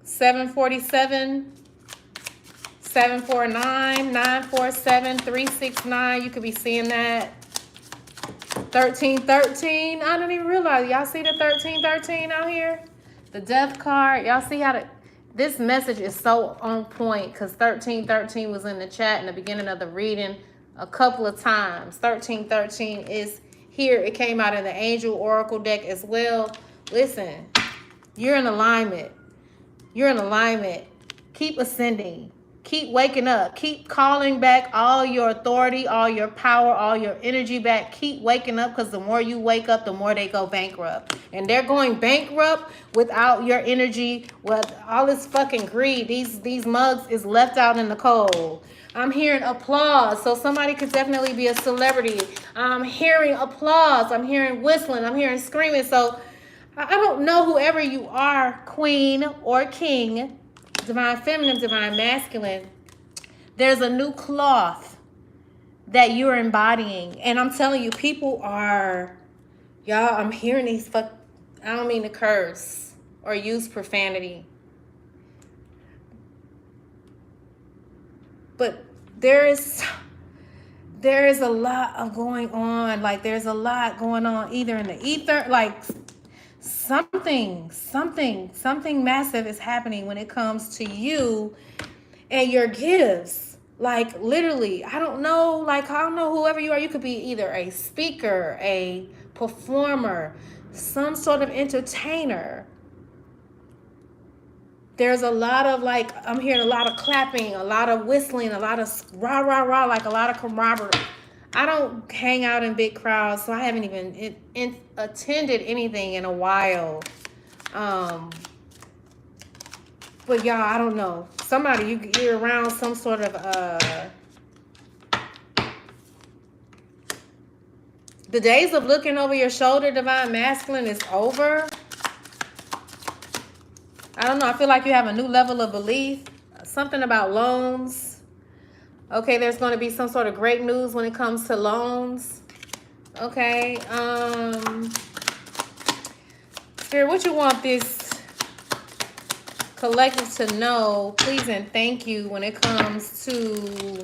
747, 749, 947, 369. You could be seeing that. 1313. I didn't even realize. Y'all see the 1313 out here? The death card. Y'all see how this message is so on point because 1313 was in the chat in the beginning of the reading a couple of times. 1313 is here. It came out in the Angel Oracle deck as well. Listen, you're in alignment. You're in alignment. Keep ascending. Keep waking up. Keep calling back all your authority, all your power, all your energy back. Keep waking up because the more you wake up, the more they go bankrupt. And they're going bankrupt without your energy, with all this fucking greed. These mugs is left out in the cold. I'm hearing applause. So somebody could definitely be a celebrity. I'm hearing applause. I'm hearing whistling. I'm hearing screaming. So I don't know whoever you are, queen or king, divine feminine, divine masculine. There's a new cloth that you're embodying. And I'm telling you, people are, y'all, I'm hearing these I don't mean to curse or use profanity. But there is a lot of going on. Like there's a lot going on either in the ether, like something massive is happening when it comes to you and your gifts. Like literally, I don't know whoever you are. You could be either a speaker, a performer, some sort of entertainer. There's a lot of I'm hearing a lot of clapping, a lot of whistling, a lot of rah, rah, rah, like a lot of camaraderie. I don't hang out in big crowds, so I haven't even attended anything in a while. But y'all, I don't know. Somebody, you're around some sort of, the days of looking over your shoulder, divine masculine, is over. I don't know. I feel like you have a new level of belief. Something about loans. Okay, there's going to be some sort of great news when it comes to loans. Okay. Spirit, what you want this collective to know, please and thank you, when it comes to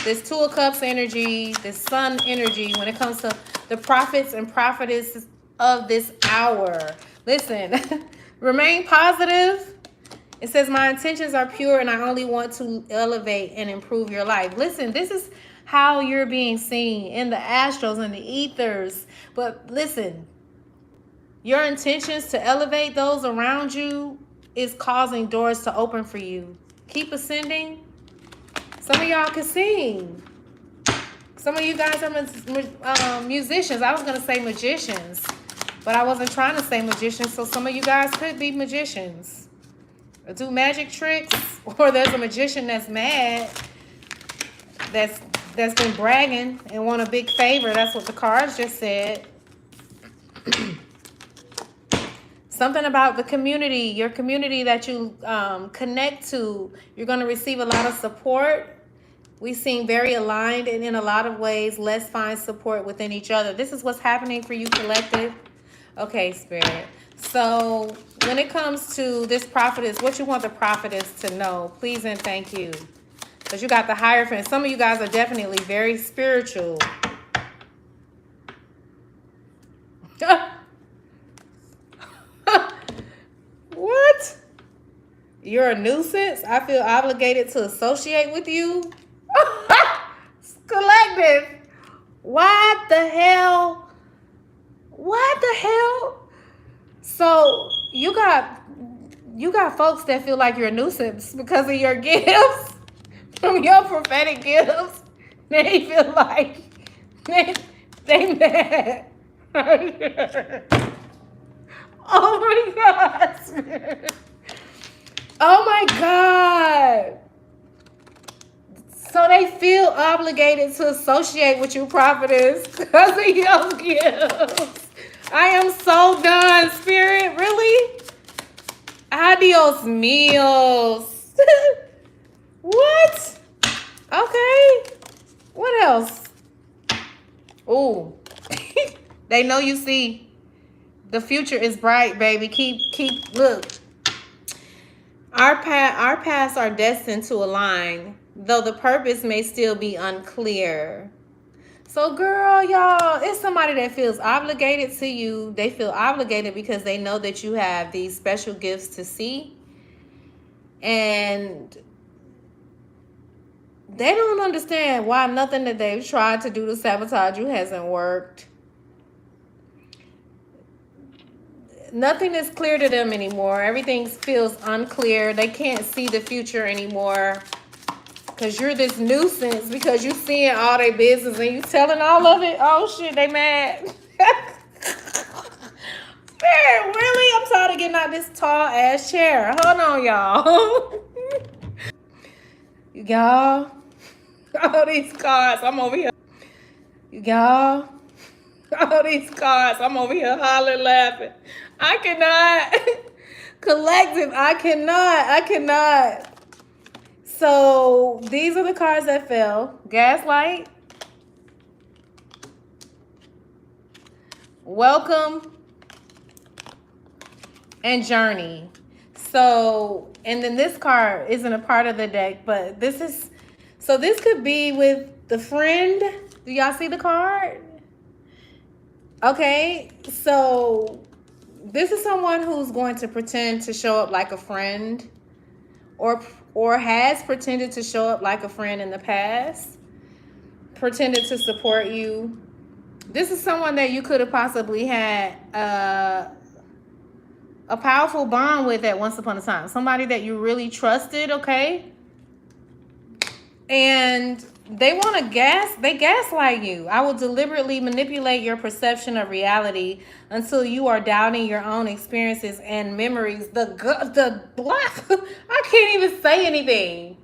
this Two of Cups energy, this Sun energy, when it comes to the prophets and prophetesses of this hour. Listen. Remain positive. It says, my intentions are pure and I only want to elevate and improve your life. Listen, this is how you're being seen in the astrals and the ethers. But listen, your intentions to elevate those around you is causing doors to open for you. Keep ascending. Some of y'all can sing. Some of you guys are musicians. I was going to say magicians. But I wasn't trying to say magicians, so some of you guys could be magicians. Or do magic tricks, or there's a magician that's mad, that's been bragging and want a big favor. That's what the cards just said. Something about the community, your community that you connect to, you're going to receive a lot of support We seem very aligned, and in a lot of ways, let's find support within each other. This is what's happening for you, collective. Okay, Spirit. So when it comes to this prophetess, what you want the prophetess to know, please and thank you. Because you got the Hierophant. Some of you guys are definitely very spiritual. What? You're a nuisance? I feel obligated to associate with you? Collective. What the hell? What the hell? So you got folks that feel like you're a nuisance because of your gifts, from your prophetic gifts. They feel like they mad. Oh my God. Oh my God. So they feel obligated to associate with you, prophetess, because of your gifts. I am so done, Spirit. Really? Adios míos. What? Okay. What else? Ooh. They know you see. The future is bright, baby. Keep, look. Our paths are destined to align, though the purpose may still be unclear. So, girl, y'all, it's somebody that feels obligated to you. They feel obligated because they know that you have these special gifts to see. And they don't understand why nothing that they've tried to do to sabotage you hasn't worked. Nothing is clear to them anymore. Everything feels unclear. They can't see the future anymore. Because you're this nuisance, because you seeing all their business and you telling all of it. Oh shit, they mad. Spirit, really? I'm tired of getting out this tall ass chair. Hold on, y'all. Y'all. All these cards, I'm over here. Y'all. All these cards, I'm over here hollering, laughing. I cannot. Collective, I cannot. So these are the cards that fell. Gaslight. Welcome. And journey. So, and then this card isn't a part of the deck, but this is, so this could be with the friend. Do y'all see the card? Okay, so this is someone who's going to pretend to show up like a friend, or has pretended to show up like a friend in the past, pretended to support you. This is someone that you could have possibly had a powerful bond with at once upon a time. Somebody that you really trusted, okay? And they want to they gaslight you. I will deliberately manipulate your perception of reality until you are doubting your own experiences and memories. The black, I can't even say anything.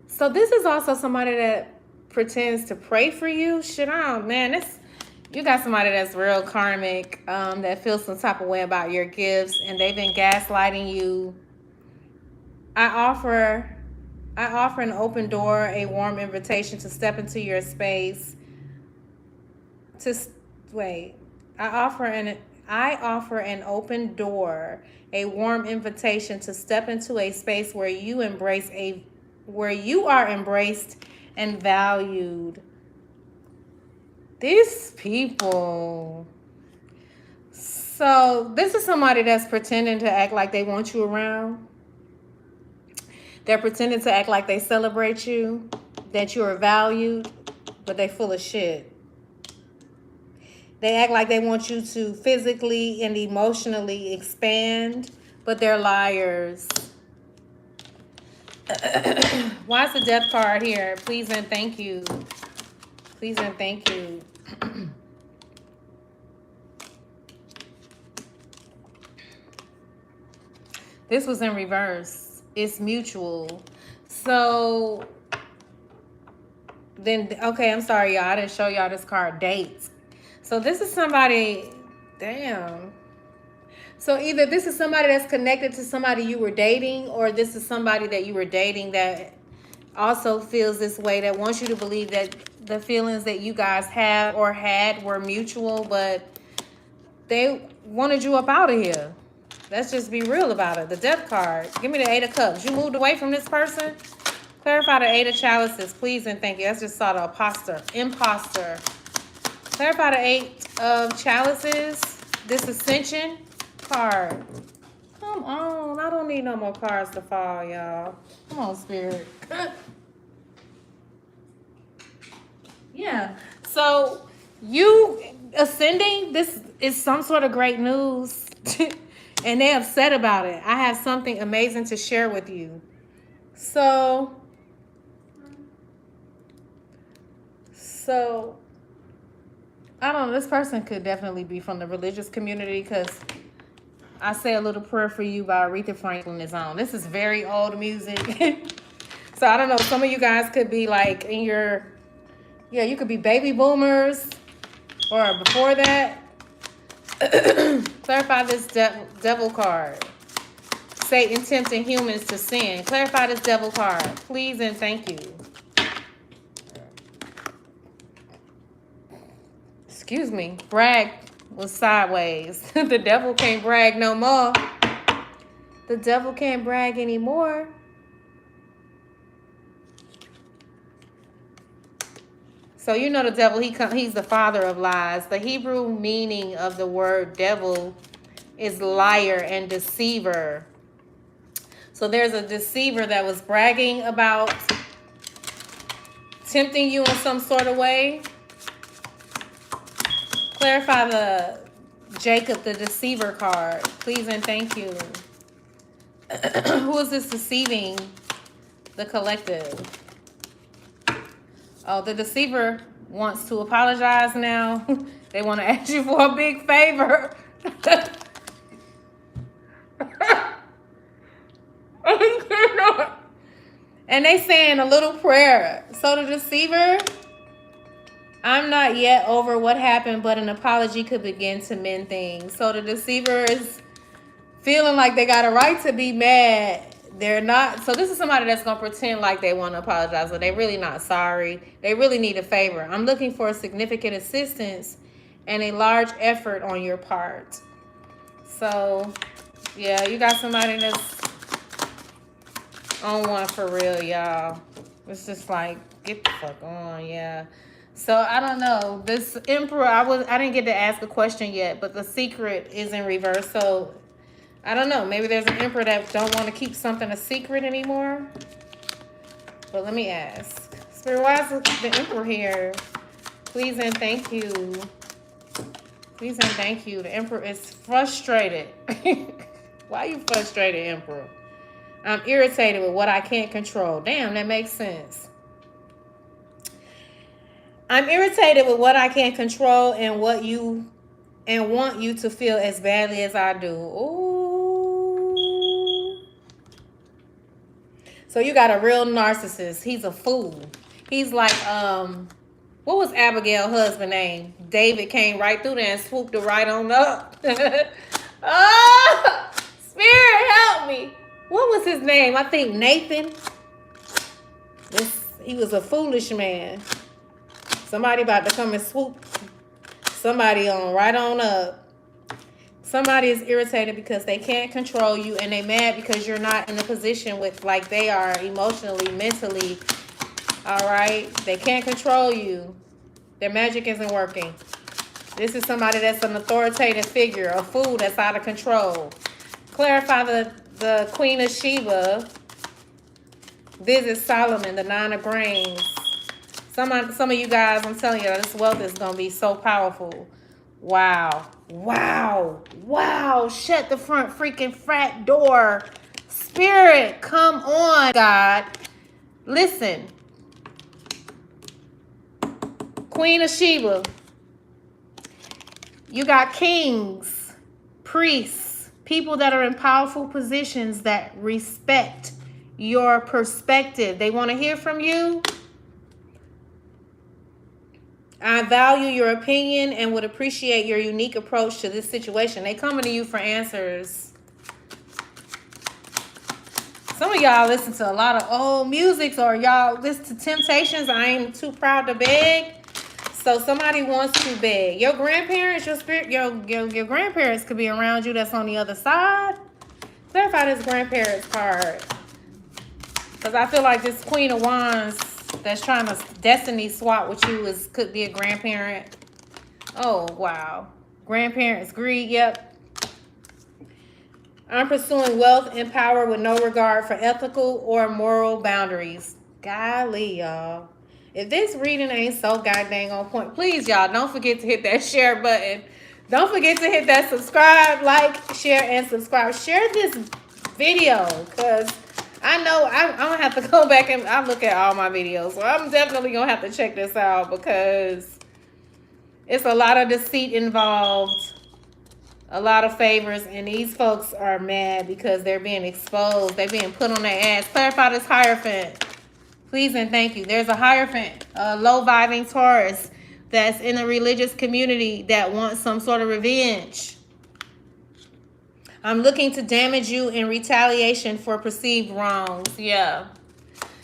So this is also somebody that pretends to pray for you. Shit, man, you got somebody that's real karmic, that feels some type of way about your gifts, and they've been gaslighting you. I offer an open door, a warm invitation to step into your space. I offer an open door, a warm invitation to step into a space where you are embraced and valued. These people. So this is somebody that's pretending to act like they want you around. They're pretending to act like they celebrate you, that you are valued, but they full of shit. They act like they want you to physically and emotionally expand, but they're liars. Why is the death card here? Please and thank you. Please and thank you. This was in reverse. It's mutual. So then, okay, I'm sorry, y'all. I didn't show y'all this card. Dates. So this is somebody Damn. So either this is somebody that's connected to somebody you were dating, or this is somebody that you were dating that also feels this way, that wants you to believe that the feelings that you guys have or had were mutual, but they wanted you up out of here. Let's just be real about it. The Death card. Give me the Eight of Cups. You moved away from this person? Clarify the Eight of Chalices, please and thank you. That's just saw the imposter. Clarify the Eight of Chalices. This Ascension card. Come on. I don't need no more cards to fall, y'all. Come on, Spirit. Yeah. So you ascending, this is some sort of great news. And they're upset about it. I have something amazing to share with you. So I don't know. This person could definitely be from the religious community, because I Say a Little Prayer for You by Aretha Franklin is on. This is very old music. So I don't know. Some of you guys could be like in your, yeah, you could be baby boomers or before that. Clarify this devil card. Satan tempting humans to sin. Clarify this devil card, please and thank you. Excuse me. Brag was sideways. The devil can't brag no more. The devil can't brag anymore. So you know the devil, he's the father of lies. The Hebrew meaning of the word devil is liar and deceiver. So there's a deceiver that was bragging about tempting you in some sort of way. Clarify the Jacob, the deceiver card, please and thank you. Who is this deceiving? The collective. Oh, the deceiver wants to apologize now. They want to ask you for a big favor. And they saying a little prayer. So the deceiver, I'm not yet over what happened, but an apology could begin to mend things. So the deceiver is feeling like they got a right to be mad. They're not. So this is somebody that's going to pretend like they want to apologize, but they're really not sorry. They really need a favor. I'm looking for significant assistance and a large effort on your part. So, yeah, you got somebody that's on one for real, y'all. It's just like, get the fuck on, yeah. So I don't know. This Emperor, I didn't get to ask a question yet, but the secret is in reverse. So I don't know. Maybe there's an Emperor that don't want to keep something a secret anymore. But let me ask. Spirit, why is the Emperor here? Please and thank you. Please and thank you. The Emperor is frustrated. Why are you frustrated, Emperor? I'm irritated with what I can't control. Damn, that makes sense. I'm irritated with what I can't control and want you to feel as badly as I do. Ooh. So you got a real narcissist. He's a fool. He's like, what was Abigail's husband's name? David came right through there and swooped it right on up. Oh, Spirit, help me. What was his name? I think Nathan. He was a foolish man. Somebody about to come and swoop somebody on right on up. Somebody is irritated because they can't control you, and they mad because you're not in a position with like they are emotionally, mentally. All right? They can't control you. Their magic isn't working. This is somebody that's an authoritative figure, a fool that's out of control. Clarify the Queen of Sheba. Visit Solomon, the Nine of Grains. Some of you guys, I'm telling you, this wealth is going to be so powerful. Wow. Wow. Wow. Shut the front door. Spirit, come on, God. Listen. Queen of Sheba. You got kings, priests, people that are in powerful positions that respect your perspective. They want to hear from you. I value your opinion and would appreciate your unique approach to this situation. They coming to you for answers. Some of y'all listen to a lot of old music, or y'all listen to Temptations. I ain't too proud to beg. So somebody wants to beg. Your grandparents, your spirit, your grandparents could be around you. That's on the other side. Clarify this grandparents card, because I feel like this Queen of Wands that's trying to destiny swap with you could be a grandparent. Oh wow, grandparents, greed. Yep. I'm pursuing wealth and power with no regard for ethical or moral boundaries. Golly, y'all. If this reading ain't so goddamn on point, please, y'all, don't forget to hit that share button. Don't forget to hit that subscribe, like, share, and subscribe. Share this video, because I know I'm going to have to go back and I look at all my videos. So I'm definitely going to have to check this out, because it's a lot of deceit involved. A lot of favors, and these folks are mad because they're being exposed. They're being put on their ass. Clarify this Hierophant. Please and thank you. There's a Hierophant, a low-vibing Taurus that's in a religious community that wants some sort of revenge. I'm looking to damage you in retaliation for perceived wrongs. Yeah.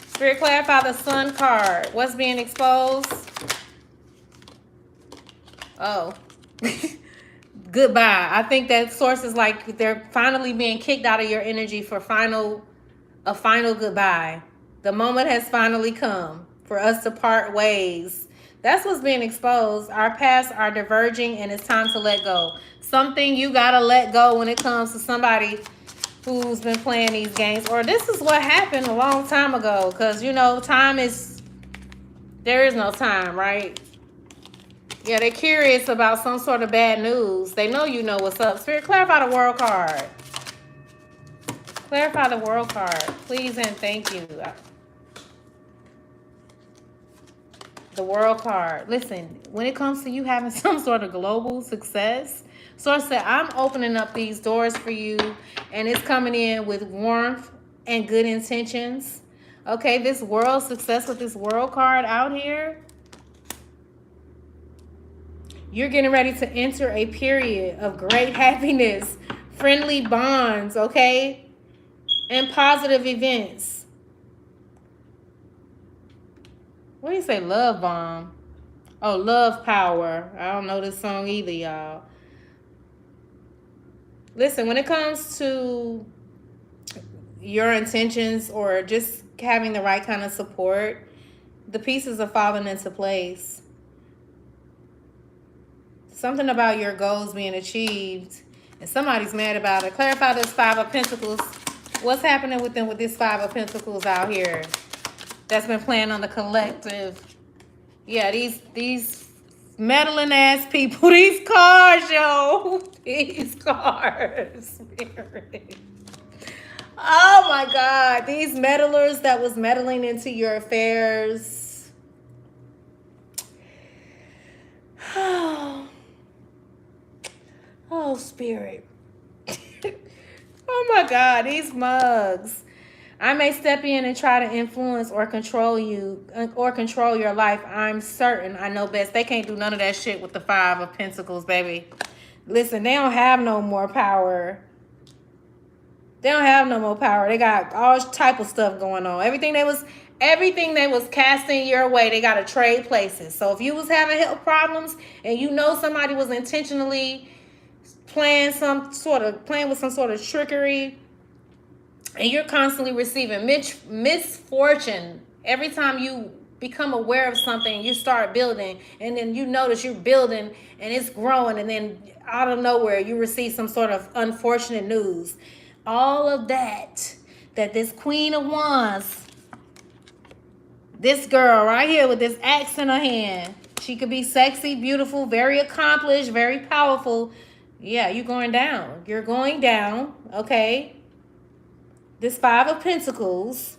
Spirit, clarify the Sun card. What's being exposed? Oh. Goodbye. I think that source is like they're finally being kicked out of your energy for a final goodbye. The moment has finally come for us to part ways. That's what's being exposed. Our paths are diverging and it's time to let go. Something you gotta let go when it comes to somebody who's been playing these games. Or this is what happened a long time ago. Because, you know, there is no time, right? Yeah, they're curious about some sort of bad news. They know you know what's up. Spirit, clarify the World card. Clarify the World card. Please and thank you. The World card. Listen, when it comes to you having some sort of global success, Source said, I'm opening up these doors for you, and it's coming in with warmth and good intentions. Okay, this world success with this World card out here, you're getting ready to enter a period of great happiness, friendly bonds, okay? And positive events. What do you say, love bomb? Oh, love power. I don't know this song either, y'all. Listen, when it comes to your intentions or just having the right kind of support, the pieces are falling into place. Something about your goals being achieved, and somebody's mad about it. Clarify this Five of Pentacles. What's happening with them with this Five of Pentacles out here that's been playing on the collective? Yeah, these meddling ass people, these cards, yo. These cards. Oh my God. These meddlers that was meddling into your affairs. Oh, Spirit. Oh my God, these mugs. I may step in and try to influence or control you or control your life. I'm certain I know best. They can't do none of that shit with the Five of Pentacles, baby. Listen, they don't have no more power. They don't have no more power. They got all type of stuff going on. Everything they was casting your way, they got to trade places. So if you was having health problems and you know somebody was intentionally playing with some sort of trickery, and you're constantly receiving misfortune every time you become aware of something, you start building, and then you notice you're building and it's growing, and then out of nowhere you receive some sort of unfortunate news. All of that this Queen of Wands, this girl right here with this axe in her hand, she could be sexy, beautiful, very accomplished, very powerful. Yeah, you're going down. You're going down, okay? This Five of Pentacles,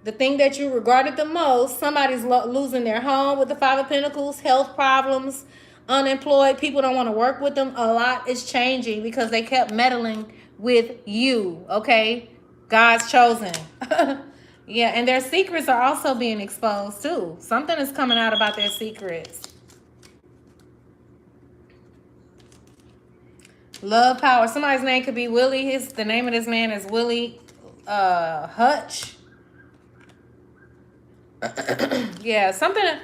the thing that you regarded the most, somebody's losing their home with the Five of Pentacles, health problems, unemployed, people don't want to work with them. A lot is changing because they kept meddling with you, okay? God's chosen. Yeah, and their secrets are also being exposed too. Something is coming out about their secrets. Love power. Somebody's name could be Willie. The name of this man is Willie Hutch. Yeah, something.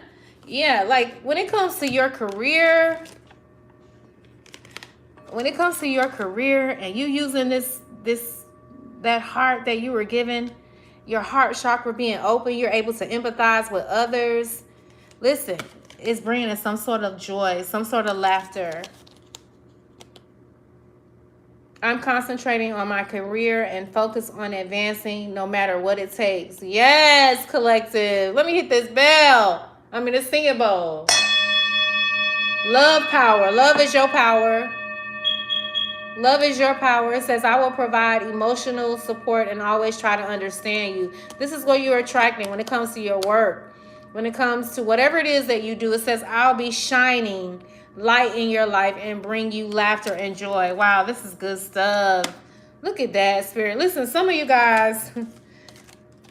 Yeah, like when it comes to your career, and you using that heart that you were given, your heart chakra being open, you're able to empathize with others. Listen, it's bringing some sort of joy, some sort of laughter. I'm concentrating on my career and focus on advancing no matter what it takes. Yes, collective. Let me hit this bell. This singing bowl. Love power. Love is your power. Love is your power. It says, I will provide emotional support and always try to understand you. This is what you're attracting when it comes to your work. When it comes to whatever it is that you do, it says, I'll be shining light in your life and bring you laughter and joy. Wow, this is good stuff. Look at that, Spirit. Listen, some of you guys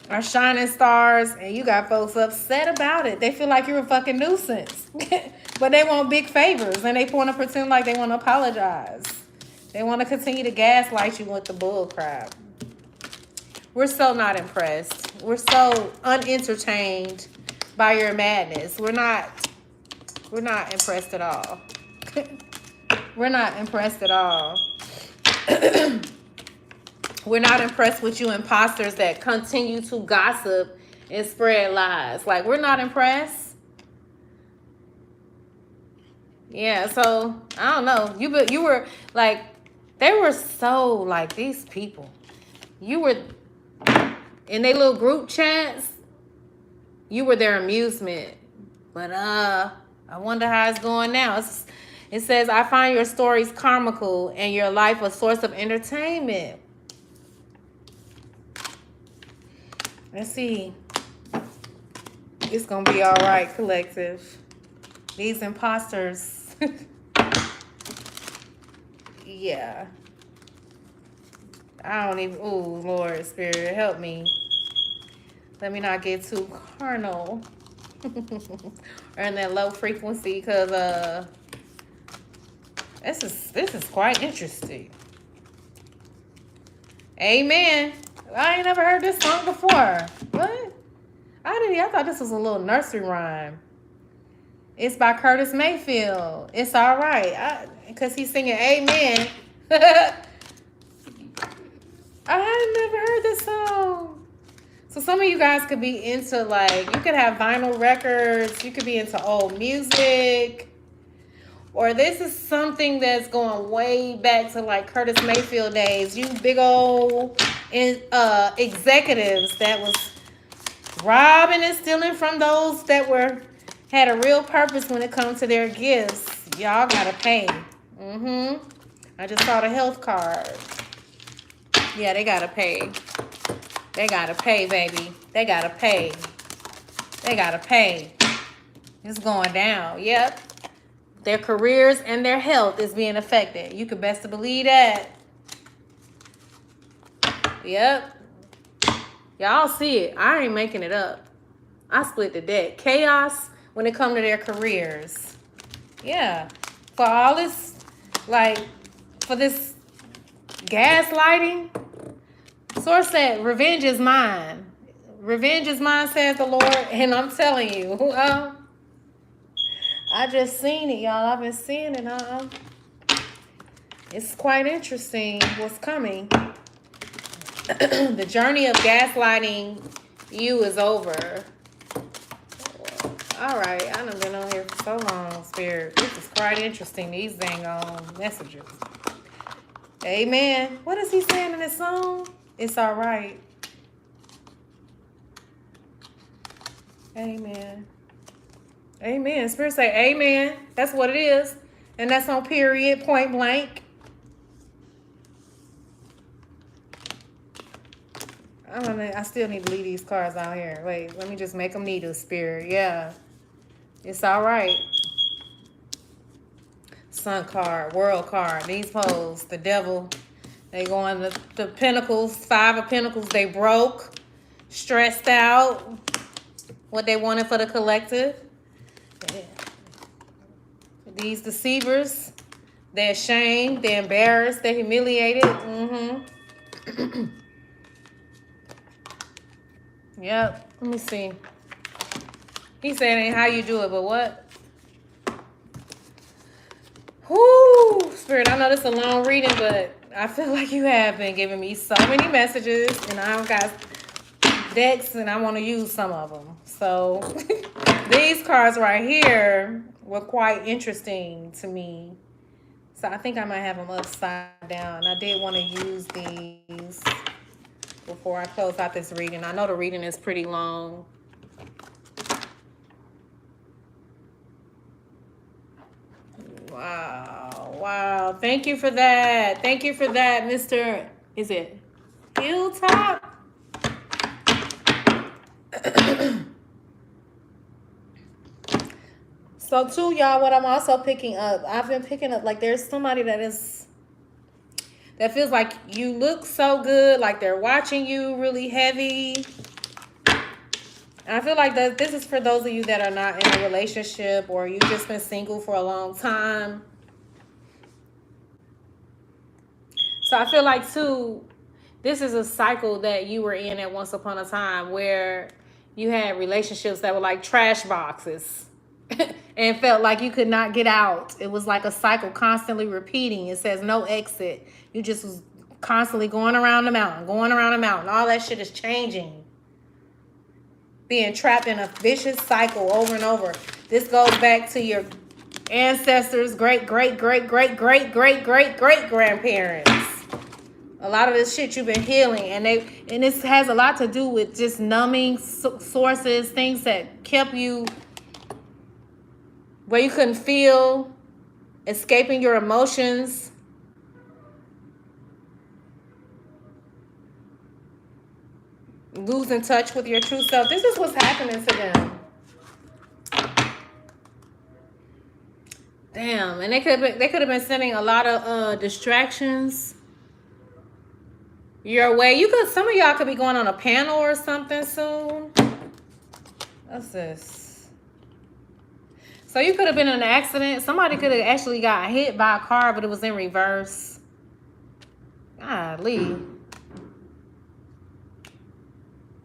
are shining stars and you got folks upset about it. They feel like you're a fucking nuisance. But they want big favors and they want to pretend like they want to apologize. They want to continue to gaslight you with the bull crap. We're so not impressed. We're so unentertained by your madness. We're not impressed at all. We're not impressed at all. We're not impressed with you imposters that continue to gossip and spread lies. Like, we're not impressed. Yeah, so I don't know. You were like, they were so like these people. You were in their little group chats. You were their amusement. But I wonder how it's going now. It says, I find your stories comical and your life a source of entertainment. Let's see. It's going to be all right, collective. These imposters. Yeah. I don't even... Oh, Lord, Spirit, help me. Let me not get too carnal. Or in that low frequency, because this is quite interesting. Amen. I ain't never heard this song before. What? I thought this was a little nursery rhyme. It's by Curtis Mayfield. It's all right. Because he's singing Amen. I had never heard this song. So some of you guys could be into, like, you could have vinyl records. You could be into old music. Or this is something that's going way back to, like, Curtis Mayfield days. You big old executives that was robbing and stealing from those that had a real purpose when it comes to their gifts. Y'all gotta pay. I just saw the health card. Yeah, they gotta pay. They gotta pay, baby. They gotta pay. They gotta pay. It's going down. Yep. Their careers and their health is being affected. You could best believe that. Yep. Y'all see it. I ain't making it up. I split the deck. Chaos when it comes to their careers. Yeah. For all this, like, for this gaslighting, Source said, revenge is mine. Revenge is mine, says the Lord. And I'm telling you, I just seen it, y'all. I've been seeing it. It's quite interesting what's coming. The journey of gaslighting you is over. All right, I done been on here for so long, Spirit. This is quite interesting, these dang messages. Amen. What is he saying in this song? It's all right. Amen. Amen. Spirit say amen. That's what it is. And that's on period, point blank. I still need to leave these cards out here. Wait, let me just make them neat, Spirit. Yeah. It's all right. Sun card, world card. These hoes, the devil. They go on the pentacles, 5 of pentacles. They broke, stressed out. What they wanted for the collective. These deceivers, They're ashamed, they're embarrassed, they're humiliated. Yep. Let me see. He said ain't how you do it, but what? Whoo, Spirit, I know this is a long reading, but I feel like you have been giving me so many messages, and I've got decks, and I want to use some of them. So these cards right here were quite interesting to me. So I think I might have them upside down. I did want to use these before I close out this reading. I know the reading is pretty long. Wow. Thank you for that. Thank you for that, Mr. Is it Hilltop? So too, y'all, what I'm also picking up, I've been picking up, like, there's somebody that feels like you look so good, like they're watching you really heavy. I feel like that this is for those of you that are not in a relationship, or you've just been single for a long time. So I feel like too, this is a cycle that you were in at once upon a time where you had relationships that were like trash boxes and felt like you could not get out. It was like a cycle constantly repeating. It says no exit. You just was constantly going around the mountain. All that shit is changing. Being trapped in a vicious cycle over and over. This goes back to your ancestors, great grandparents. A lot of this shit you've been healing, and this has a lot to do with just numbing sources, things that kept you where you couldn't feel, escaping your emotions. Losing touch with your true self. This is what's happening to them. Damn, and they could have been sending a lot of distractions your way. Some of y'all could be going on a panel or something soon. What's this? So you could have been in an accident. Somebody could have actually got hit by a car, but it was in reverse. Golly.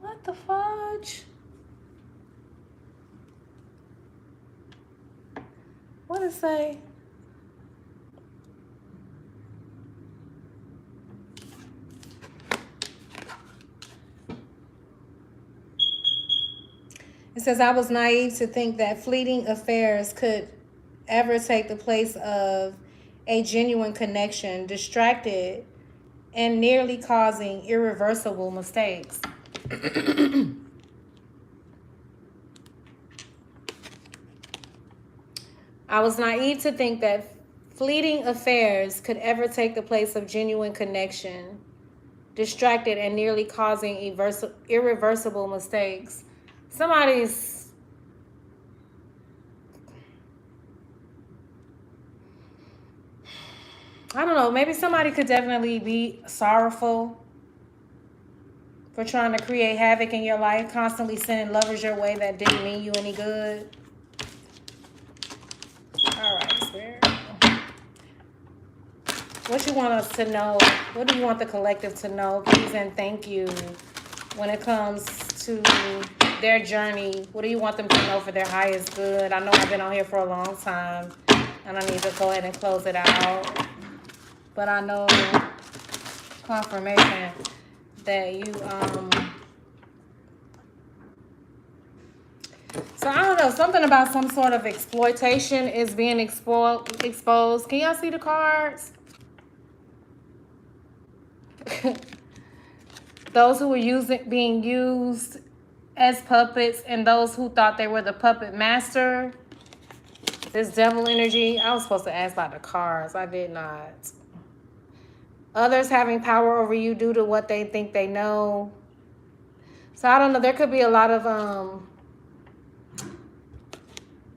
What the fudge? What did it say? It says, I was naive to think that fleeting affairs could ever take the place of a genuine connection, distracted and nearly causing irreversible mistakes. I was naive to think that fleeting affairs could ever take the place of genuine connection, distracted and nearly causing irreversible mistakes. Somebody's I don't know, maybe somebody could definitely be sorrowful for trying to create havoc in your life, constantly sending lovers your way that didn't mean you any good. All right, Spirit. What you want us to know? What do you want the collective to know? Please and thank you. When it comes to their journey, what do you want them to know for their highest good? I know I've been on here for a long time, and I need to go ahead and close it out. But I know confirmation that you so I don't know, something about some sort of exploitation is being exposed. Can y'all see the cards? Those who were being used as puppets, and those who thought they were the puppet master. This devil energy. I was supposed to ask about the cards. I did not. Others having power over you due to what they think they know. So I don't know. There could be a lot of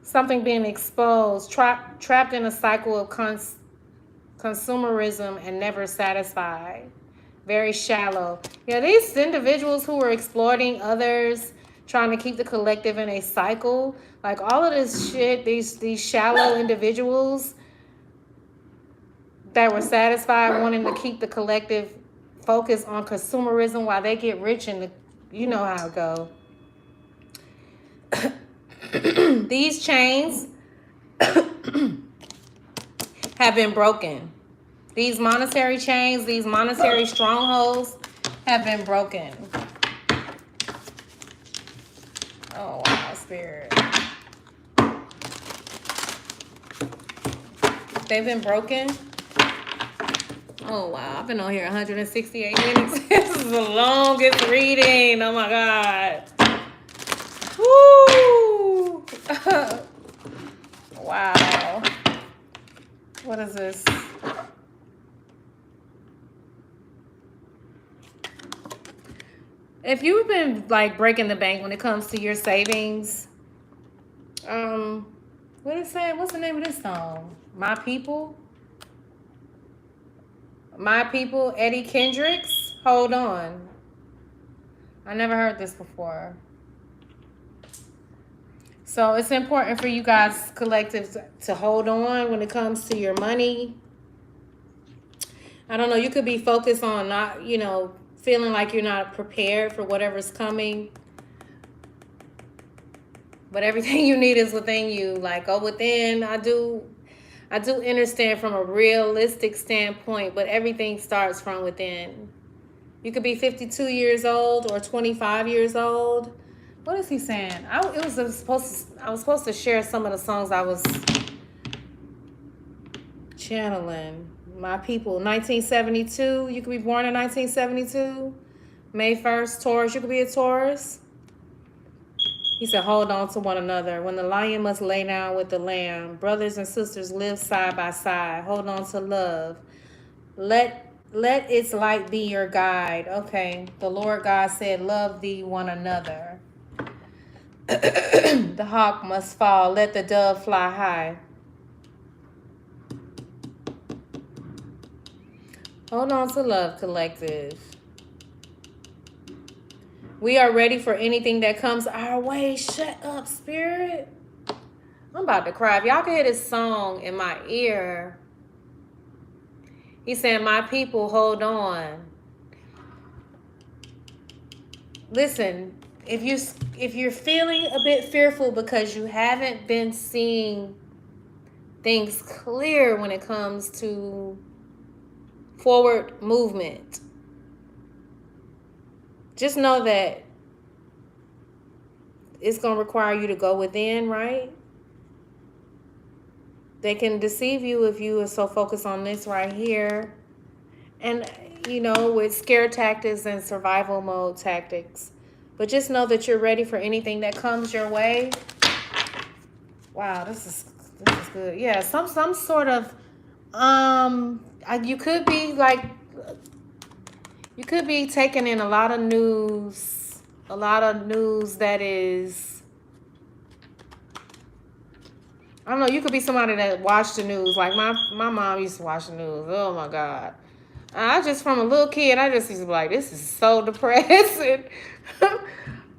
something being exposed, trapped in a cycle of consumerism and never satisfied. Very shallow. Yeah, these individuals who are exploiting others, trying to keep the collective in a cycle, like all of this shit, these shallow individuals, that were satisfied wanting to keep the collective focus on consumerism while they get rich, and you know how it goes. These chains have been broken. These monetary chains, these monetary strongholds have been broken. Oh, wow, Spirit. They've been broken. Oh, wow. I've been on here 168 minutes. This is the longest reading. Oh, my God. Woo! Wow. What is this? If you've been like breaking the bank when it comes to your savings, what is that? What's the name of this song? My People? My People, Eddie Kendricks. Hold on. I never heard this before. So it's important for you guys, collectives, to hold on when it comes to your money. I don't know. You could be focused on not, feeling like you're not prepared for whatever's coming. But everything you need is within you. Like, go within. I do understand from a realistic standpoint, but everything starts from within. You could be 52 years old or 25 years old. What is he saying? I was supposed to share some of the songs I was channeling. My People, 1972. You could be born in 1972. May 1st, Taurus. You could be a Taurus. He said, hold on to one another. When the lion must lay down with the lamb, brothers and sisters live side by side. Hold on to love. Let its light be your guide. Okay. The Lord God said, love thee one another. The hawk must fall. Let the dove fly high. Hold on to love, collective. We are ready for anything that comes our way. Shut up, Spirit. I'm about to cry. If y'all can hear this song in my ear. He said, my people, hold on. Listen, if you're feeling a bit fearful because you haven't been seeing things clear when it comes to forward movement, just know that it's going to require you to go within, right? They can deceive you if you are so focused on this right here. And, with scare tactics and survival mode tactics. But just know that you're ready for anything that comes your way. Wow, this is good. Yeah, some sort of, you could be taking in a lot of news that is, I don't know, you could be somebody that watched the news. Like my mom used to watch the news. Oh my God. From a little kid, I just used to be like, this is so depressing.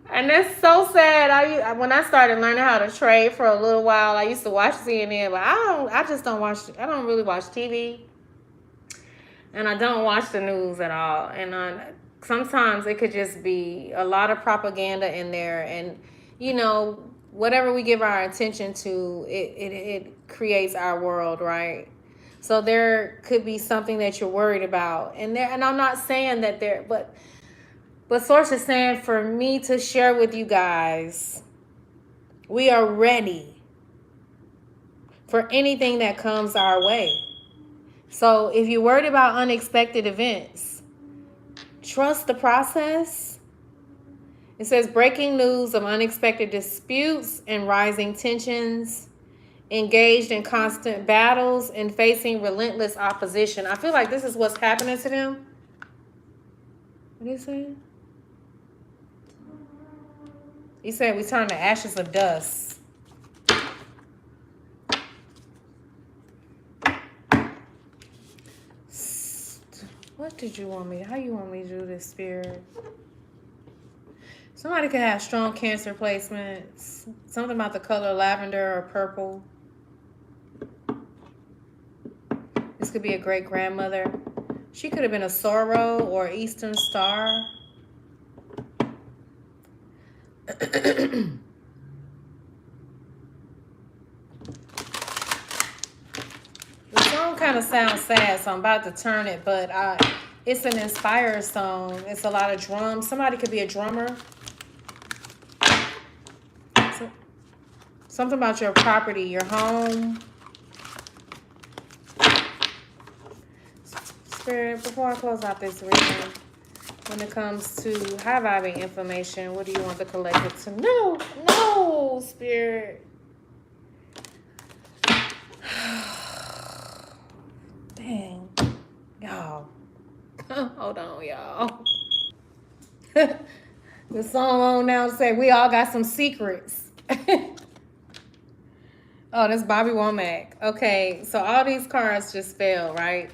And that's so sad. When I started learning how to trade for a little while, I used to watch CNN, but I don't really watch TV. And I don't watch the news at all. And sometimes it could just be a lot of propaganda in there. And, whatever we give our attention to, it creates our world, right? So there could be something that you're worried about. And I'm not saying that but Source is saying for me to share with you guys, we are ready for anything that comes our way. So if you're worried about unexpected events, trust the process. It says breaking news of unexpected disputes and rising tensions, engaged in constant battles and facing relentless opposition. I feel like this is what's happening to them. What did he say? He said we turn to ashes of dust. What did you want me? How you want me to do this, Spirit? Somebody could have strong Cancer placements. Something about the color lavender or purple. It This could be a great grandmother. She could have been a sorrow or Eastern Star. The song kind of sounds sad, so I'm about to turn it, but it's an inspired song. It's a lot of drums. Somebody could be a drummer. Something about your property, your home. Spirit, before I close out this reading, when it comes to high vibing information, what do you want the collective to know? No, Spirit. Dang. Y'all. Hold on, y'all. The song on now say we all got some secrets. Oh, that's Bobby Womack. Okay, so all these cards just fell, right?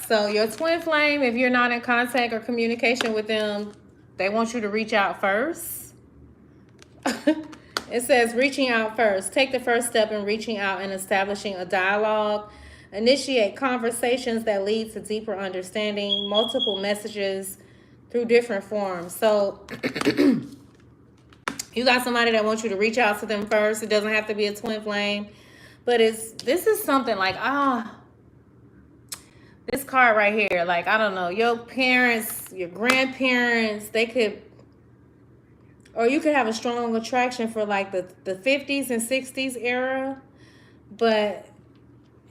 So your twin flame, if you're not in contact or communication with them, they want you to reach out first. It says reaching out first. Take the first step in reaching out and establishing a dialogue. Initiate conversations that lead to deeper understanding, multiple messages through different forms. So you got somebody that wants you to reach out to them first. It doesn't have to be a twin flame. But this is something like, this card right here, like, I don't know, your parents, your grandparents, they could, or you could have a strong attraction for like the 50s and 60s era. But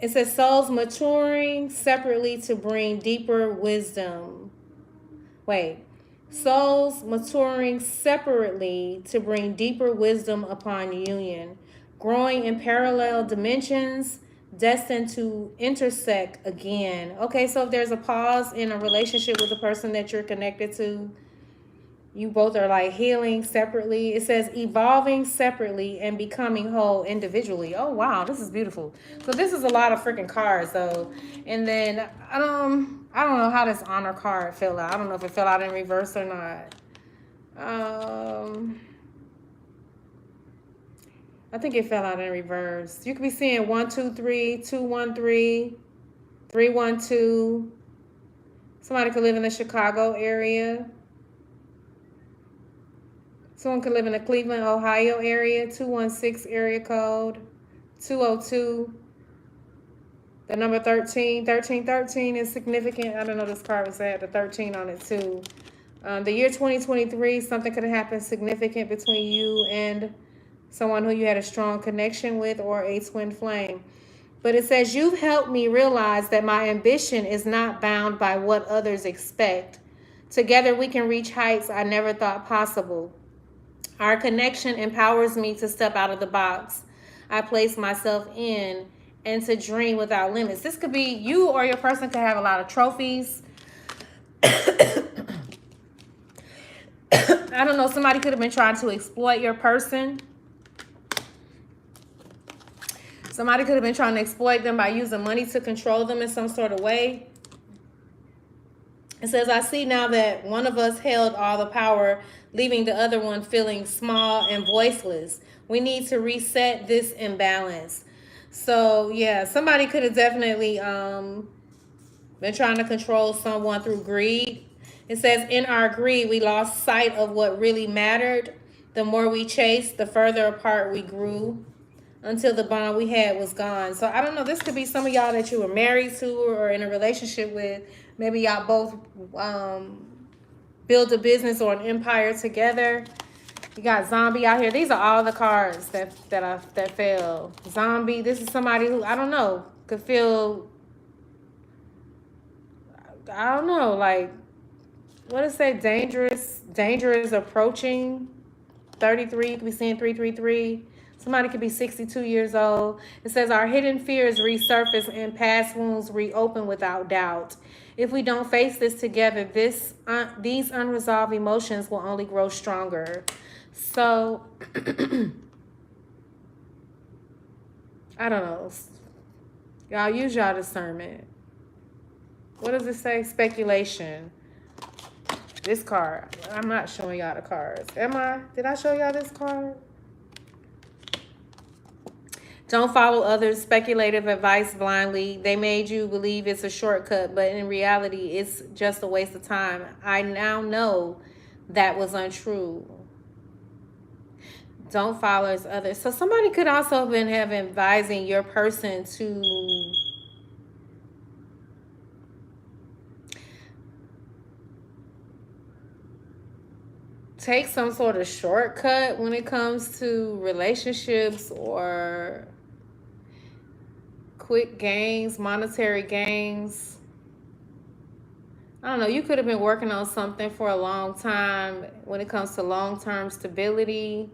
it says souls maturing separately to bring deeper wisdom. Wait. Souls maturing separately to bring deeper wisdom upon union. Growing in parallel dimensions, destined to intersect again. Okay, so if there's a pause in a relationship with the person that you're connected to, you both are like healing separately. It says evolving separately and becoming whole individually. Oh, wow, this is beautiful. So this is a lot of freaking cards, though. And then I don't know how this honor card fell out. I don't know if it fell out in reverse or not. I think it fell out in reverse. You could be seeing 1, 2, 3, 2, 1, 3, 3, 1, 2. Somebody could live in the Chicago area. Someone could live in the Cleveland, Ohio area, 216 area code, 202. The number 13, 1313 is significant. I don't know, this card was had the 13 on it too. The year 2023, something could have happened significant between you and someone who you had a strong connection with or a twin flame. But it says, you've helped me realize that my ambition is not bound by what others expect. Together we can reach heights I never thought possible. Our connection empowers me to step out of the box I place myself in and to dream without limits. This could be you, or your person could have a lot of trophies. I don't know, somebody could have been trying to exploit your person. Somebody could have been trying to exploit them by using money to control them in some sort of way. It says, I see now that one of us held all the power, leaving the other one feeling small and voiceless. We need to reset this imbalance. So, yeah, somebody could have definitely been trying to control someone through greed. It says, in our greed, we lost sight of what really mattered. The more we chased, the further apart we grew until the bond we had was gone. So, I don't know. This could be some of y'all that you were married to or in a relationship with. Maybe y'all both build a business or an empire together. You got zombie out here. These are all the cards that fell. Zombie. This is somebody who, I don't know, could feel, I don't know, like, what does it say? Dangerous approaching. 33. You could be seeing 333. Somebody could be 62 years old. It says our hidden fears resurface and past wounds reopen without doubt. If we don't face this together, these unresolved emotions will only grow stronger. So, I don't know. Y'all use y'all discernment. What does it say? Speculation. This card. I'm not showing y'all the cards. Am I? Did I show y'all this card? Don't follow others' speculative advice blindly. They made you believe it's a shortcut, but in reality, it's just a waste of time. I now know that was untrue. Don't follow as others. So somebody could also have been advising your person to take some sort of shortcut when it comes to relationships or quick gains, monetary gains. I don't know. You could have been working on something for a long time when it comes to long-term stability.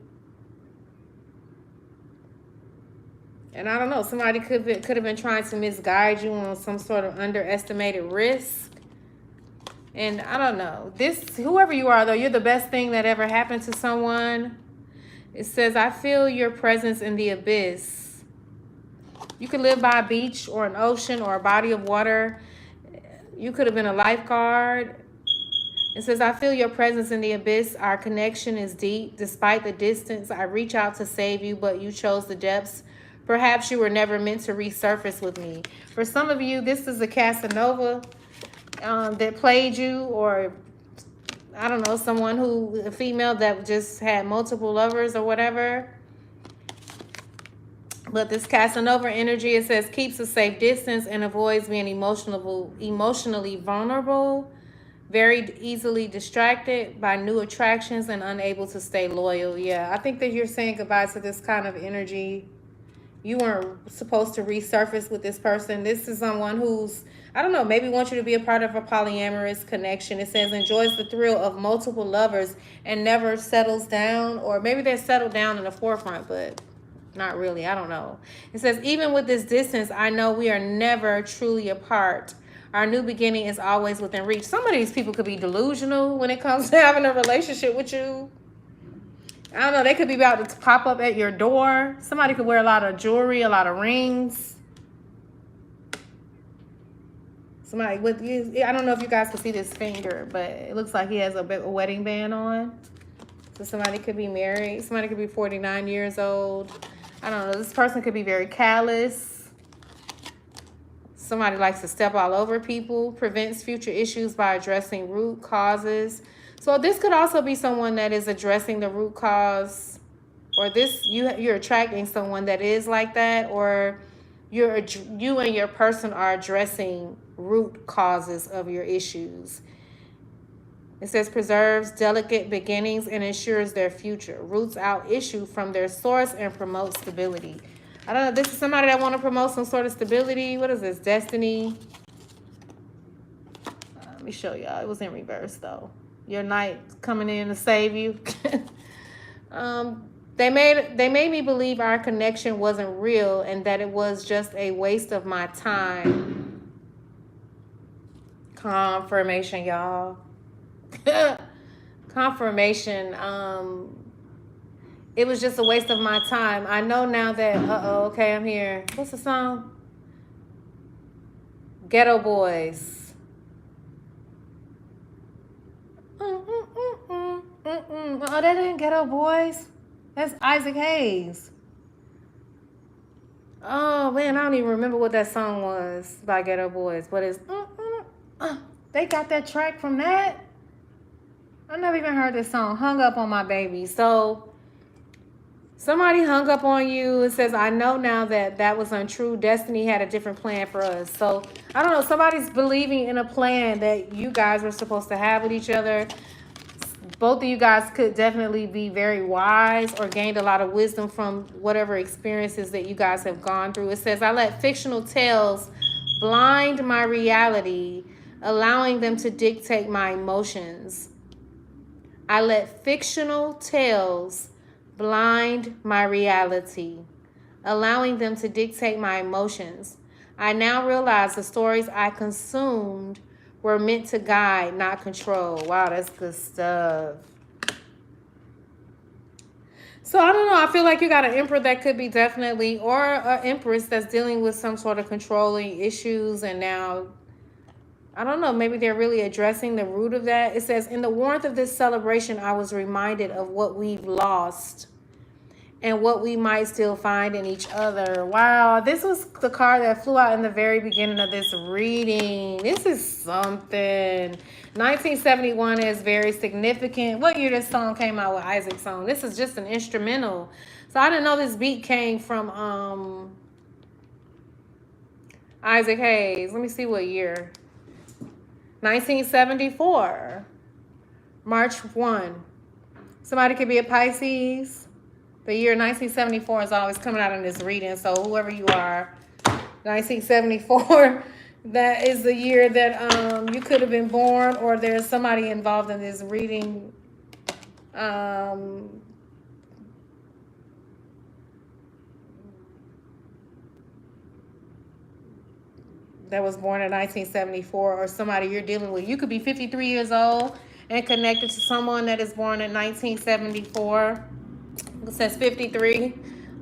And I don't know. Somebody could have been trying to misguide you on some sort of underestimated risk. And I don't know. Whoever you are, though, you're the best thing that ever happened to someone. It says, I feel your presence in the abyss. You could live by a beach or an ocean or a body of water. You could have been a lifeguard. It says, I feel your presence in the abyss. Our connection is deep. Despite the distance, I reach out to save you, but you chose the depths. Perhaps you were never meant to resurface with me. For some of you, this is a Casanova that played you, or I don't know, a female that just had multiple lovers or whatever. But this Casanova energy, it says, keeps a safe distance and avoids being emotionally vulnerable, very easily distracted by new attractions and unable to stay loyal. Yeah, I think that you're saying goodbye to this kind of energy. You weren't supposed to resurface with this person. This is someone who's, I don't know, maybe wants you to be a part of a polyamorous connection. It says enjoys the thrill of multiple lovers and never settles down. Or maybe they're settled down in the forefront, but not really. I don't know. It says, even with this distance, I know we are never truly apart. Our new beginning is always within reach. Some of these people could be delusional when it comes to having a relationship with you. I don't know. They could be about to pop up at your door. Somebody could wear a lot of jewelry, a lot of rings. Somebody with you. I don't know if you guys can see this finger, but it looks like he has a wedding band on. So somebody could be married. Somebody could be 49 years old. I don't know. This person could be very callous. Somebody likes to step all over people. Prevents future issues by addressing root causes. So this could also be someone that is addressing the root cause, or you're attracting someone that is like that, or you and your person are addressing root causes of your issues. It says preserves delicate beginnings and ensures their future. Roots out issue from their source and promotes stability. I don't know. This is somebody that want to promote some sort of stability. What is this? Destiny. Let me show y'all. It was in reverse though. Your knight coming in to save you. They made me believe our connection wasn't real and that it was just a waste of my time. Confirmation, y'all. Confirmation. It was just a waste of my time. I know now that, okay, I'm here. What's the song? Ghetto Boys. Oh, that ain't Ghetto Boys. That's Isaac Hayes. Oh, man, I don't even remember what that song was by Ghetto Boys. But it's, they got that track from that? I never even heard this song, Hung Up on My Baby. So somebody hung up on you. It says, I know now that was untrue. Destiny had a different plan for us. So I don't know. Somebody's believing in a plan that you guys were supposed to have with each other. Both of you guys could definitely be very wise or gained a lot of wisdom from whatever experiences that you guys have gone through. It says, I let fictional tales blind my reality, allowing them to dictate my emotions. I let fictional tales blind my reality, allowing them to dictate my emotions. I now realize the stories I consumed were meant to guide, not control. Wow, that's good stuff. So I don't know. I feel like you got an emperor that could be definitely, or an empress that's dealing with some sort of controlling issues. And now, I don't know, maybe they're really addressing the root of that. It says, in the warmth of this celebration, I was reminded of what we've lost and what we might still find in each other. Wow, this was the card that flew out in the very beginning of this reading. This is something. 1971 is very significant. What year this song came out with Isaac's song? This is just an instrumental. So I didn't know this beat came from Isaac Hayes. Let me see what year. 1974. March 1. Somebody could be a Pisces. The year 1974 is always coming out in this reading. So whoever you are, 1974, that is the year that you could have been born, or there's somebody involved in this reading. That was born in 1974, or somebody you're dealing with. You could be 53 years old and connected to someone that is born in 1974. It says 53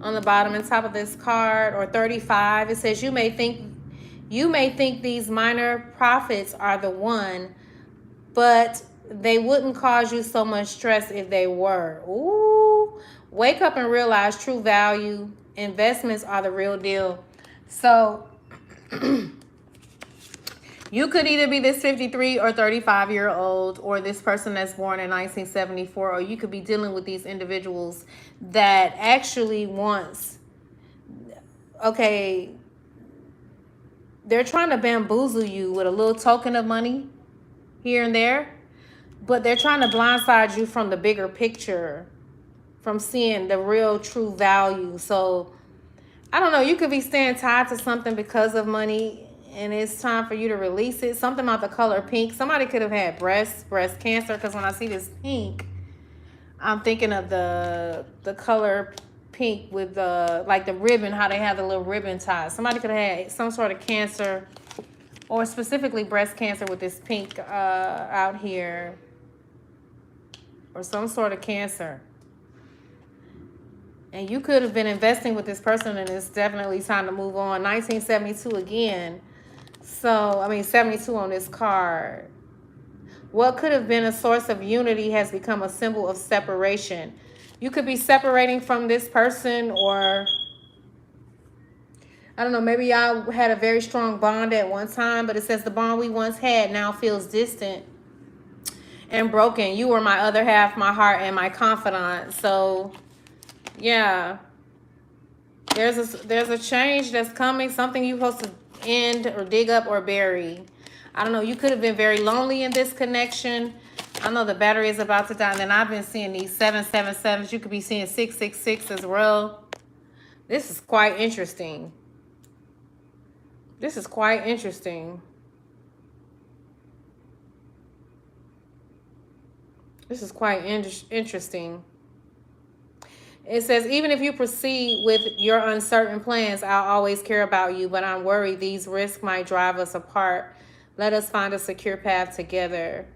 on the bottom and top of this card, or 35. It says you may think these minor prophets are the one, but they wouldn't cause you so much stress if they were. Ooh, wake up and realize true value. Investments are the real deal. So you could either be this 53 or 35-year-old, or this person that's born in 1974, or you could be dealing with these individuals that actually wants, okay, they're trying to bamboozle you with a little token of money here and there, but they're trying to blindside you from the bigger picture, from seeing the real true value. So I don't know, you could be staying tied to something because of money, and it's time for you to release it. Something about the color pink. Somebody could have had breast cancer, because when I see this pink, I'm thinking of the color pink with the, like the ribbon, how they have the little ribbon ties. Somebody could have had some sort of cancer, or specifically breast cancer with this pink out here, or some sort of cancer. And you could have been investing with this person, and it's definitely time to move on. 1972 again. So, I mean, 72 on this card. What could have been a source of unity has become a symbol of separation. You could be separating from this person, or I don't know, maybe y'all had a very strong bond at one time, but it says the bond we once had now feels distant and broken. You were my other half, my heart, and my confidant. So, yeah, there's a change that's coming, something you're supposed to end or dig up or bury. I don't know, you could have been very lonely in this connection. I know the battery is about to die, and then I've been seeing these 777s. You could be seeing 666 as well. This is quite interesting. This is quite interesting. This is quite interesting. It says, even if you proceed with your uncertain plans, I'll always care about you, but I'm worried these risks might drive us apart. Let us find a secure path together.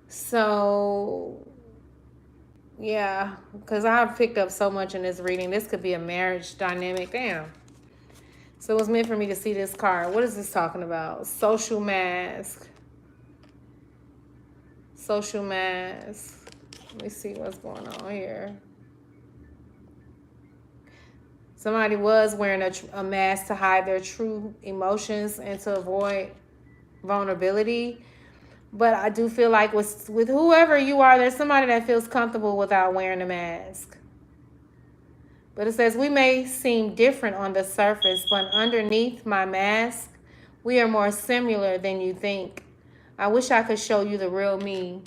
So, yeah, because I've picked up so much in this reading. This could be a marriage dynamic. Damn. So it was meant for me to see this card. What is this talking about? Social mask. Social mask. Let me see what's going on here. Somebody was wearing a mask to hide their true emotions and to avoid vulnerability. But I do feel like with whoever you are, there's somebody that feels comfortable without wearing a mask. But it says, we may seem different on the surface, but underneath my mask, we are more similar than you think. I wish I could show you the real me.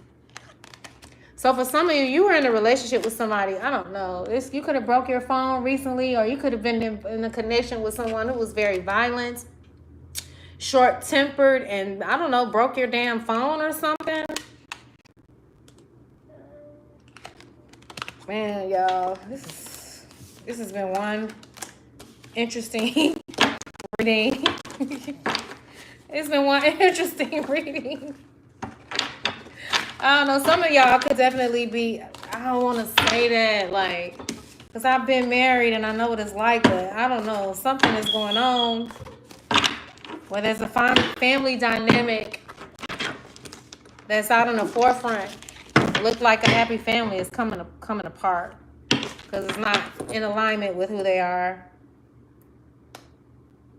So for some of you, you were in a relationship with somebody, I don't know. You could have broke your phone recently, or you could have been in a connection with someone who was very violent, short-tempered, and I don't know, broke your damn phone or something. Man, y'all, this has been one interesting reading. It's been one interesting reading. I don't know, some of y'all could definitely be, I don't want to say that, like, because I've been married and I know what it's like, but I don't know, something is going on where there's a family dynamic that's out in the forefront. look like a happy family is coming apart because it's not in alignment with who they are.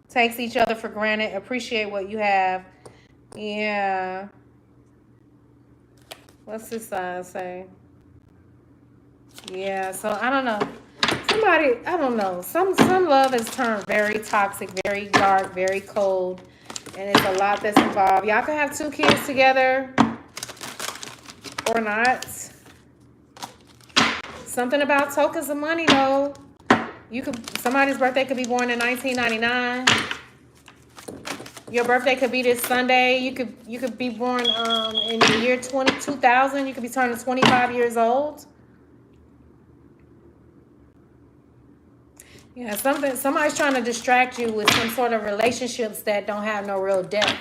Takes each other for granted. Appreciate what you have. Yeah. What's this sign say? Yeah, so I don't know. Somebody, I don't know. Some love has turned very toxic, very dark, very cold. And it's a lot that's involved. Y'all can have 2 kids together or not. Something about tokens of money though. Somebody's birthday could be born in 1999. Your birthday could be this Sunday. You could be born in the year 2000. You could be turning 25 years old. Yeah, somebody's trying to distract you with some sort of relationships that don't have no real depth.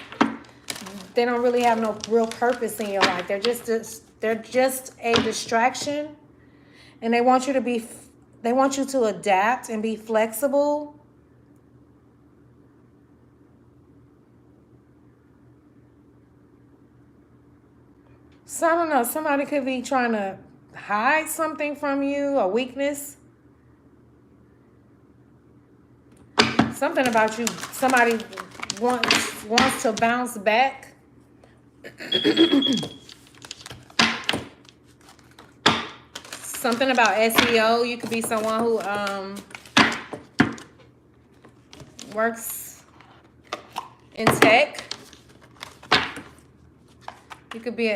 They don't really have no real purpose in your life. They're just a distraction, and they want you to adapt and be flexible. So I don't know. Somebody could be trying to hide something from you, a weakness. Something about you. Somebody wants to bounce back. Something about SEO. You could be someone who works in tech. You could be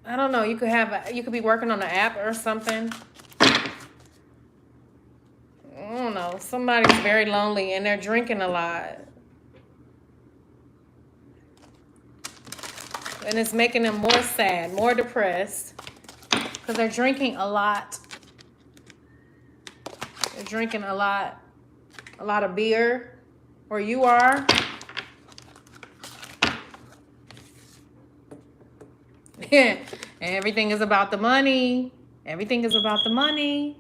I don't know. You could be working on an app or something. I don't know. Somebody's very lonely and they're drinking a lot. And it's making them more sad, more depressed. Because they're drinking a lot. They're drinking a lot of beer. Or you are. And everything is about the money. Everything is about the money.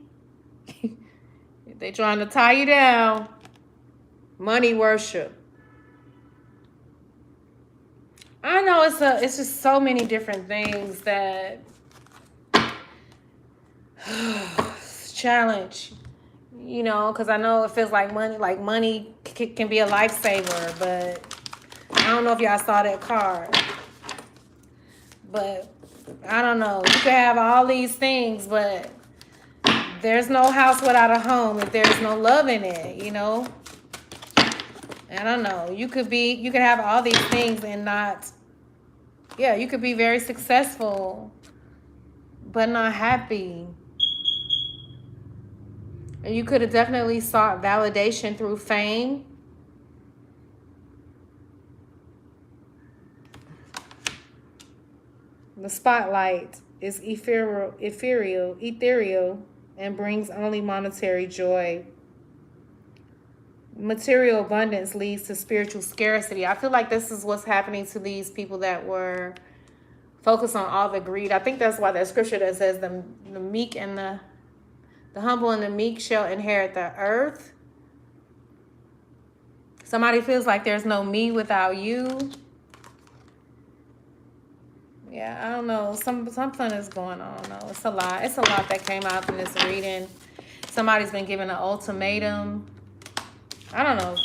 They trying to tie you down. Money worship. I know it's just so many different things that challenge, you know, because I know it feels like money can be a lifesaver, but I don't know if y'all saw that card. But I don't know. You could have all these things, but there's no house without a home if there's no love in it, you know? I don't know. You could have all these things and not, yeah, you could be very successful, but not happy. And you could have definitely sought validation through fame. The spotlight is ethereal, and brings only monetary joy. Material abundance leads to spiritual scarcity. I feel like this is what's happening to these people that were focused on all the greed. I think that's why that scripture that says the meek and the humble and the meek shall inherit the earth. Somebody feels like there's no me without you. Yeah, I don't know. Something is going on. No, it's a lot. It's a lot that came out from this reading. Somebody's been given an ultimatum. I don't know.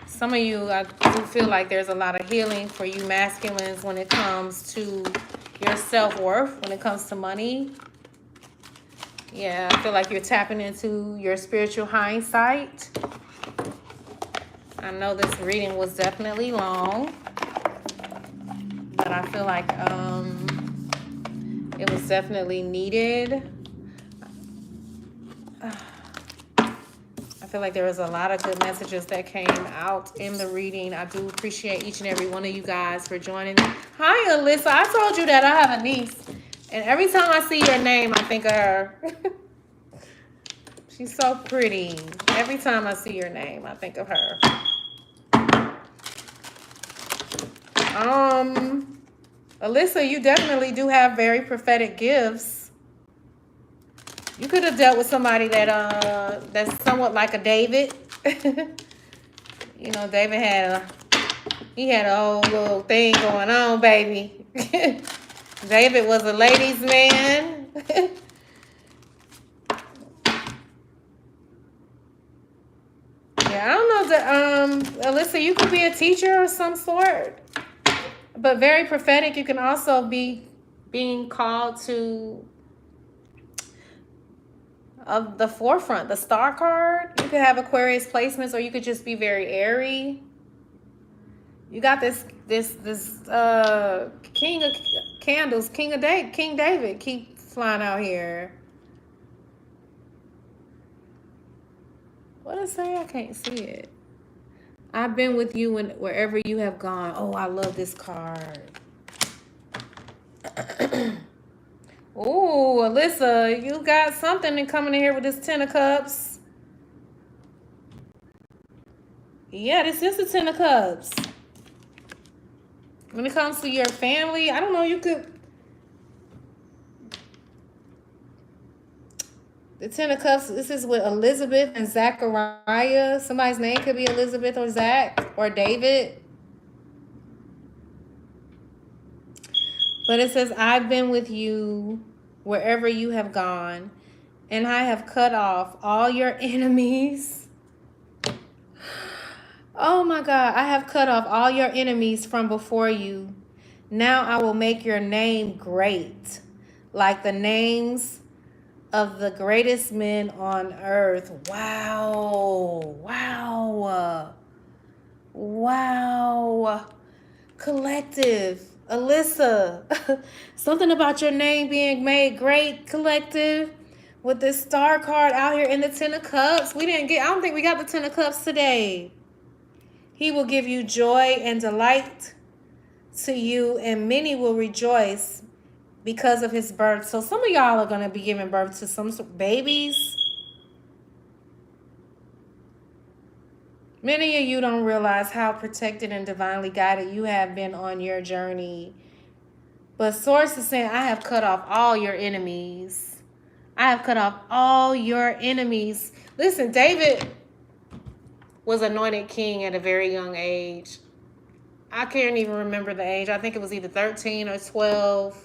Some of you, I do feel like there's a lot of healing for you masculines when it comes to your self-worth, when it comes to money. Yeah, I feel like you're tapping into your spiritual hindsight. I know this reading was definitely long, but I feel like it was definitely needed. I feel like there was a lot of good messages that came out in the reading. I do appreciate each and every one of you guys for joining me. Hi, Alyssa. I told you that I have a niece, and every time I see your name, I think of her. She's so pretty. Every time I see your name, I think of her. Alyssa, you definitely do have very prophetic gifts. You could have dealt with somebody that's somewhat like a David. You know, David he had a whole little thing going on, baby. David was a ladies' man. Yeah, I don't know. Alyssa, you could be a teacher of some sort, but very prophetic. You can also be being called to of the forefront, the star card. You could have Aquarius placements, or you could just be very airy. You got this King of Candles, King David keep flying out here. What did it say? I can't see it. I've been with you wherever you have gone. Oh, I love this card. Oh, Alyssa, you got something coming in here with this Ten of Cups. Yeah, this is the Ten of Cups. When it comes to your family, I don't know, you could... The Ten of Cups, this is with Elizabeth and Zachariah. Somebody's name could be Elizabeth or Zach or David. But it says, I've been with you wherever you have gone, and I have cut off all your enemies. Oh my God, I have cut off all your enemies from before you. Now I will make your name great, like the names of the greatest men on earth. Wow. Wow. Wow. Collective. Alyssa, something about your name being made great, collective, with this star card out here in the Ten of Cups. I don't think we got the Ten of Cups today. He will give you joy and delight to you, and many will rejoice because of his birth. So some of y'all are going to be giving birth to some babies. Many of you don't realize how protected and divinely guided you have been on your journey. But Source is saying, I have cut off all your enemies. I have cut off all your enemies. Listen, David was anointed king at a very young age. I can't even remember the age. I think it was either 13 or 12.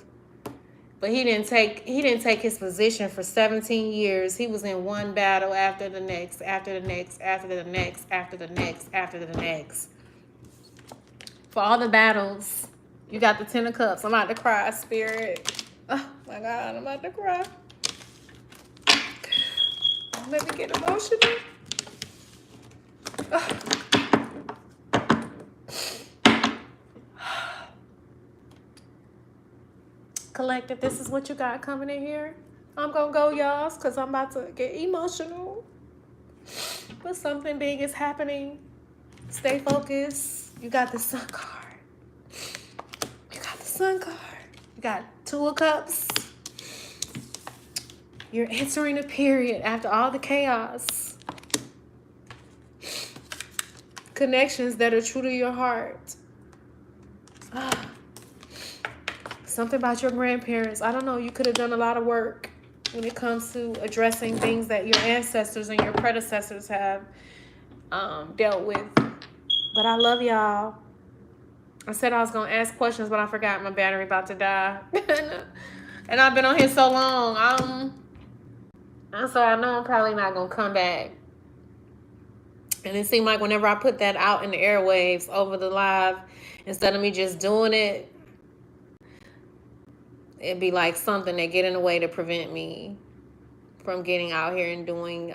But he didn't take his position for 17 years. He was in one battle after the next, after the next, after the next, after the next, after the next. For all the battles, you got the Ten of Cups. I'm about to cry, Spirit. Oh my God, I'm about to cry. Let me get emotional. Oh. Collective, this is what you got coming in here. I'm gonna go, y'all, because I'm about to get emotional. But something big is happening. Stay focused. You got the Sun card. You got the Sun card. You got Two of Cups. You're entering a period after all the chaos. Connections that are true to your heart. Something about your grandparents. I don't know. You could have done a lot of work when it comes to addressing things that your ancestors and your predecessors have dealt with. But I love y'all. I said I was going to ask questions, but I forgot my battery about to die. And I've been on here so long. And so I know I'm probably not going to come back. And it seemed like whenever I put that out in the airwaves over the live, instead of me just doing it, it'd be like something that get in the way to prevent me from getting out here and doing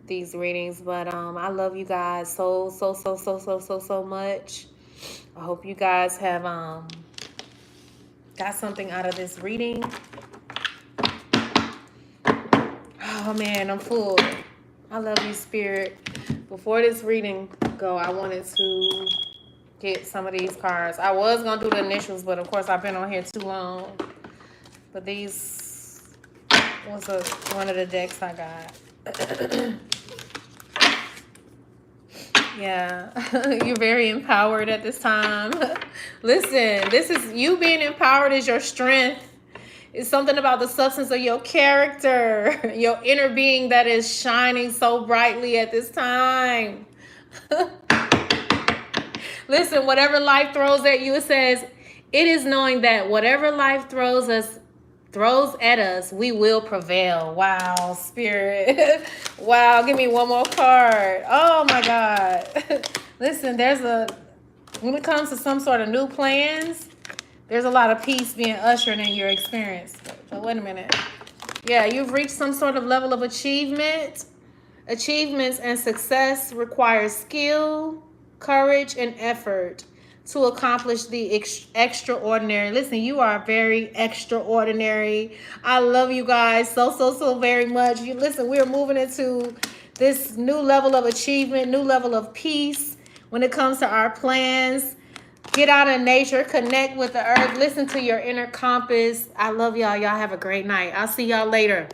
these readings. But I love you guys so much. I hope you guys have got something out of this reading. Oh man, I'm full. I love you, Spirit. Before this reading go, I wanted to get some of these cards. I was gonna do the initials, but of course I've been on here too long. But these was one of the decks I got. Yeah, you're very empowered at this time. Listen, this is you being empowered is your strength. It's something about the substance of your character, your inner being that is shining so brightly at this time. Listen, whatever life throws at you, it says, It is knowing that whatever life throws at us, we will prevail. Wow, Spirit. Wow, give me one more card. Oh my God. Listen, when it comes to some sort of new plans, there's a lot of peace being ushered in your experience. So wait a minute. Yeah, you've reached some sort of level of achievement. Achievements and success require skill, courage, and effort to accomplish the extraordinary. Listen, you are very extraordinary. I love you guys so very much. You listen, we're moving into this new level of achievement, new level of peace when it comes to our plans. Get out in nature, connect with the earth, listen to your inner compass. I love y'all. Y'all have a great night. I'll see y'all later.